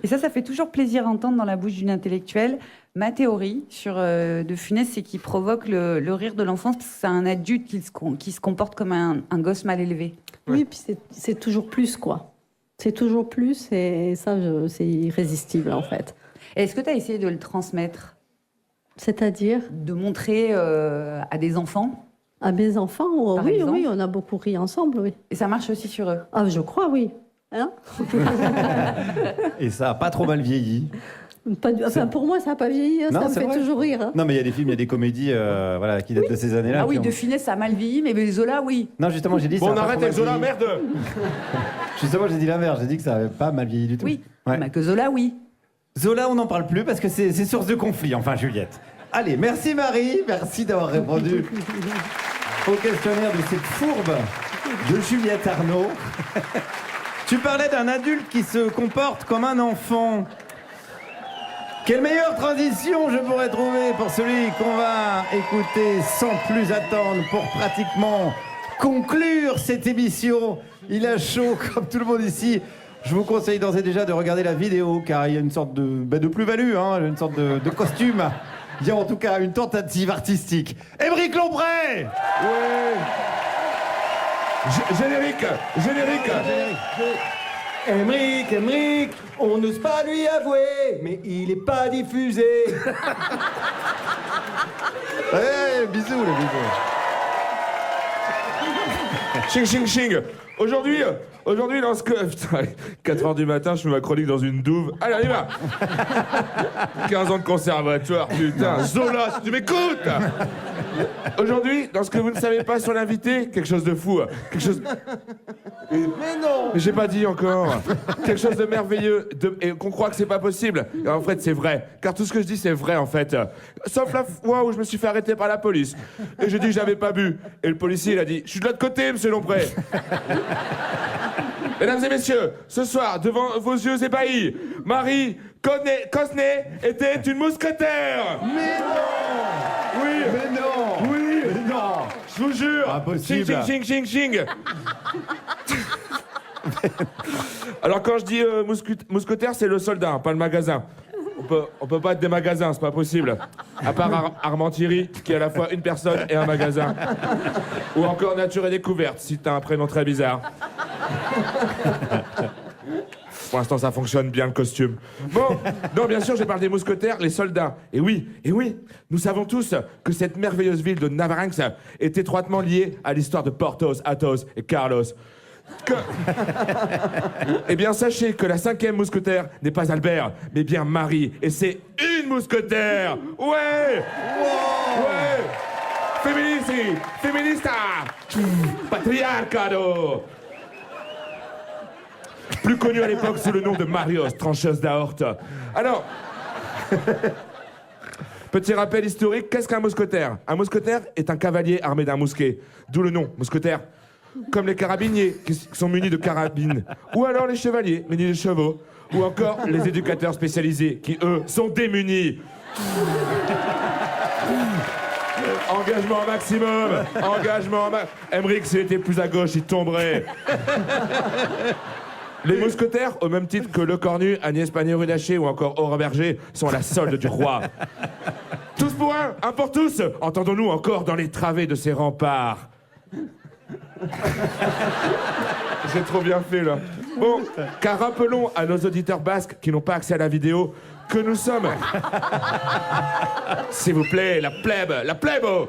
Et ça fait toujours plaisir à entendre dans la bouche d'une intellectuelle. Ma théorie sur de Funès, c'est qu'il provoque le rire de l'enfance, parce que c'est un adulte qui se comporte comme un gosse mal élevé. Oui, puis c'est toujours plus, quoi. C'est toujours plus, et ça, c'est irrésistible, en fait. Et est-ce que tu as essayé de le transmettre? C'est-à-dire? De montrer à des enfants? À mes enfants, oui, on a beaucoup ri ensemble, oui. Et ça marche aussi sur eux? Ah, je crois, oui. Hein? Et ça n'a pas trop mal vieilli? Pour moi, ça n'a pas vieilli, hein, ça me fait toujours rire. Hein. Non, mais il y a des films, il y a des comédies qui datent de ces années-là. Ah oui, de Funès, ça a mal vieilli, mais Zola, oui. Non, justement, j'ai dit ça. Bon, on arrête avec Zola, merde. Justement, j'ai dit l'inverse, j'ai dit que ça n'avait pas mal vieilli du tout. Oui, mais que Zola, oui. Zola, on n'en parle plus parce que c'est source de conflit, enfin, Juliette. Allez, merci Marie, merci d'avoir répondu au questionnaire de cette fourbe de Juliette Arnaud. Tu parlais d'un adulte qui se comporte comme un enfant. Quelle meilleure transition je pourrais trouver pour celui qu'on va écouter sans plus attendre pour pratiquement conclure cette émission. Il a chaud comme tout le monde ici. Je vous conseille d'ores et déjà de regarder la vidéo car il y a une sorte de plus-value, hein, une sorte de costume. Il y a en tout cas une tentative artistique. Émeric Lompré! Ouais. Générique. Émeric, on n'ose pas lui avouer, mais il est pas diffusé. Bisous, les bisous. Ching, ching, ching. Aujourd'hui, dans ce que... Putain, 4h du matin, je fais ma chronique dans une douve. Allez, on y va. 15 ans de conservatoire, putain. Zola, si tu m'écoutes. Aujourd'hui, dans ce que vous ne savez pas sur l'invité, quelque chose de fou. Quelque chose... Mais non. Mais j'ai pas dit encore. Quelque chose de merveilleux et qu'on croit que c'est pas possible. Et en fait, c'est vrai. Car tout ce que je dis, c'est vrai, en fait. Sauf la fois où je me suis fait arrêter par la police. Et j'ai dit que j'avais pas bu. Et le policier, il a dit « Je suis de l'autre côté, monsieur Lompré. » Mesdames et messieurs, ce soir, devant vos yeux ébahis, Marie Cosnay était une mousquetaire. Mais non. Oui. Mais non. Oui. Mais non. Je vous jure. Impossible. Ching, ching, ching, ching, ching. Alors quand je dis mousquetaire, c'est le soldat, pas le magasin. On peut pas être des magasins, c'est pas possible. À part Armand Thierry, qui est à la fois une personne et un magasin. Ou encore Nature et Découverte, si t'as un prénom très bizarre. Pour l'instant, ça fonctionne bien, le costume. Bon, non, bien sûr, je parle des mousquetaires, les soldats. Et oui, nous savons tous que cette merveilleuse ville de Navarrenx est étroitement liée à l'histoire de Porthos, Athos et Carlos. Eh bien, sachez que la 5e mousquetaire n'est pas Albert, mais bien Marie. Et c'est une mousquetaire. Ouais. Ouais. Feminici, feminista, patriarcado. Plus connue à l'époque sous le nom de Marios, trancheuse d'aorte. Alors, petit rappel historique, qu'est-ce qu'un mousquetaire? Un mousquetaire est un cavalier armé d'un mousquet, d'où le nom, mousquetaire. Comme les carabiniers, qui sont munis de carabines. Ou alors les chevaliers, munis de chevaux. Ou encore les éducateurs spécialisés, qui, eux, sont démunis. Engagement maximum. Engagement maximum. Emmerich, s'il était plus à gauche, il tomberait. Les mousquetaires, au même titre que Le Cornu, Agnès Pannier-Runacher ou encore Aurore Berger, sont à la solde du roi. Tous pour un pour tous. Entendons-nous encore dans les travées de ces remparts. C'est trop bien fait, là. Bon, car rappelons à nos auditeurs basques qui n'ont pas accès à la vidéo que nous sommes... S'il vous plaît, la plèbe oh.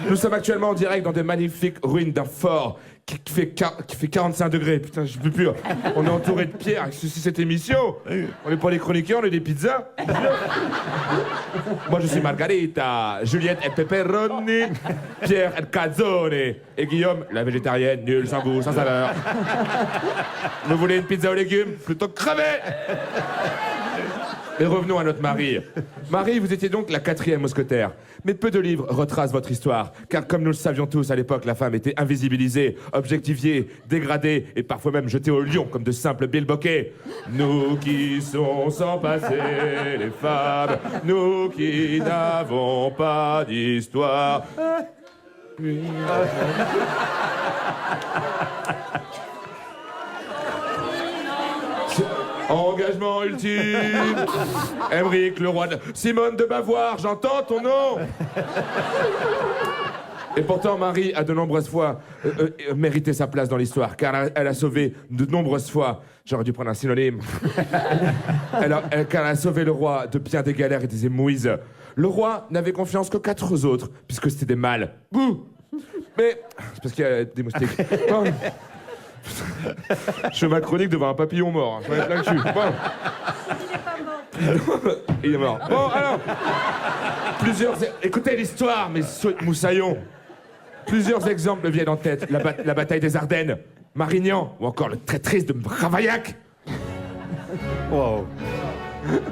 Nous sommes actuellement en direct dans des magnifiques ruines d'un fort qui fait 45 degrés. Putain, je peux plus. On est entouré de pierres. Ceci, cette émission. On n'est pas les chroniqueurs, on est des pizzas. Moi, je suis Margarita. Juliette est pepperoni. Pierre est calzone. Et Guillaume, la végétarienne, nulle, sans goût, sans saveur. Vous voulez une pizza aux légumes? Plutôt crever. Mais revenons à notre Marie. Marie, vous étiez donc la 4e mousquetaire. Mais peu de livres retracent votre histoire. Car comme nous le savions tous à l'époque, la femme était invisibilisée, objectifiée, dégradée et parfois même jetée au lion comme de simples bilboquets. Nous qui sommes sans passé, les femmes, nous qui n'avons pas d'histoire. Engagement ultime. Emmerich, le roi de... Simone de Bavoir, j'entends ton nom. Et pourtant, Marie a de nombreuses fois mérité sa place dans l'histoire, car elle a sauvé de nombreuses fois... J'aurais dû prendre un synonyme. Car elle a sauvé le roi de bien des galères et des émouises. Le roi n'avait confiance que 4 autres, puisque c'était des mâles. Bouh. Mais... C'est parce qu'il y a des moustiques. Bon. Je fais ma chronique devant un papillon mort. Je m'en ai plein le cul. Bon. Il n'est pas mort. Il est mort. Bon, alors. Écoutez l'histoire, mes moussaillons. Plusieurs exemples me viennent en tête. La bataille des Ardennes, Marignan, ou encore le traîtrise de Ravaillac. Wow.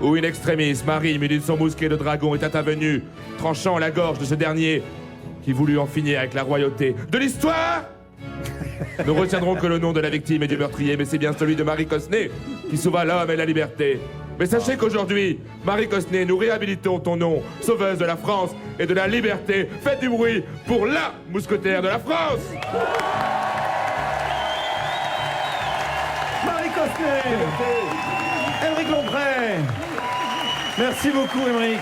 Où in extremis, Marie, munie de son mousquet de dragon, est intervenue, tranchant la gorge de ce dernier, qui voulut en finir avec la royauté de l'histoire. Nous retiendrons que le nom de la victime et du meurtrier, mais c'est bien celui de Marie Cosnay, qui sauva l'homme et la liberté. Mais sachez qu'aujourd'hui, Marie Cosnay, nous réhabilitons ton nom, sauveuse de la France et de la liberté. Faites du bruit pour la mousquetaire de la France. Marie Cosnay. Emmerich Lompré. Merci beaucoup, Emmerich.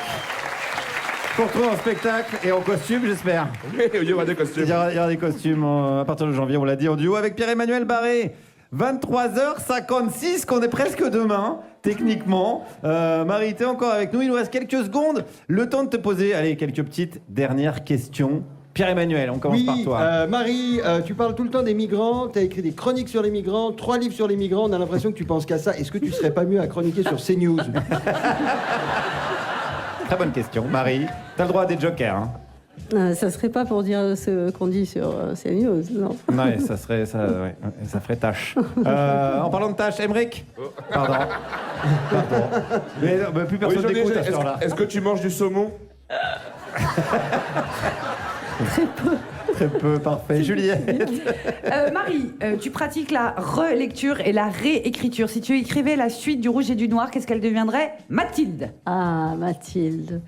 Pour retrouver en spectacle et en costume, j'espère. Oui, il y aura des costumes. Il y aura des costumes à partir de janvier, on l'a dit, en duo avec Pierre-Emmanuel Barré. 23h56, qu'on est presque demain, techniquement. Marie, t'es encore avec nous, il nous reste quelques secondes. Le temps de te poser, allez, quelques petites dernières questions. Pierre-Emmanuel, on commence par toi. Marie, tu parles tout le temps des migrants, tu as écrit des chroniques sur les migrants, 3 livres sur les migrants, on a l'impression que tu penses qu'à ça. Est-ce que tu serais pas mieux à chroniquer sur CNews? Très bonne question. Marie, t'as le droit à des jokers. Hein. Ça serait pas pour dire ce qu'on dit sur CNews, non? Ouais, ça ferait tâche. En parlant de tâche, Aymeric. Pardon. Mais plus personne t'écoute à ce heure-là. Est-ce que tu manges du saumon? Très peu, parfait. Juliette. Marie, tu pratiques la relecture et la réécriture. Si tu écrivais la suite du Rouge et du Noir, qu'est-ce qu'elle deviendrait? Mathilde. Ah, Mathilde.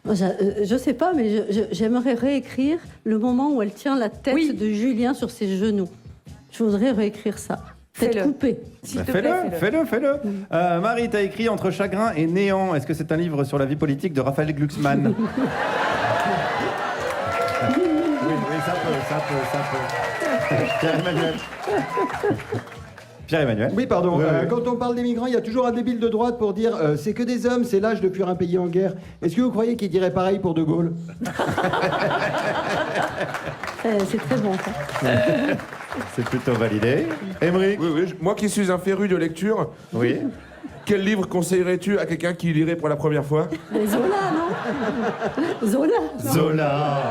Je sais pas, mais j'aimerais réécrire le moment où elle tient la tête de Julien sur ses genoux. Je voudrais réécrire ça. Faites couper. Fais-le. Marie, t'as écrit Entre chagrin et néant. Est-ce que c'est un livre sur la vie politique de Raphaël Glucksmann? Oui, ça peut. Pierre-Emmanuel. Oui, pardon. Quand on parle des migrants, il y a toujours un débile de droite pour dire c'est que des hommes, c'est l'âge de fuir un pays en guerre. Est-ce que vous croyez qu'il dirait pareil pour De Gaulle? C'est très bon, ça. C'est plutôt validé. Aymeric. Oui. Moi qui suis un féru de lecture. Oui. Quel livre conseillerais-tu à quelqu'un qui lirait pour la première fois? Zola, non? Zola.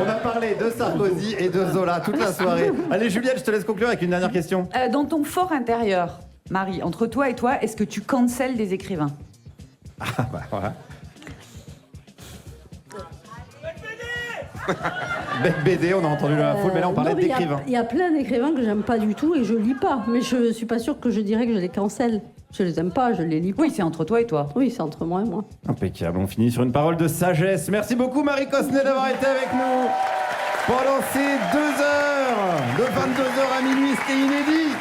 On a parlé de Sarkozy et de Zola toute la soirée. Allez, Juliette, je te laisse conclure avec une dernière question. Dans ton fort intérieur, Marie, entre toi et toi, est-ce que tu cancelles des écrivains? Ah, bah voilà. Bec BD, on a entendu la foule, mais là on parlait d'écrivains. Il y a plein d'écrivains que j'aime pas du tout et je lis pas. Mais je suis pas sûre que je dirais que je les cancelle. Je les aime pas, je les lis pas. Oui, c'est entre toi et toi. Oui, c'est entre moi et moi. Impeccable, on finit sur une parole de sagesse. Merci beaucoup Marie Cosnet d'avoir été avec nous pendant ces 2 heures. De 22h à minuit, c'était inédit.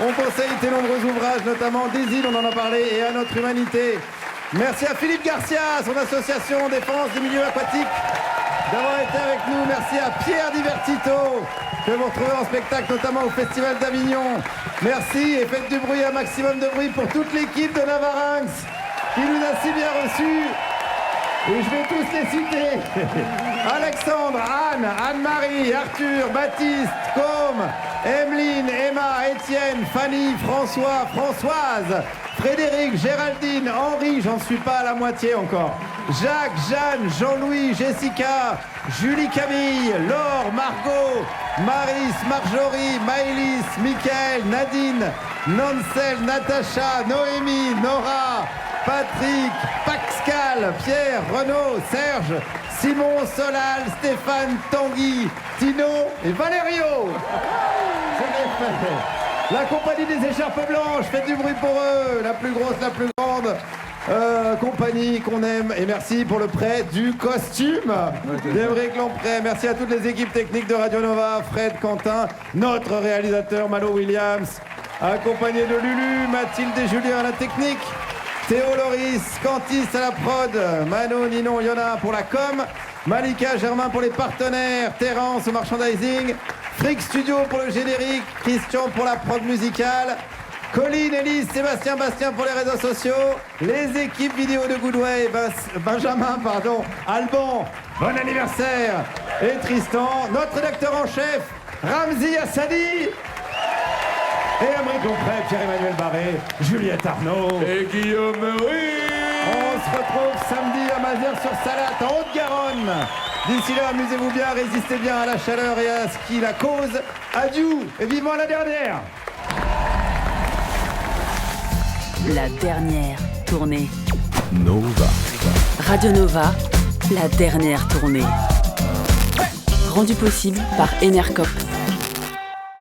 On conseille tes nombreux ouvrages, notamment Des îles, on en a parlé, et À notre humanité. Merci à Philippe Garcia, son association Défense des milieux aquatiques, d'avoir été avec nous. Merci à Pierre Divertito, que vous retrouvez en spectacle, notamment au Festival d'Avignon. Merci et faites du bruit, un maximum de bruit pour toute l'équipe de Navarinx, qui nous a si bien reçus. Et je vais tous les citer. Alexandre, Anne, Anne-Marie, Arthur, Baptiste, Côme, Emeline, Emma, Étienne, Fanny, François, Françoise, Frédéric, Géraldine, Henri, j'en suis pas à la moitié encore. Jacques, Jeanne, Jean-Louis, Jessica, Julie, Camille, Laure, Margot, Maris, Marjorie, Maëlys, Mickaël, Nadine, Nancel, Natacha, Noémie, Nora, Patrick, Pascal, Pierre, Renaud, Serge, Simon, Solal, Stéphane, Tanguy, Tino et Valerio. C'est bien fait. La compagnie des écharpes blanches, faites du bruit pour eux. La plus grosse, la plus grande compagnie qu'on aime. Et merci pour le prêt du costume d'Aymeric Lompré. Merci à toutes les équipes techniques de Radio Nova, Fred, Quentin, notre réalisateur Malo Williams, accompagné de Lulu, Mathilde et Julien à la technique, Théo Loris, Cantis à la prod, Mano, Ninon, Yona pour la com, Malika, Germain pour les partenaires, Terence au merchandising, Frick Studio pour le générique, Christian pour la prod musicale, Colline, Élise, Sébastien, Bastien pour les réseaux sociaux, les équipes vidéo de Goodway, Benjamin, Alban, bon anniversaire, et Tristan, notre rédacteur en chef, Ramzi Assadi, et Aymeric Lompré, Pierre-Emmanuel Barré, Juliette Arnaud et Guillaume Ruy. On se retrouve samedi à Mazères-sur-Salate, en Haute-Garonne. D'ici là, amusez-vous bien, résistez bien à la chaleur et à ce qui la cause. Adieu et vivement la dernière. La dernière tournée. Nova. Radio Nova, la dernière tournée. Rendue possible par Enercop.